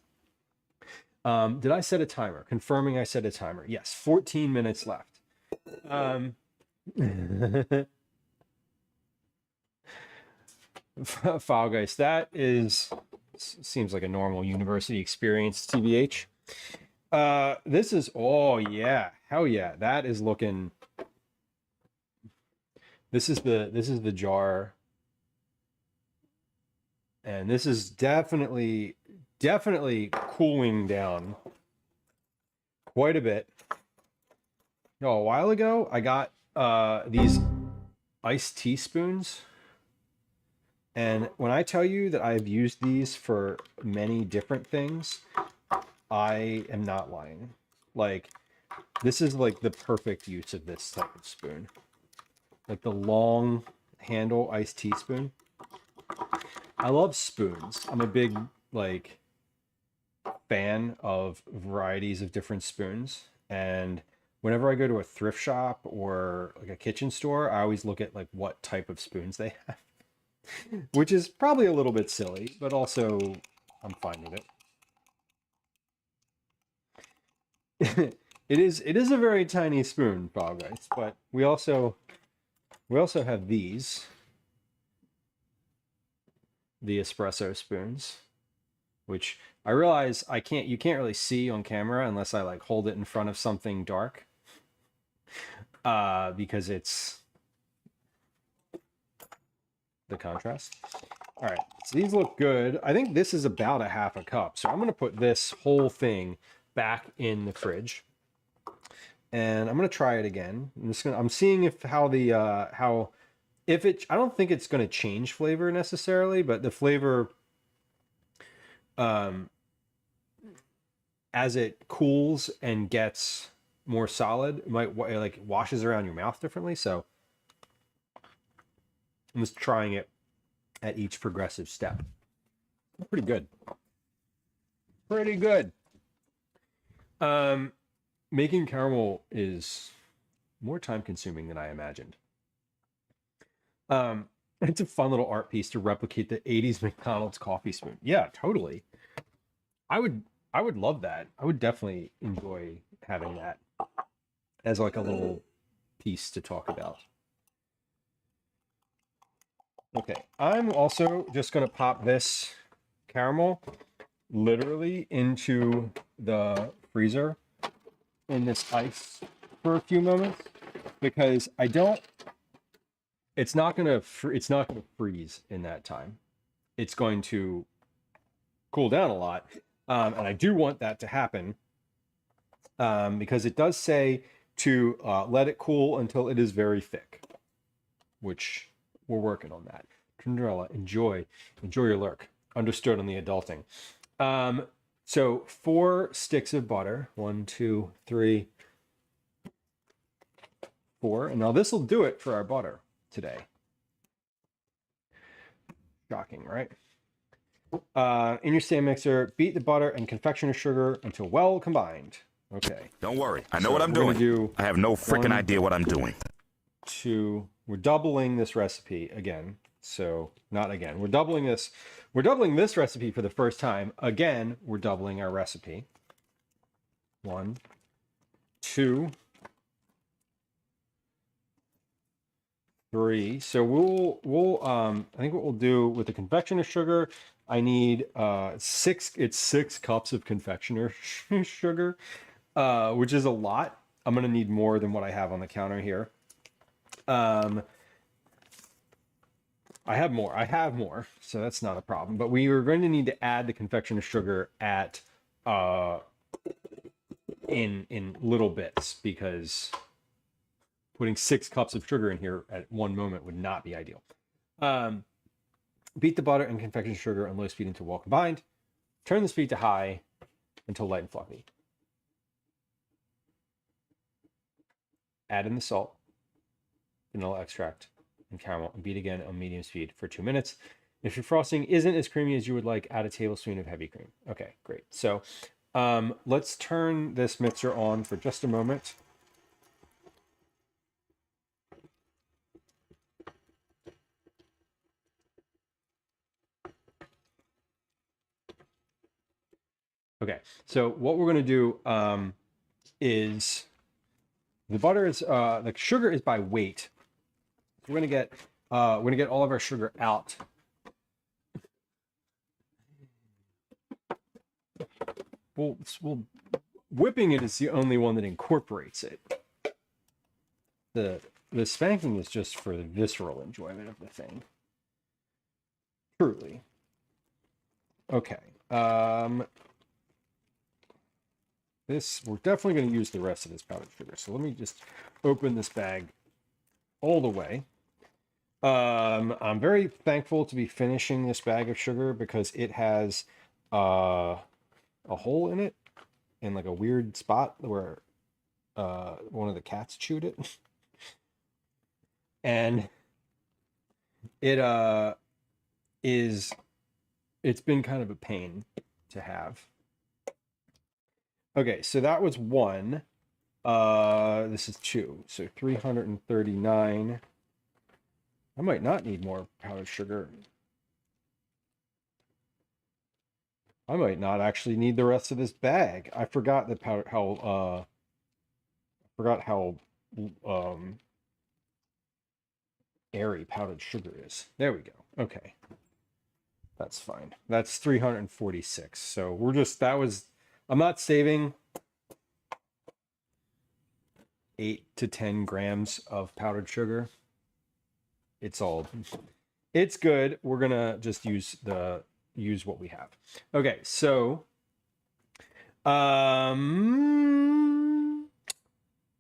Did I set a timer? Confirming I set a timer. Yes, 14 minutes left. Fall Guys, that seems like a normal university experience, TBH. This is, oh yeah, hell yeah, that is looking. This is the jar, and this is definitely cooling down quite a bit. No, a while ago I got these iced teaspoons, and when I tell you that I've used these for many different things, I am not lying. Like, this is like the perfect use of this type of spoon. Like the long handle iced teaspoon. I love spoons. I'm a big like fan of varieties of different spoons. And whenever I go to a thrift shop or like a kitchen store, I always look at like what type of spoons they have. Which is probably a little bit silly, but also I'm fine with it. It is a very tiny spoon, Fall Guys, but we also have these, the espresso spoons, which I realize you can't really see on camera unless I like hold it in front of something dark, because it's the contrast. All right, so these look good. I think this is about a half a cup, so I'm going to put this whole thing back in the fridge, and I'm going to try it again. I'm seeing if I don't think it's going to change flavor necessarily, but the flavor as it cools and gets more solid, it might like washes around your mouth differently. So I'm just trying it at each progressive step. Pretty good. Pretty good. Making caramel is more time consuming than I imagined. It's a fun little art piece to replicate the 80s McDonald's coffee spoon. Yeah, totally. I would love that. I would definitely enjoy having that as like a little piece to talk about. Okay, I'm also just gonna pop this caramel literally into the freezer in this ice for a few moments because it's not gonna freeze in that time. It's going to cool down a lot, and I do want that to happen because it does say to let it cool until it is very thick, which we're working on that. Cinderella, enjoy your lurk. Understood on the adulting. So 4 sticks of butter. 1, 2, 3, 4. And now this will do it for our butter today. Shocking, right? In your stand mixer, beat the butter and confectioner sugar until well combined. Okay. Don't worry. I know what I'm doing. I have no freaking idea what I'm doing. 2. We're doubling this recipe again. So not again. We're doubling this. We're doubling this recipe for the first time. Again, we're doubling our recipe. 1, 2, 3. So we'll I think what we'll do with the confectioner sugar, I need 6 cups of confectioner sugar, which is a lot. I'm gonna need more than what I have on the counter here. I have more, so that's not a problem. But we are going to need to add the confectioner sugar at in little bits because putting 6 cups of sugar in here at one moment would not be ideal. Beat the butter and confectioner sugar on low speed until well combined. Turn the speed to high until light and fluffy. Add in the salt, vanilla extract, and caramel, and beat again on medium speed for 2 minutes. If your frosting isn't as creamy as you would like, add a tablespoon of heavy cream. Okay, great. So let's turn this mixer on for just a moment. Okay, so what we're going to do is the butter is the sugar is by weight. We're gonna get all of our sugar out. Well, whipping it is the only one that incorporates it. The spanking is just for the visceral enjoyment of the thing. Truly. Okay. We're definitely going to use the rest of this powdered sugar. So let me just open this bag all the way. I'm very thankful to be finishing this bag of sugar because it has a hole in it in like a weird spot where one of the cats chewed it. And it's been kind of a pain to have. Okay, so that was 1. This is 2, so 339. I might not need more powdered sugar. I might not actually need the rest of this bag. I forgot that how airy powdered sugar is. There we go. Okay. That's fine. That's 346. So I'm not saving 8 to 10 grams of powdered sugar. It's good. We're gonna just use what we have. Okay, so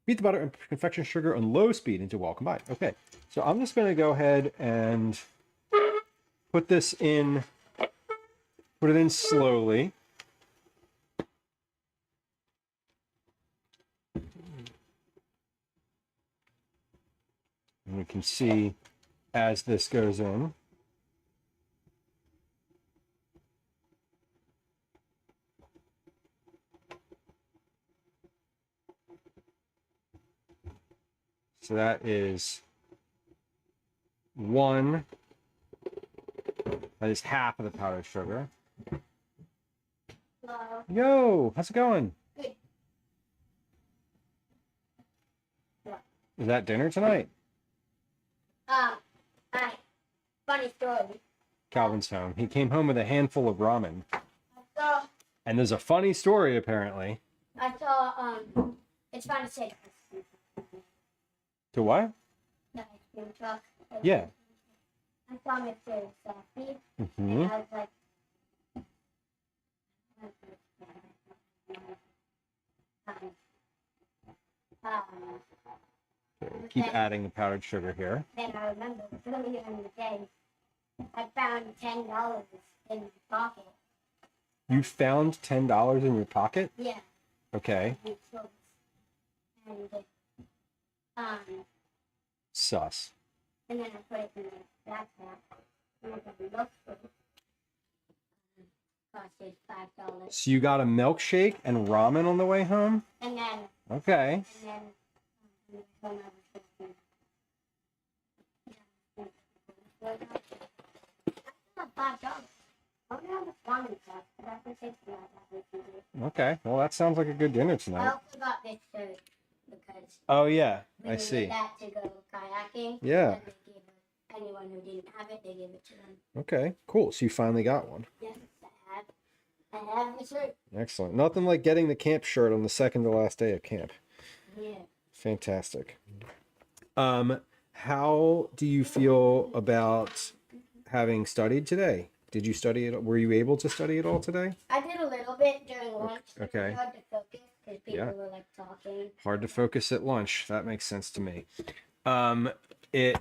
beat the butter and confection sugar on low speed until well combined. Okay, so I'm just gonna go ahead and put it in slowly. And we can see as this goes in. So that is 1. That is half of the powdered sugar. Hello. Yo, how's it going? Good. Is that dinner tonight? Hi. Funny story. Calvin's home. He came home with a handful of ramen. I saw, And there's a funny story, apparently. it's fun to say To what? the ice cream truck. Yeah. I saw Mr. Sassy, Mm-hmm. and I was like, Keep adding the powdered sugar here. then I remember earlier in the day, I found $10 in my pocket. You found $10 in your pocket? Yeah. Okay. And um, Sus. and then I put it in the backpack. And I got milk for it. Costed $5. So you got a milkshake and ramen on the way home? And then Okay. Okay. Well, that sounds like a good dinner I tonight. also got this shirt because Oh, yeah. we I needed see. that to go kayaking. Yeah. And they gave it, anyone who didn't have it, they gave it to them. Okay. Cool. So you finally got one. Yes, I have the shirt. Excellent. Nothing like getting the camp shirt on the second to last day of camp. Yeah. Fantastic. How do you feel about having studied today? Did you study it? Were you able to study it all today? I did a little bit during lunch. Okay. It was hard to focus because people Yeah. were like talking. Hard to focus at lunch. That makes sense to me. It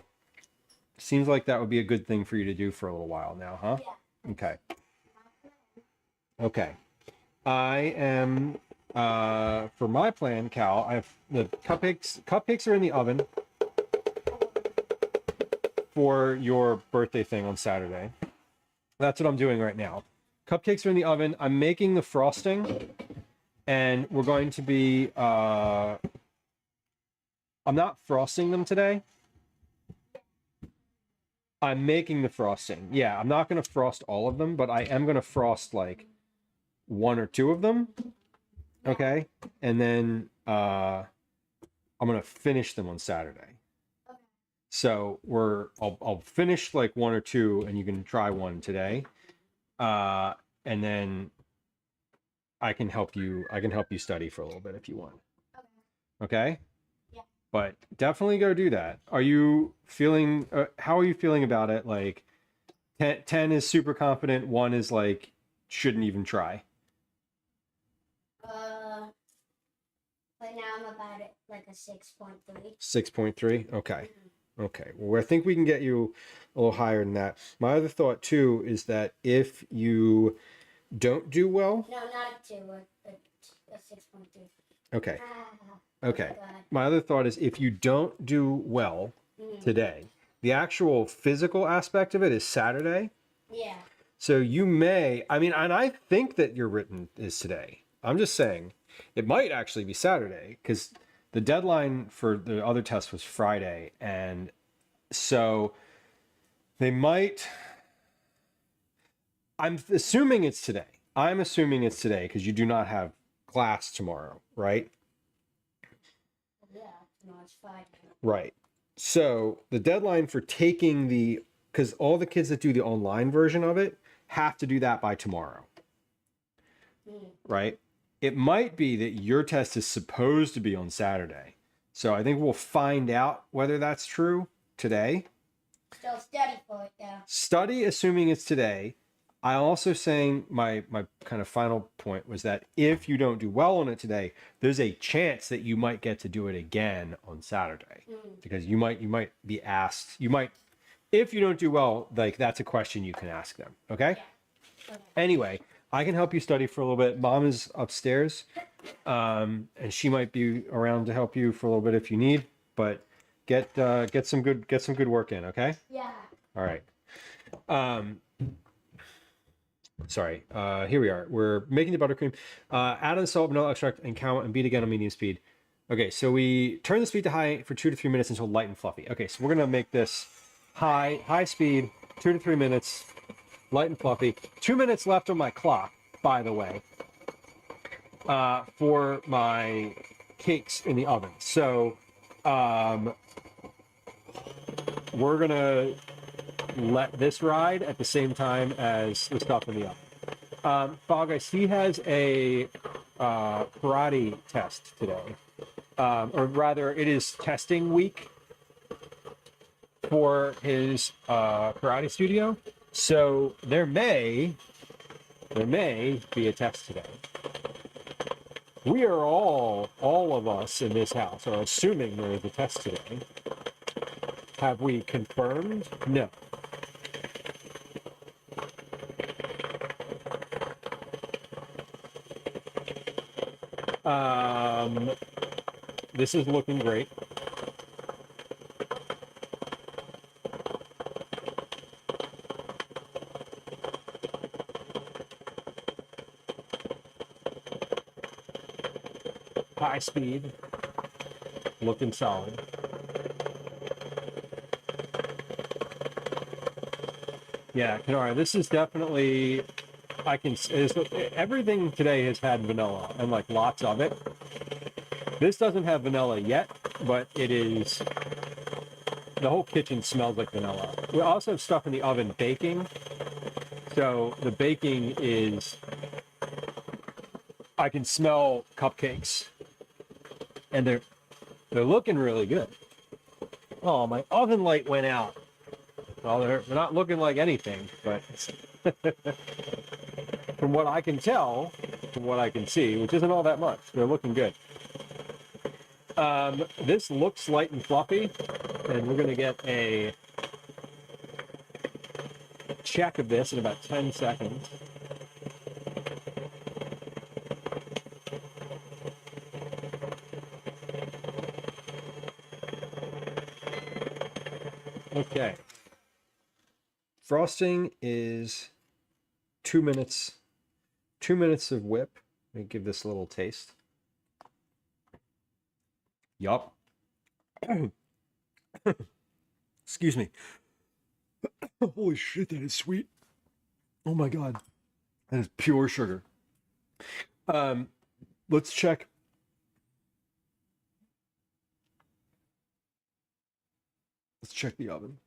seems like that would be a good thing for you to do for a little while now, huh? Yeah. Okay. Okay. I am for my plan, Cal, I have the cupcakes. Cupcakes are in the oven for your birthday thing on Saturday. That's what I'm doing right now. Cupcakes are in the oven. I'm making the frosting, and we're going to be I'm not frosting them today. I'm making the frosting. Yeah, I'm not going to frost all of them, but I am going to frost like 1 or 2 of them. Okay? And then I'm going to finish them on Saturday. So I'll finish like 1 or 2 and you can try one today. And then I can help you study for a little bit if you want. Okay? Yeah. But definitely go do that. Are you feeling how are you feeling about it? Like 10 is super confident, 1 is like shouldn't even try. But now I'm about it like a 6.3. 6.3? Okay. Okay. Well, I think we can get you a little higher than that. My other thought too is that if you don't do well. No, not a 2, a 6.3. Okay. Ah, Okay. God. My other thought is if you don't do well today, the actual physical aspect of it is Saturday. Yeah. So you may, I mean, and I think that your written is today. I'm just saying it might actually be Saturday because the deadline for the other test was Friday. And so they might, I'm assuming it's today. I'm assuming it's today because you do not have class tomorrow, right? Yeah. No, it's fine. Right. So the deadline for taking because all the kids that do the online version of it have to do that by tomorrow. Right? It might be that your test is supposed to be on Saturday. So I think we'll find out whether that's true today. Still study for it though. Study assuming it's today. I also saying my kind of final point was that if you don't do well on it today, there's a chance that you might get to do it again on Saturday. Because you might be asked, if you don't do well, like that's a question you can ask them. Okay? Okay. Anyway, I can help you study for a little bit. Mom is upstairs, and she might be around to help you for a little bit if you need. But get some good work in. Okay. Yeah. All right. Sorry. Here we are. We're making the buttercream. Add in salt, vanilla extract, and cow and beat again on medium speed. Okay, so we turn the speed to high for 2 to 3 minutes until light and fluffy. Okay, so we're gonna make this high speed, 2 to 3 minutes, light and fluffy. 2 minutes left on my clock, by the way, for my cakes in the oven. So we're gonna let this ride at the same time as the stuff in the oven. Fog, I see has a karate test today. Or rather, it is testing week for his karate studio. So there may be a test today. We are all of us in this house are assuming there is a test today. Have we confirmed? No. This is looking great. High speed, looking solid. Yeah, Kenara, this is definitely, everything today has had vanilla and like lots of it. This doesn't have vanilla yet, but it is, the whole kitchen smells like vanilla. We also have stuff in the oven baking. So the baking is, I can smell cupcakes and they're looking really good. Oh, my oven light went out. Well, they're not looking like anything, but from what I can tell, from what I can see, which isn't all that much, they're looking good. This looks light and fluffy, and we're going to get a check of this in about 10 seconds. Okay. Frosting is 2 minutes. 2 minutes of whip. Let me give this a little taste. Yup. Excuse me. Holy shit, that is sweet. Oh my god. That is pure sugar. Let's check. Let's check the oven.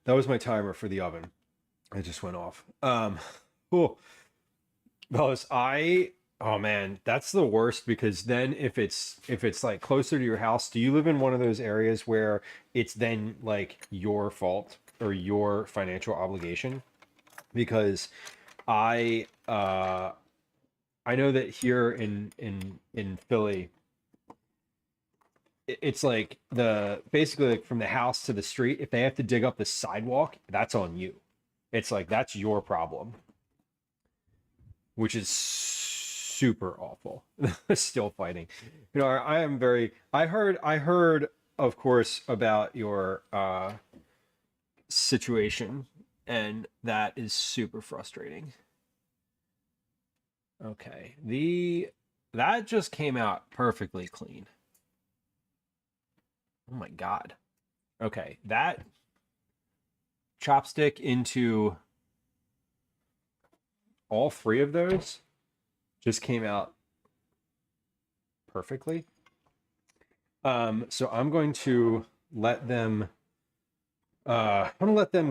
That was my timer for the oven. It just went off. Oh man, that's the worst, because then if it's like closer to your house, do you live in one of those areas where it's then like your fault or your financial obligation? Because I know that here in Philly, it's like basically like from the house to the street, if they have to dig up the sidewalk, that's on you. It's like that's your problem, which is super awful. Still fighting. You know, I heard of course about your situation, and that is super frustrating. Okay. That just came out perfectly clean. Oh my god. Okay, that chopstick into all three of those just came out perfectly. So I'm going to let them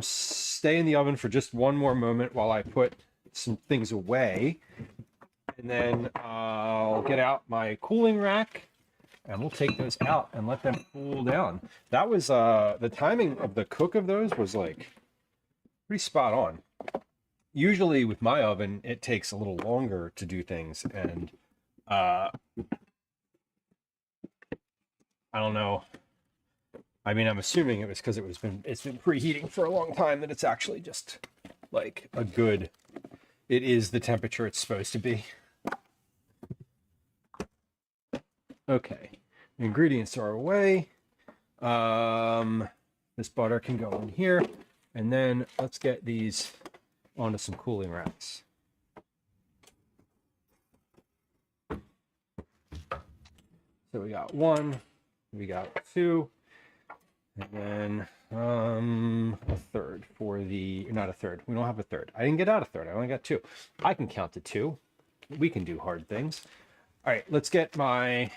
stay in the oven for just one more moment while I put some things away, and then I'll get out my cooling rack and we'll take those out and let them cool down. That was the timing of the cook of those was like pretty spot on. Usually with my oven, it takes a little longer to do things, and I don't know. I mean, I'm assuming it was because it's been preheating for a long time, that it's actually just like it is the temperature it's supposed to be. Okay, ingredients are away. This butter can go in here, and then let's get these onto some cooling racks. So we got 1, we got 2, and then a third for the, not a third. We don't have a third. I didn't get out a third. I only got 2. I can count to 2. We can do hard things. All right, let's get my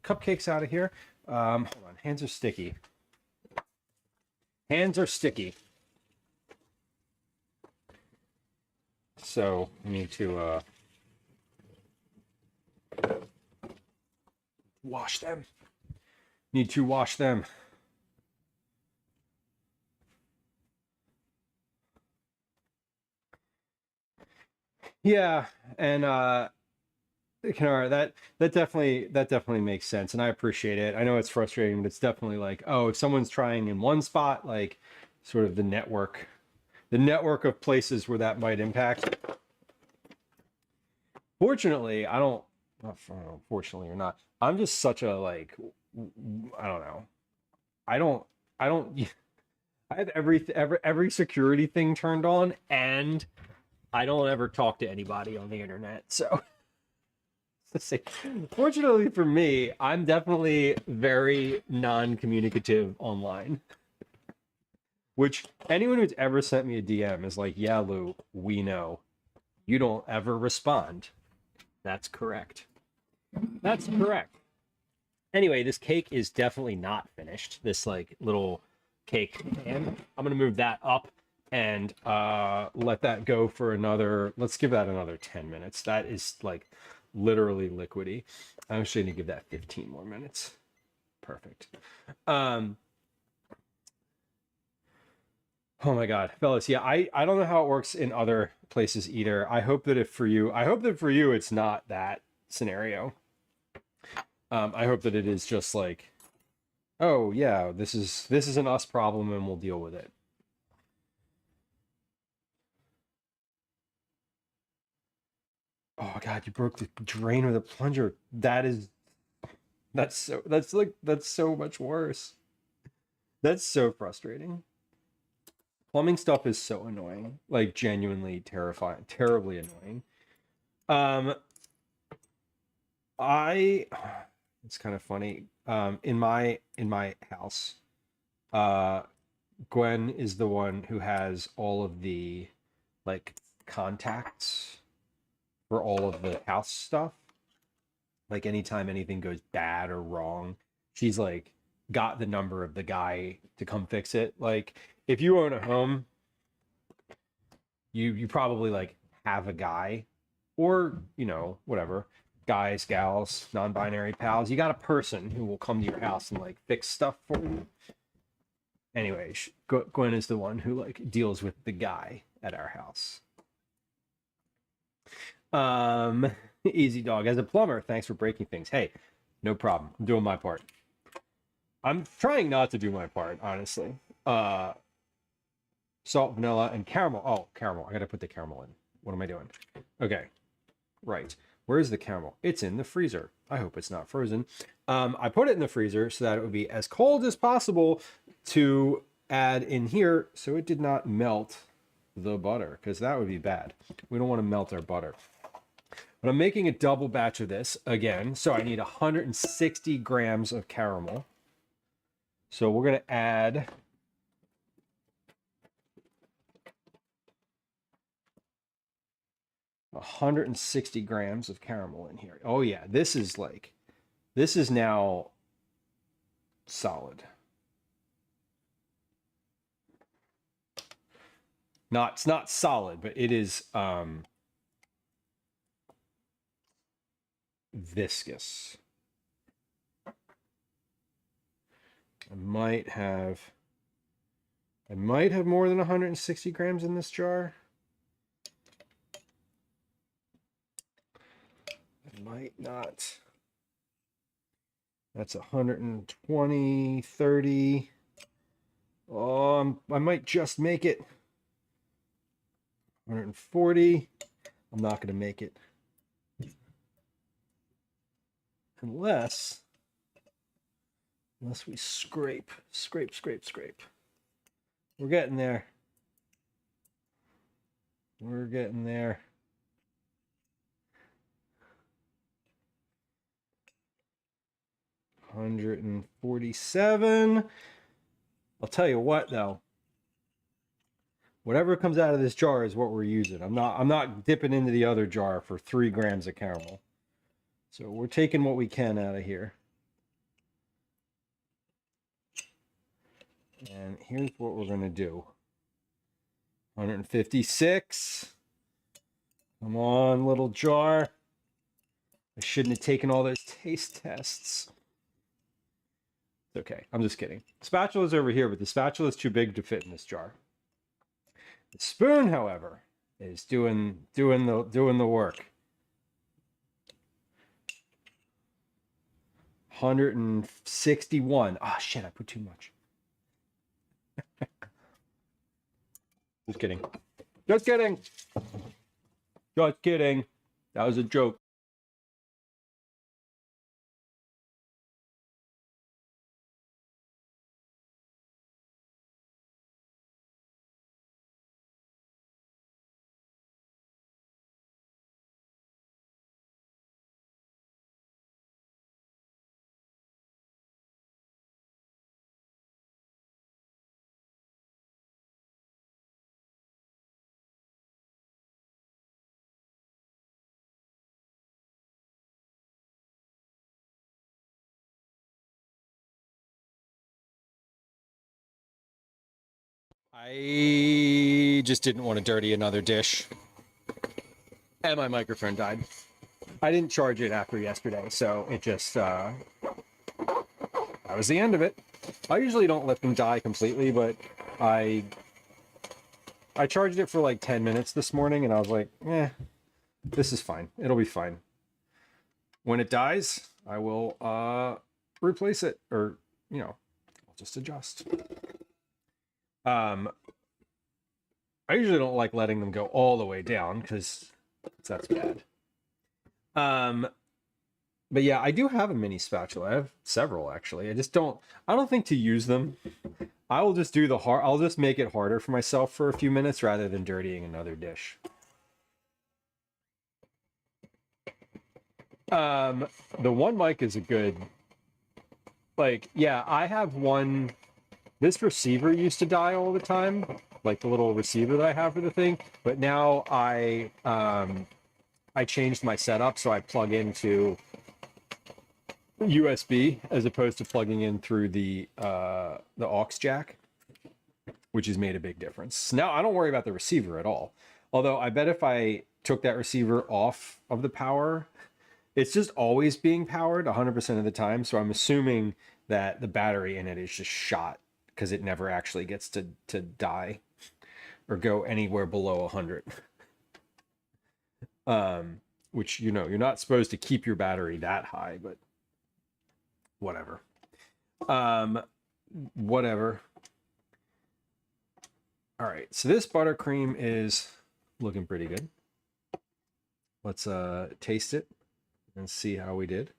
cupcakes out of here. Hold on, hands are sticky. Hands are sticky. So I need to wash them. Need to wash them. Yeah, and Kenara, that definitely makes sense, and I appreciate it. I know it's frustrating, but it's definitely like, oh, if someone's trying in one spot, like sort of the network of places where that might impact. Fortunately, I don't know, fortunately or not, I'm just such a like, I don't know. I don't I have every security thing turned on, and I don't ever talk to anybody on the internet. So fortunately for me, I'm definitely very non-communicative online. Which anyone who's ever sent me a DM is like, yeah, Lou, we know. You don't ever respond. That's correct. That's correct. Anyway, this cake is definitely not finished. This like little cake pan. I'm gonna move that up and let that go for another, let's give that another 10 minutes. That is like literally liquidy. I'm actually gonna give that 15 more minutes. Perfect. Oh my God, fellas. Yeah, I don't know how it works in other places either. I hope that for you, it's not that scenario. I hope that it is just like, oh yeah, this is an us problem and we'll deal with it. Oh God, you broke the drain with a plunger. That's so much worse. That's so frustrating. Plumbing stuff is so annoying, like genuinely terrifying, terribly annoying. It's kind of funny. In my house, Gwen is the one who has all of the like contacts for all of the house stuff. Like anytime anything goes bad or wrong, she's like got the number of the guy to come fix it. Like if you own a home, you probably like have a guy, or you know, whatever, guys, gals, non-binary pals. You got a person who will come to your house and like fix stuff for you. Anyway, Gwen is the one who like deals with the guy at our house. Easy dog. As a plumber, thanks for breaking things. Hey, no problem. I'm doing my part. I'm trying not to do my part, honestly. Salt, vanilla, and caramel. Oh, caramel. I gotta put the caramel in. What am I doing? Okay. Right. Where's the caramel? It's in the freezer. I hope it's not frozen. I put it in the freezer so that it would be as cold as possible to add in here so it did not melt the butter, because that would be bad. We don't want to melt our butter. But I'm making a double batch of this again, so I need 160 grams of caramel. So we're going to add 160 grams of caramel in here. Oh yeah, this is now solid. It's not solid, but it is viscous. I might have more than 160 grams in this jar. I might not. That's 120, 30. Oh, I might just make it. 140. I'm not going to make it. Unless we scrape. We're getting there. We're getting there. 147. I'll tell you what though. Whatever comes out of this jar is what we're using. I'm not dipping into the other jar for 3 grams of caramel. So we're taking what we can out of here. And here's what we're going to do. 156. Come on, little jar. I shouldn't have taken all those taste tests. It's okay. I'm just kidding. Spatula's over here, but the spatula is too big to fit in this jar. The spoon, however, is doing the work. 161. Ah, shit! I put too much. Just kidding. Just kidding. Just kidding. That was a joke. I just didn't want to dirty another dish. And my microphone died. I didn't charge it after yesterday, so it just, that was the end of it. I usually don't let them die completely, but I charged it for like 10 minutes this morning, and I was like, this is fine. It'll be fine. When it dies, I will replace it, or, I'll just adjust. I usually don't like letting them go all the way down because that's bad. But yeah, I do have a mini spatula. I have several actually. I don't think to use them. I will just do I'll just make it harder for myself for a few minutes rather than dirtying another dish. The one mic is a good, yeah, I have one. This receiver used to die all the time, like the little receiver that I have for the thing. But now I changed my setup, so I plug into USB as opposed to plugging in through the aux jack, which has made a big difference. Now I don't worry about the receiver at all. Although I bet if I took that receiver off of the power, it's just always being powered 100% of the time. So I'm assuming that the battery in it is just shot, because it never actually gets to die or go anywhere below 100. Which, you're not supposed to keep your battery that high, but whatever. Whatever. All right, so this buttercream is looking pretty good. Let's taste it and see how we did.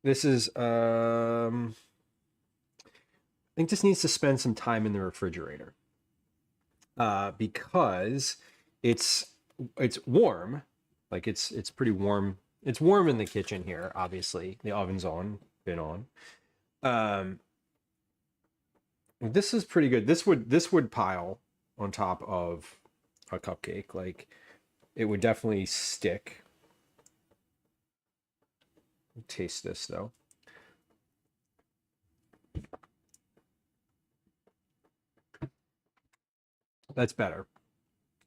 This is I think this needs to spend some time in the refrigerator because it's warm. Like it's pretty warm. It's warm in the kitchen here. Obviously, the oven's been on. This is pretty good. This would pile on top of a cupcake. Like it would definitely stick. Taste this though. That's better.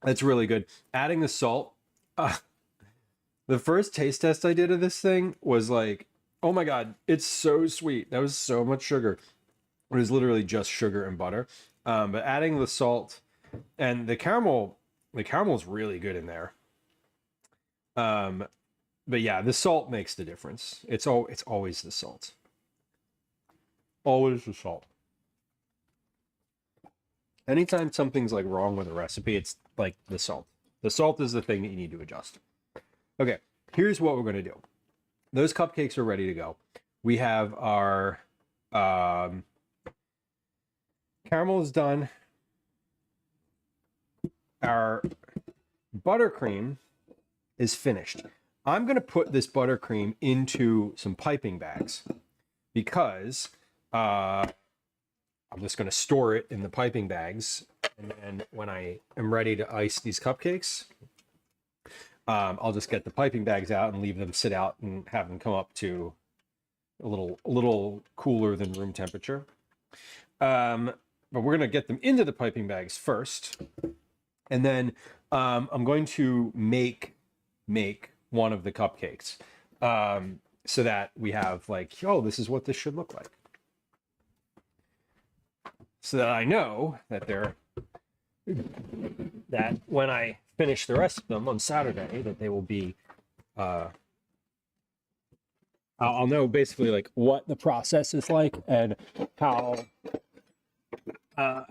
That's really good. Adding the salt. The first taste test I did of this thing was like, oh my God, it's so sweet. That was so much sugar. It was literally just sugar and butter. But adding the salt and the caramel is really good in there. But yeah, the salt makes the difference. It's always the salt. Always the salt. Anytime something's like wrong with a recipe, it's like the salt. The salt is the thing that you need to adjust. Okay, here's what we're going to do. Those cupcakes are ready to go. We have our caramel is done. Our buttercream is finished. I'm going to put this buttercream into some piping bags. because I'm just going to store it in the piping bags. And then when I am ready to ice these cupcakes, I'll just get the piping bags out and leave them sit out and have them come up to a little cooler than room temperature. But we're going to get them into the piping bags first. And then I'm going to make one of the cupcakes so that we have like, oh, this is what this should look like. So that I know that that when I finish the rest of them on Saturday, that they will be, I'll know basically like what the process is like and how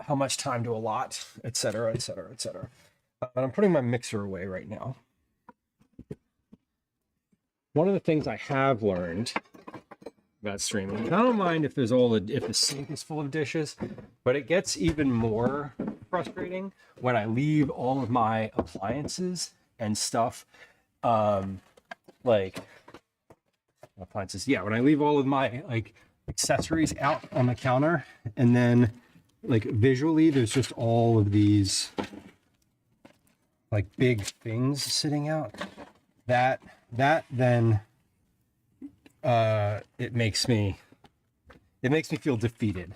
much time to allot, et cetera, et cetera, et cetera. But I'm putting my mixer away right now. One of the things I have learned about streaming, I don't mind if there's if the sink is full of dishes, but it gets even more frustrating when I leave all of my appliances and stuff, like appliances. Yeah, when I leave all of my like accessories out on the counter, and then like visually, there's just all of these like big things sitting out. That then it makes me feel defeated.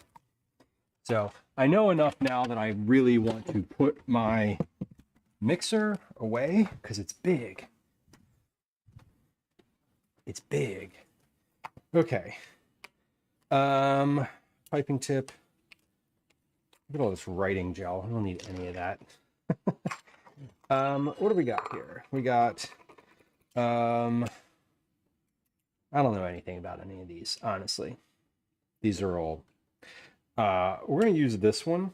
So I know enough now that I really want to put my mixer away because it's big. It's big. Okay. Piping tip. Look at all this writing gel. I don't need any of that. What do we got here? We got, I don't know anything about any of these, honestly. These are all, we're going to use this one.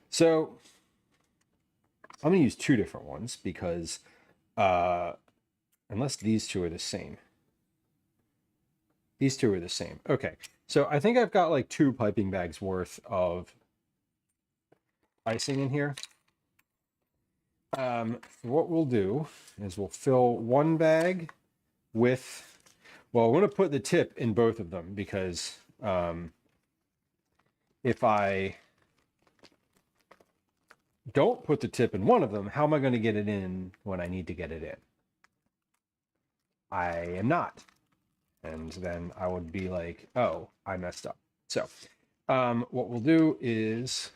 So I'm going to use two different ones because, unless these two are the same. These two are the same. Okay. So I think I've got like 2 piping bags worth of icing in here. What we'll do is we'll fill one bag with, well, I'm going to put the tip in both of them because if I don't put the tip in one of them, how am I going to get it in when I need to get it in? I am not. And then I would be like, oh, I messed up. So what we'll do is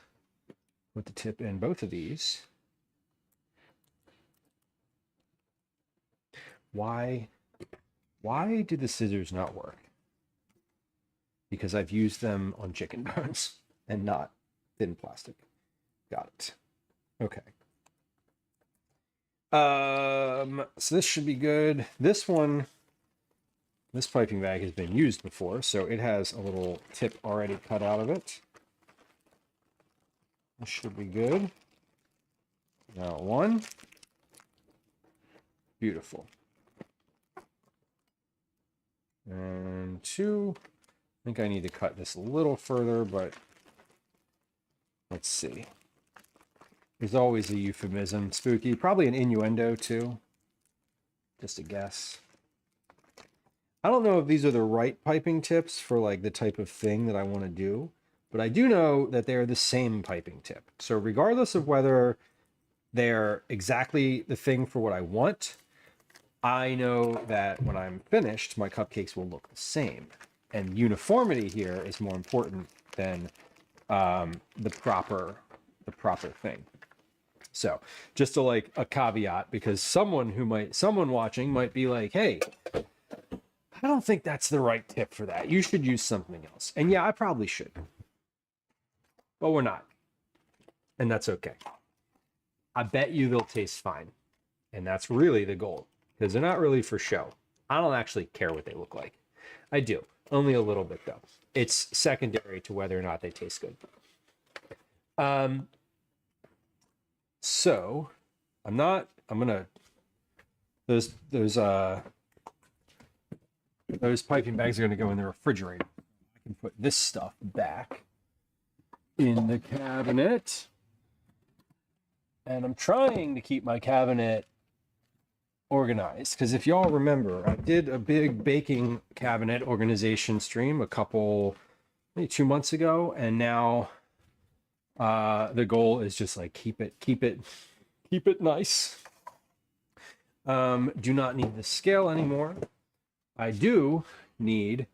put the tip in both of these. Why do the scissors not work? Because I've used them on chicken bones and not thin plastic. Got it. Okay. So this should be good. This piping bag has been used before, so it has a little tip already cut out of it. This should be good. Now 1. Beautiful. And 2. I think I need to cut this a little further, but let's see. There's always a euphemism. Spooky. Probably an innuendo, too. Just a guess. I don't know if these are the right piping tips for like the type of thing that I want to do, but I do know that they're the same piping tip. So regardless of whether they're exactly the thing for what I want, I know that when I'm finished, my cupcakes will look the same. And uniformity here is more important than the proper thing. So just like a caveat, because someone watching might be like, hey, I don't think that's the right tip for that. You should use something else. And yeah, I probably should. But we're not. And that's okay. I bet you they'll taste fine. And that's really the goal. Because they're not really for show. I don't actually care what they look like. I do. Only a little bit, though. It's secondary to whether or not they taste good. So, I'm going to... Those piping bags are going to go in the refrigerator. I can put this stuff back in the cabinet. And I'm trying to keep my cabinet organized, because if y'all remember, I did a big baking cabinet organization stream maybe 2 months ago, and now the goal is just like keep it nice. Do not need the scale anymore. I do need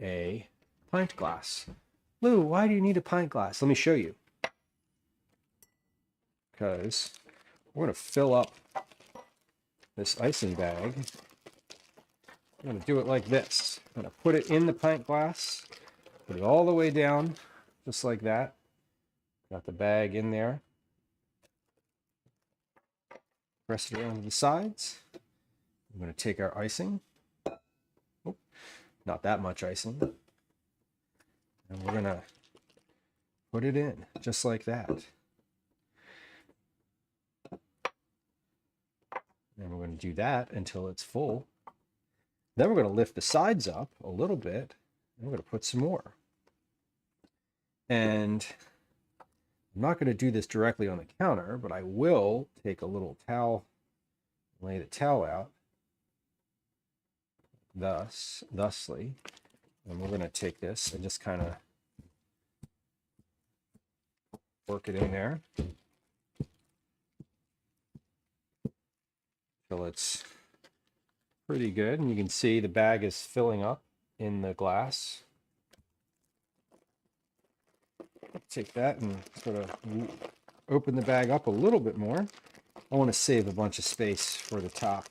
a pint glass. Lou, why do you need a pint glass? Let me show you. Because we're going to fill up this icing bag. I'm going to do it like this. I'm going to put it in the pint glass, put it all the way down, just like that. Got the bag in there. Press it around to the sides. I'm going to take our icing. Oh, not that much icing. And we're going to put it in, just like that. And we're going to do that until it's full. Then we're going to lift the sides up a little bit. And we're going to put some more. And I'm not going to do this directly on the counter, but I will take a little towel, lay the towel out, thusly. And we're going to take this and just kind of work it in there till it's pretty good. And you can see the bag is filling up in the glass. Take that and sort of open the bag up a little bit more. I want to save a bunch of space for the top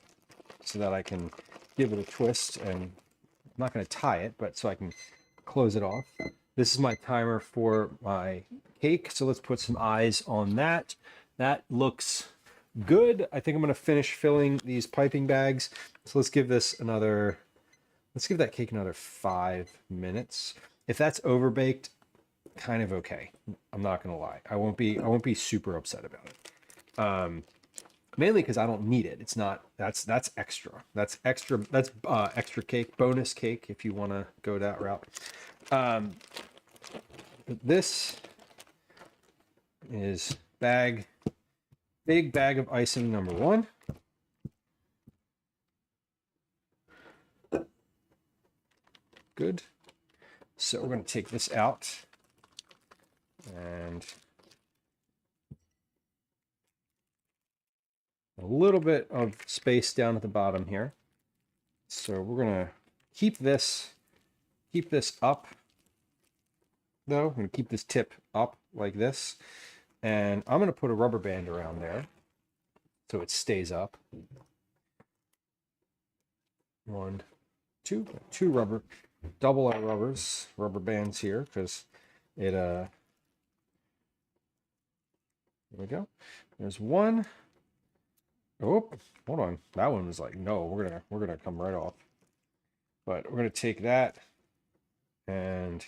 so that I can give it a twist, and I'm not going to tie it, but so I can close it off. This is my timer for my cake, so let's put some eyes on that. That looks good. I think I'm going to finish filling these piping bags. So let's give that cake another 5 minutes. If that's overbaked, kind of okay. I'm not gonna lie. I won't be super upset about it. Mainly because I don't need it. It's not. That's extra. That's extra. That's extra cake, bonus cake, if you want to go that route. This is big bag of icing number 1. Good. So we're going to take this out and a little bit of space down at the bottom here. So we're going to keep this up though. I'm going to keep this tip up like this, and I'm going to put a rubber band around there so it stays up. 1, 2 rubber, double our rubber bands here, because it there we go. There's one. Oh, hold on. That one was like, no, we're gonna come right off. But we're gonna take that and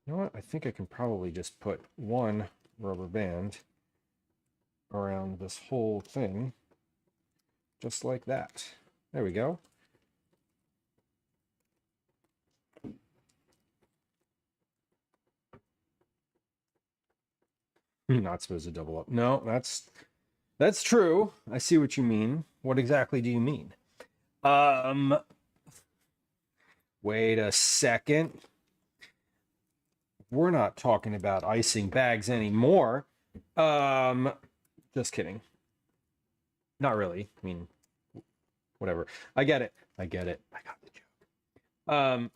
you know what? I think I can probably just put one rubber band around this whole thing, just like that. There we go. Not supposed to double up. No, that's true. I see what you mean. What exactly do you mean? Wait a second. We're not talking about icing bags anymore. Just kidding. Not really. I mean, whatever. I get it. I got the joke.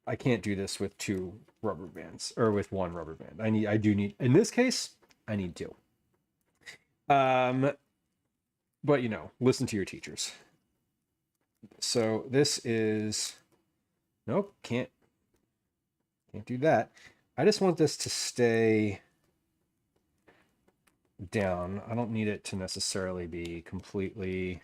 I can't do this with 2 rubber bands, or with 1 rubber band. I do need, in this case, I need 2. But you know, listen to your teachers. So this is, nope, can't do that. I just want this to stay down. I don't need it to necessarily be completely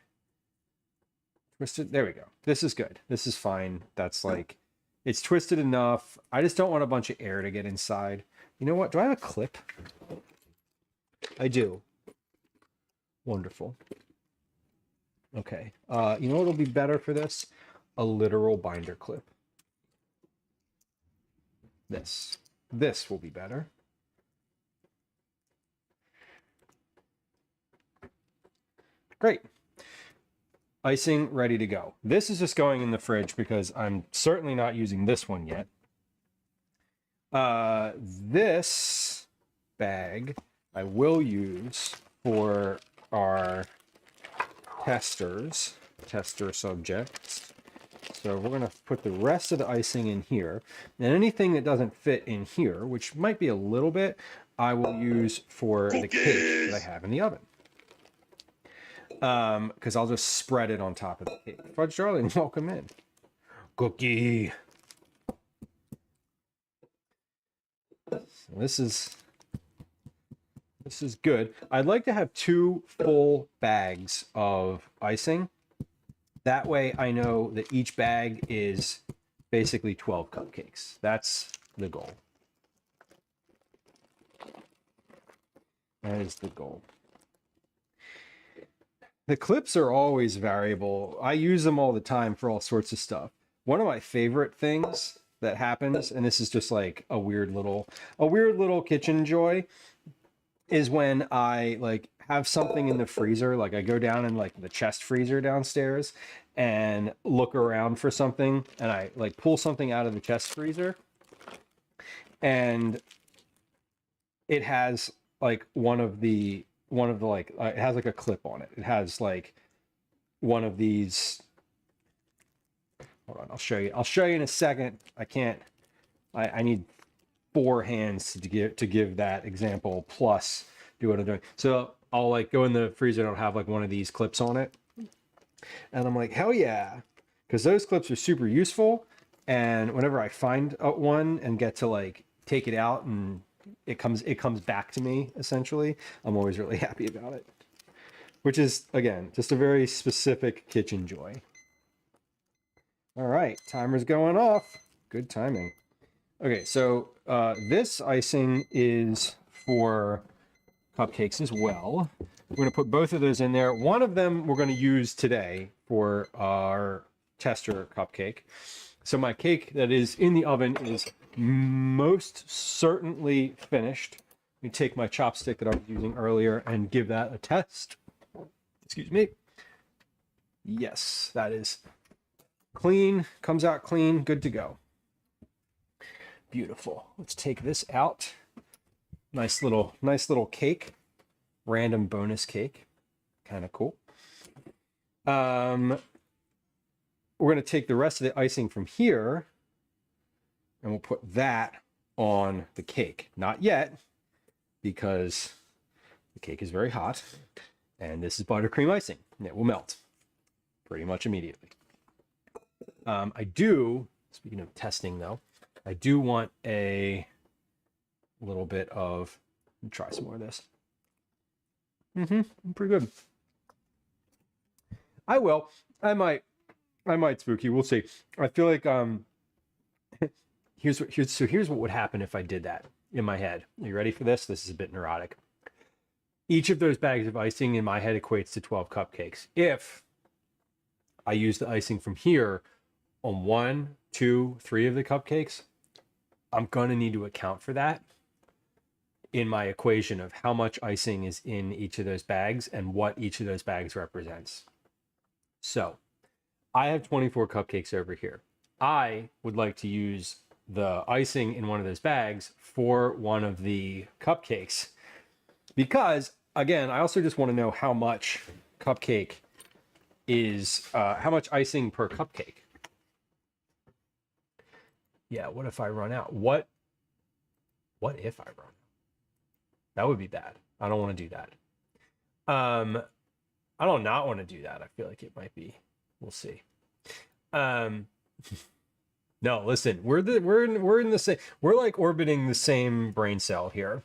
twisted. There we go. This is good. This is fine. That's like, it's twisted enough. I just don't want a bunch of air to get inside. You know what? Do I have a clip? I do. Wonderful. Okay. You know what'll be better for this? A literal binder clip. This will be better. Great. Icing ready to go. This is just going in the fridge because I'm certainly not using this one yet. This bag I will use for our tester subjects. So we're going to put the rest of the icing in here. And anything that doesn't fit in here, which might be a little bit, I will use for the cake that I have in the oven. Because I'll just spread it on top of the cake. Fudge Darling, welcome in. Cookie. So this is good. I'd like to have 2 full bags of icing. That way I know that each bag is basically 12 cupcakes. That's the goal. That is the goal. The clips are always variable. I use them all the time for all sorts of stuff. One of my favorite things that happens, and this is just like a weird little kitchen joy, is when I like have something in the freezer. Like I go down in like the chest freezer downstairs and look around for something, and I like pull something out of the chest freezer, and it has like one of the like it has like a clip on it. It has like one of these. Hold on, I'll show you in a second. I need 4 hands to give that example plus do what I'm doing. So I'll like go in the freezer and I'll have like one of these clips on it, and I'm like, hell yeah, because those clips are super useful. And whenever I find one and get to like take it out and it comes back to me, essentially, I'm always really happy about it, which is again just a very specific kitchen joy. All right, timer's going off. Good timing. Okay, so this icing is for cupcakes as well. We're going to put both of those in there. One of them we're going to use today for our tester cupcake. So my cake that is in the oven is most certainly finished. Let me take my chopstick that I was using earlier and give that a test. Excuse me. Yes, that is clean, comes out clean, good to go. Beautiful. Let's take this out. Nice little cake. Random bonus cake. Kind of cool. We're going to take the rest of the icing from here and we'll put that on the cake. Not yet, because the cake is very hot and this is buttercream icing. And it will melt pretty much immediately. Speaking of testing though, I do want a little bit of, let me try some more of this. Pretty good. I might Spooky, we'll see. I feel like, here's what would happen if I did that in my head. Are you ready for this? This is a bit neurotic. Each of those bags of icing in my head equates to 12 cupcakes. If I use the icing from here on 1, 2, 3 of the cupcakes, I'm going to need to account for that in my equation of how much icing is in each of those bags and what each of those bags represents. So I have 24 cupcakes over here. I would like to use the icing in one of those bags for one of the cupcakes because, again, I also just want to know how much cupcake is, how much icing per cupcake. Yeah, what if I run out? What if I run out? That would be bad. I don't want to do that. I don't not want to do that. I feel like it might be. We'll see. No, listen, we're in the same, we're like orbiting the same brain cell here.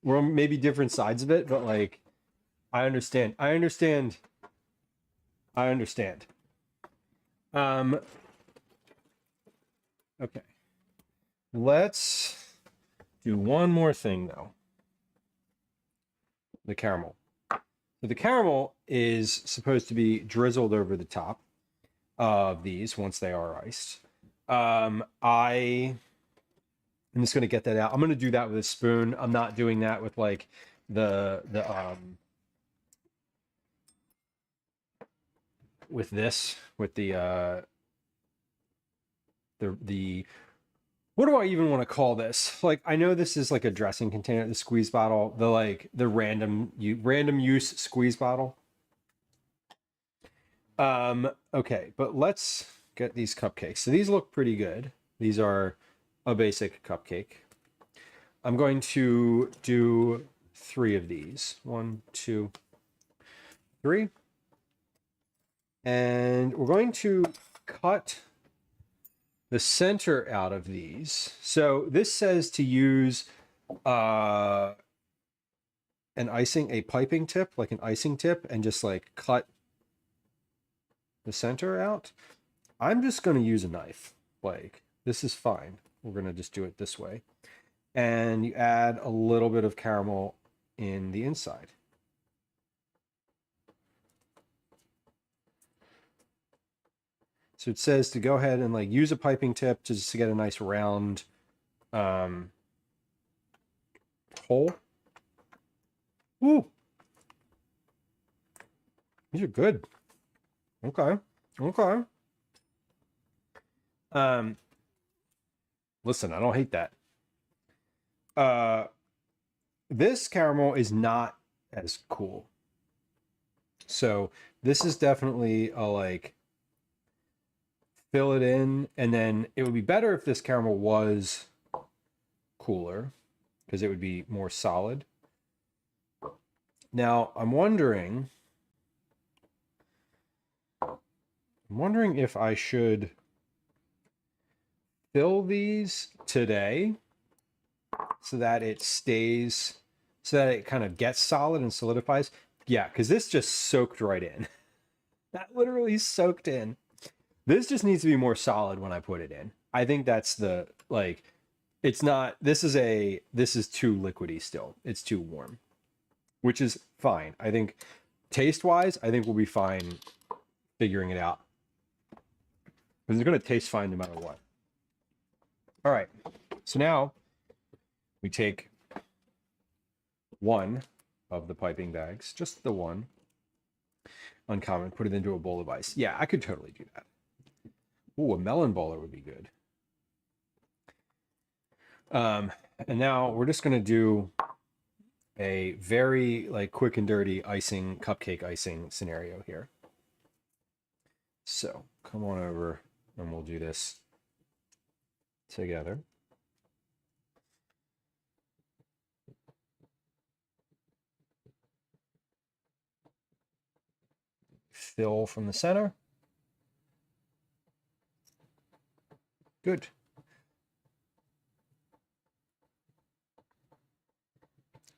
We're on maybe different sides of it, but like I understand. Okay. Let's do one more thing though. The caramel. So the caramel is supposed to be drizzled over the top of these once they are iced. I'm just going to get that out. I'm going to do that with a spoon. I'm not doing that with like the with this, with the what do I even want to call this? Like, I know this is like a dressing container, the squeeze bottle, the random use squeeze bottle. Okay, but let's get these cupcakes. So these look pretty good. These are a basic cupcake. I'm going to do 3 of these. 1, 2, 3. And we're going to cut the center out of these. So this says to use a piping tip, like an icing tip, and just like cut the center out. I'm just going to use a knife. Like, this is fine. We're going to just do it this way. And you add a little bit of caramel in the inside. So it says to go ahead and like use a piping tip just to get a nice round hole. Ooh. These are good. Okay. Okay. Listen, I don't hate that. This caramel is not as cool. So this is definitely a like fill it in, and then it would be better if this caramel was cooler because it would be more solid. Now I'm wondering if I should fill these today so that it stays, so that it kind of gets solid and solidifies. Yeah, because this just soaked right in. That literally soaked in. This just needs to be more solid when I put it in. I think that's the, like, it's not, this is too liquidy still. It's too warm, which is fine. I think taste-wise, I think we'll be fine figuring it out. Because it's going to taste fine no matter what. All right. So now we take 1 of the piping bags, just the 1, uncommon, put it into a bowl of ice. Yeah, I could totally do that. Ooh, a melon bowler would be good. And now we're just going to do a very like quick and dirty icing, cupcake icing scenario here. So come on over and we'll do this together. Fill from the center. Good.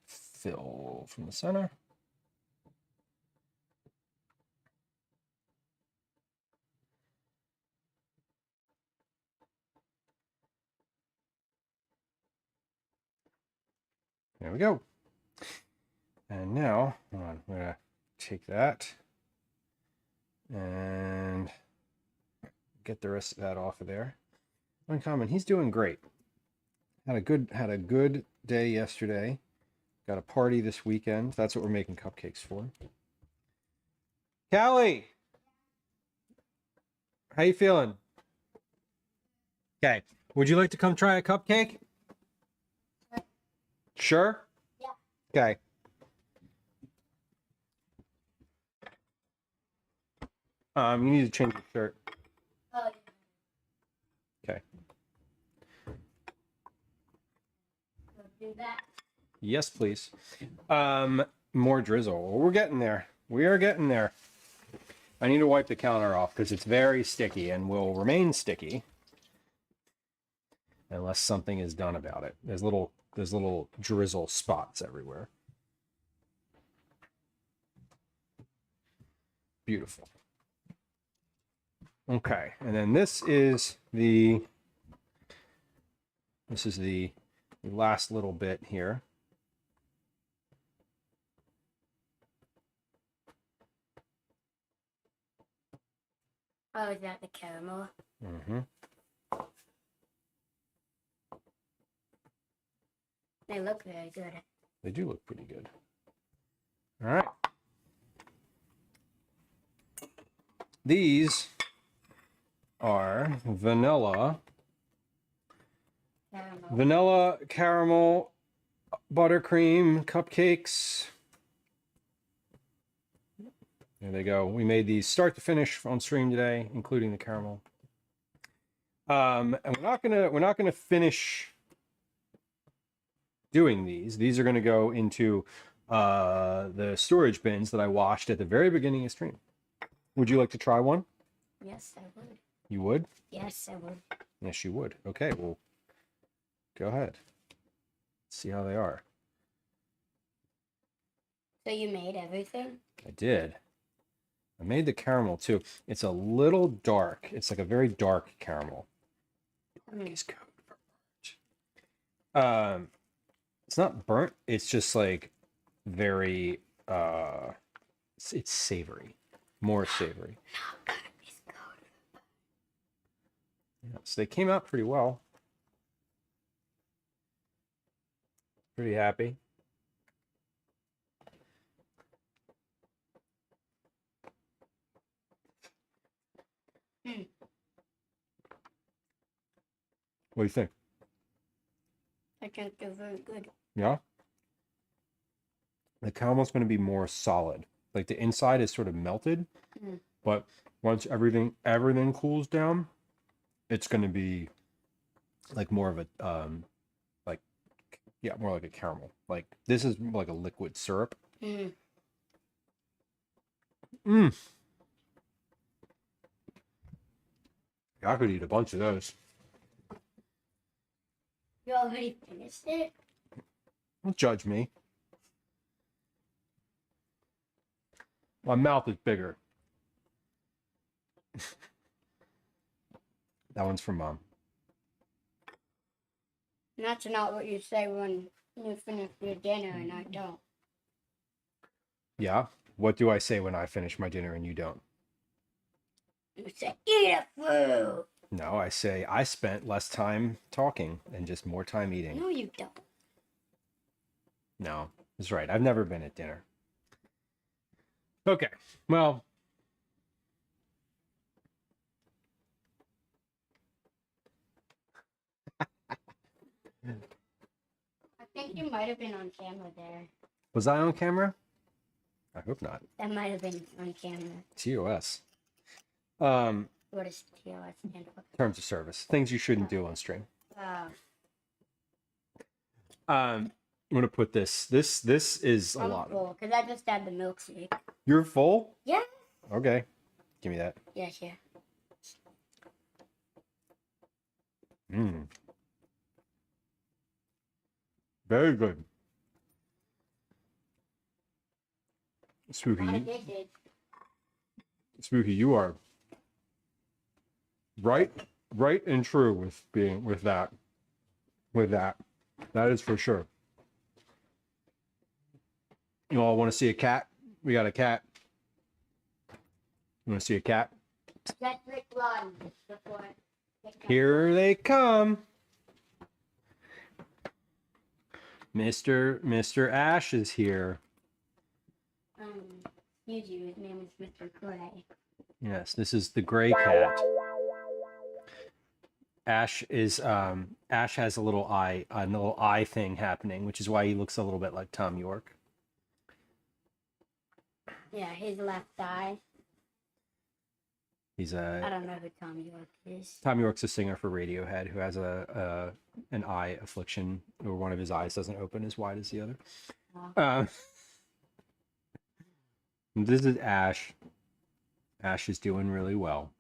Fill from the center. There we go. And now, hold on, I'm gonna take that and get the rest of that off of there. Uncommon, he's doing great. Had a good day yesterday. Got a party this weekend. That's what we're making cupcakes for. Callie, how you feeling? Okay. Would you like to come try a cupcake? Sure? Yeah. Okay. You need to change your shirt. Oh, Okay. do that. Yes, please. More drizzle. We're getting there. We are getting there. I need to wipe the counter off because it's very sticky and will remain sticky unless something is done about it. There's little drizzle spots everywhere. Beautiful. Okay, and then this is the last little bit here. Oh, is that the caramel? Mm-hmm. They look very good. They do look pretty good. All right. these are vanilla caramel buttercream cupcakes. There they go. We made these start to finish on stream today, including the caramel. And we're not gonna finish doing these. These are gonna go into the storage bins that I washed at the very beginning of stream. Would you like to try one? Yes, I would. You would? Yes, I would. Yes, you would. Okay, well, go ahead. Let's see how they are. So you made everything? I did. I made the caramel too. It's a little dark. It's like a very dark caramel. It's code for burnt. It's not burnt. It's just like very it's savory, more savory. Yeah, so they came out pretty well. Pretty happy. What do you think? I think they're very good. Yeah? The caramel's going to be more solid. Like the inside is sort of melted, but once everything cools down, it's going to be like more of a more like a caramel. Like this is more like a liquid syrup. I could eat a bunch of those. You already finished it? Don't judge me. My mouth is bigger. That one's for Mom. That's not what you say when you finish your dinner and I don't. Yeah? What do I say when I finish my dinner and you don't? You say, eat a food! No, I say I spent less time talking and just more time eating. No, you don't. No, that's right. I've never been at dinner. Okay, well. I think you might have been on camera there. Was I on camera? I hope not. That might have been on camera. TOS. What does TOS stand for? Terms of service. Things you shouldn't do on stream. I'm gonna put this. This is a lot. I'm full because I just had the milkshake. You're full? Yeah. Okay. Give me that. Yes, yeah. Very good. Spooky. Spooky, you are right and true with being with that. That is for sure. You all want to see a cat? We got a cat. You want to see a cat? Let Rick run before. Here they come. Mr. Ash is here. Excuse you, his name is Mr. Gray. Yes, this is the gray cat. Ash has a little eye thing happening, which is why he looks a little bit like Tom York. Yeah, his left eye. I don't know who Tom York is. Tom York's a singer for Radiohead who has an eye affliction, or one of his eyes doesn't open as wide as the other. Oh. This is Ash. Ash is doing really well.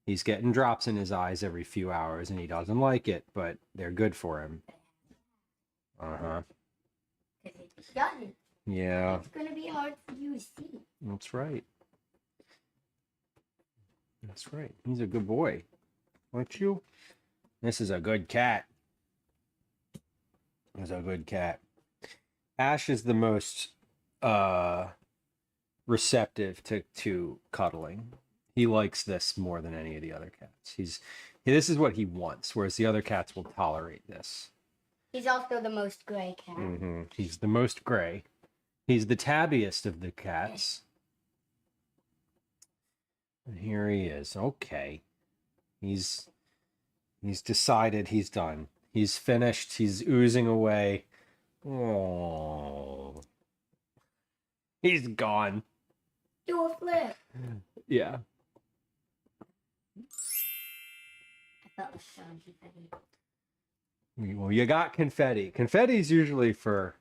He's getting drops in his eyes every few hours, and he doesn't like it, but they're good for him. Uh-huh. Yeah. It's gonna be hard for you to see. That's right. That's right. He's a good boy. Aren't you? This is a good cat. He's a good cat. Ash is the most receptive to cuddling. He likes this more than any of the other cats. This is what he wants, whereas the other cats will tolerate this. He's also the most gray cat. Mm-hmm. He's the most gray. He's the tabbiest of the cats. And here he is. Okay. He's decided he's done. He's finished. He's oozing away. Oh. He's gone. Do a flip. Yeah. I thought it was so confetti. Well, you got confetti. Confetti's usually for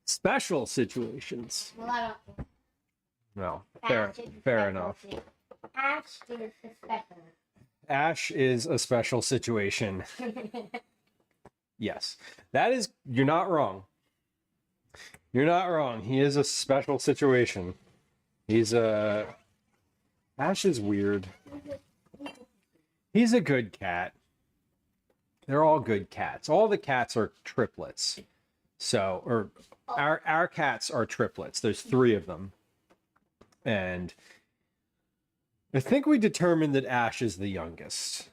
special situations. Well, I don't. No, Ash is fair special enough. too. Ash is special. Ash is a special situation. Yes, that is. You're not wrong. You're not wrong. He is a special situation. He's a. Ash is weird. He's a good cat. They're all good cats. All the cats are triplets. So, or our cats are triplets. There's 3 of them. And I think we determined that Ash is the youngest.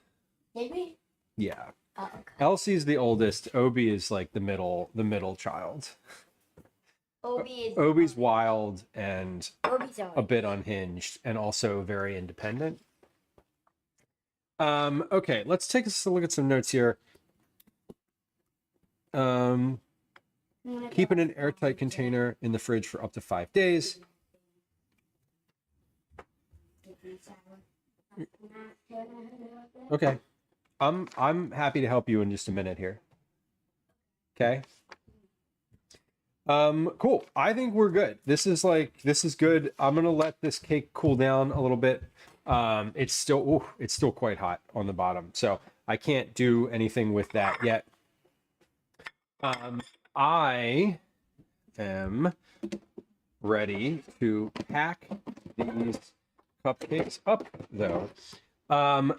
Did we? Yeah. Oh, okay. Elsie's the oldest. Obi is like the middle child. Obi's wild and Obi's a bit unhinged and also very independent. Okay, let's take a look at some notes here. Keep in an airtight container in the fridge for up to 5 days. Okay. I'm happy to help you in just a minute here. Okay. Cool. I think we're good. This is good. I'm gonna let this cake cool down a little bit. It's still quite hot on the bottom, so I can't do anything with that yet. I am ready to pack these cupcakes up, though.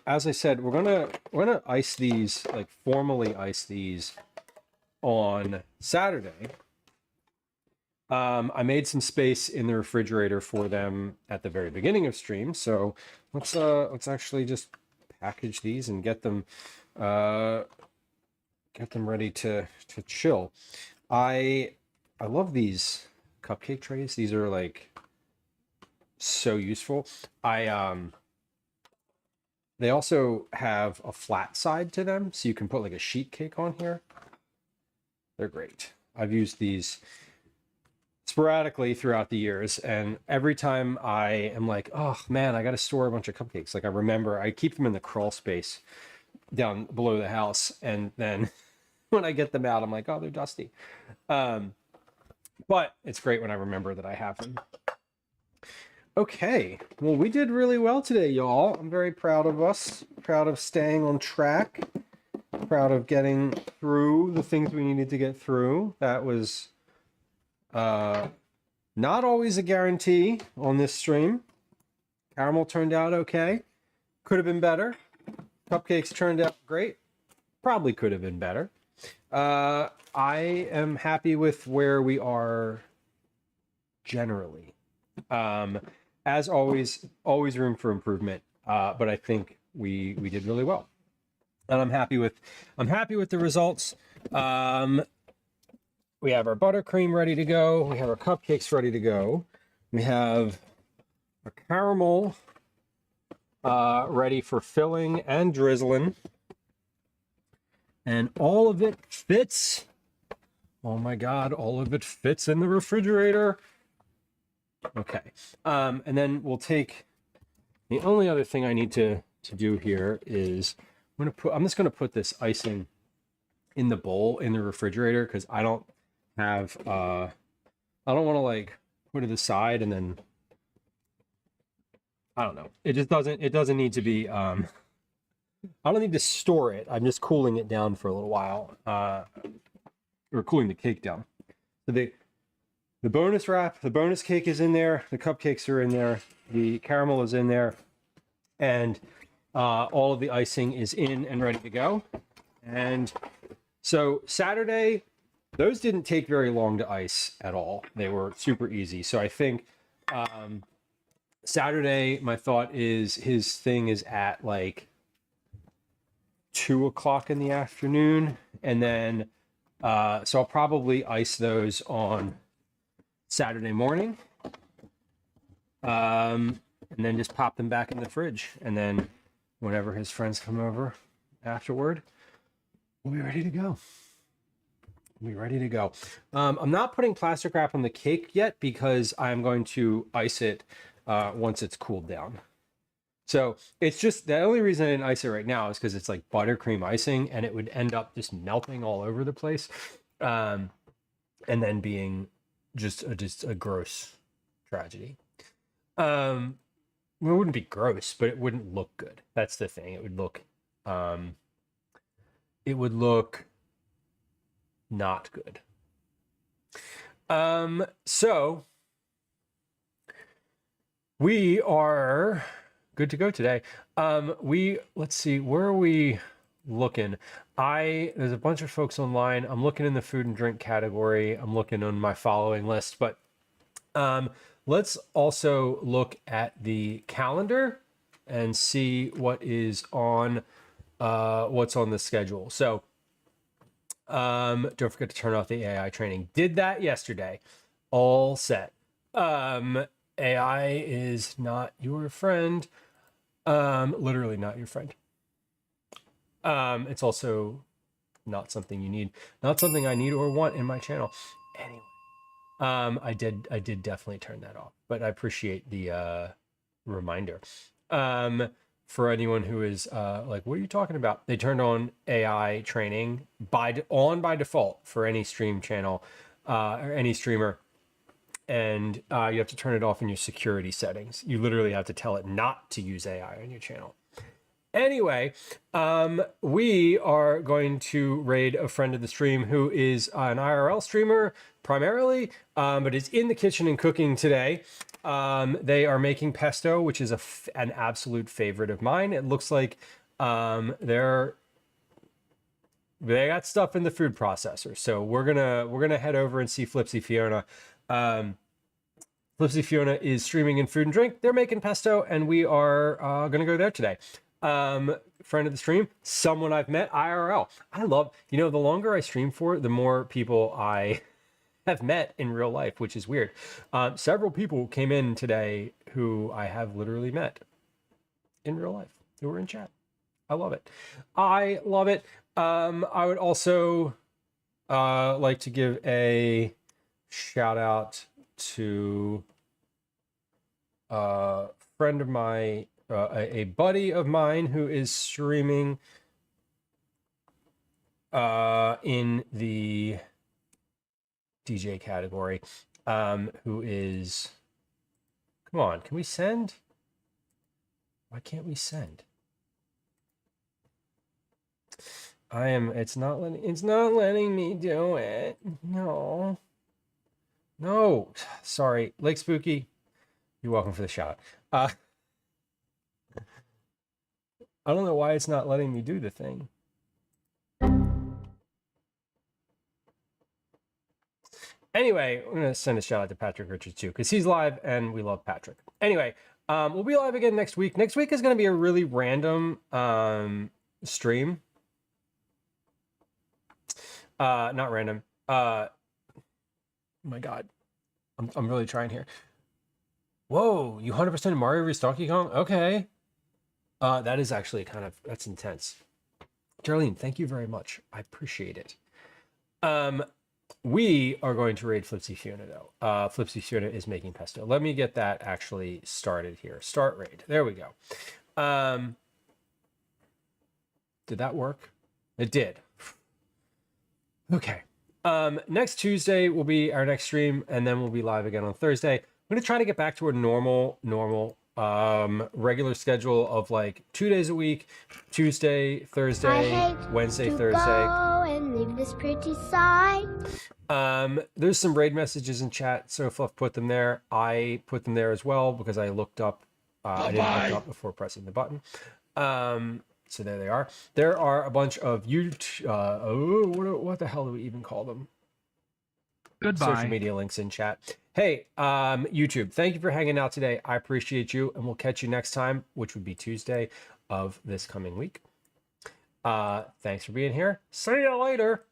As I said, we're gonna ice these, like formally ice these on Saturday. I made some space in the refrigerator for them at the very beginning of stream, so let's actually just package these and get them ready to chill. I love these cupcake trays. These are like so useful. They also have a flat side to them, so you can put like a sheet cake on here. They're great. I've used these sporadically throughout the years, and every time I am like, oh man, I got to store a bunch of cupcakes. Like I remember I keep them in the crawl space down below the house, and then when I get them out, I'm like, oh, they're dusty. But it's great when I remember that I have them. Okay, well, we did really well today, y'all. I'm very proud of us, proud of staying on track, proud of getting through the things we needed to get through. That was not always a guarantee on this stream. Caramel turned out okay. Could have been better. Cupcakes turned out great. Probably could have been better. I am happy with where we are generally. As always room for improvement. But I think we did really well. And I'm happy with the results. We have our buttercream ready to go. We have our cupcakes ready to go. We have our caramel ready for filling and drizzling. And all of it fits. Oh my God, all of it fits in the refrigerator. Okay. And then we'll take, the only other thing I need to do here is I'm just gonna put this icing in the bowl in the refrigerator because I don't have I don't want to like put it aside and then I don't know. It doesn't need to be I don't need to store it. I'm just cooling it down for a little while. Or cooling the cake down. So the bonus wrap, the bonus cake is in there, the cupcakes are in there, the caramel is in there, and all of the icing is in and ready to go. And so Saturday, those didn't take very long to ice at all. They were super easy. So I think Saturday, my thought is his thing is at like 2 o'clock in the afternoon. And then, so I'll probably ice those on Saturday morning. And and then just pop them back in the fridge. And then whenever his friends come over afterward, we'll be ready to go. I'm not putting plastic wrap on the cake yet because I'm going to ice it once it's cooled down. So it's just the only reason I didn't ice it right now is because it's like buttercream icing and it would end up just melting all over the place. And then being just a gross tragedy. It wouldn't be gross, but it wouldn't look good. That's the thing. It would look not good. So we are good to go today. Let's see, where are we looking? There's a bunch of folks online. I'm looking in the food and drink category. I'm looking on my following list, but let's also look at the calendar and see what's on the schedule. So don't forget to turn off the AI training. Did that yesterday. All set. AI is not your friend. Literally not your friend. It's also not something you need, not something I need or want in my channel. Anyway, I did definitely turn that off, but I appreciate the reminder. For anyone who is like, what are you talking about? They turned on AI training by default for any stream channel or any streamer. And you have to turn it off in your security settings. You literally have to tell it not to use AI on your channel. Anyway, we are going to raid a friend of the stream who is an IRL streamer primarily, but is in the kitchen and cooking today. They are making pesto, which is an absolute favorite of mine. It looks like they got stuff in the food processor. So we're gonna head over and see Flipsy Fiona. Flipsy Fiona is streaming in food and drink. They're making pesto, and we are gonna go there today. Friend of the stream, someone I've met IRL. I love, the longer I stream for, the more people I have met in real life, which is weird. Several people came in today who I have literally met in real life, who were in chat. I love it. I would also like to give a shout out to a friend of mine, a buddy of mine who is streaming in the DJ category, who is, come on, can we send? Why can't we send? It's not letting me do it. No, sorry. Lake Spooky, you're welcome for the shout. I don't know why it's not letting me do the thing. Anyway, I'm going to send a shout out to Patrick Richards too, because he's live and we love Patrick. Anyway, we'll be live again next week. Next week is going to be a really random stream. Not random. Oh my God. I'm really trying here. Whoa, you 100% Mario vs. Donkey Kong? Okay. That is actually that's intense. Darlene, thank you very much. I appreciate it. We are going to raid Flipsy Fiona though. Flipsy Fiona is making pesto. Let me get that actually started here. Start raid. There we go. Did that work? It did. Okay. Next Tuesday will be our next stream, and then we'll be live again on Thursday. I'm going to try to get back to a normal regular schedule of like 2 days a week, Tuesday, Thursday, Wednesday, Thursday. And leave this pretty side. There's some raid messages in chat, so Fluff put them there. I put them there as well because I looked up. I didn't look up before pressing the button. So there they are. There are a bunch of what the hell do we even call them? Goodbye. Social media links in chat. Hey, YouTube, thank you for hanging out today. I appreciate you, and we'll catch you next time, which would be Tuesday of this coming week. Thanks for being here. See you later.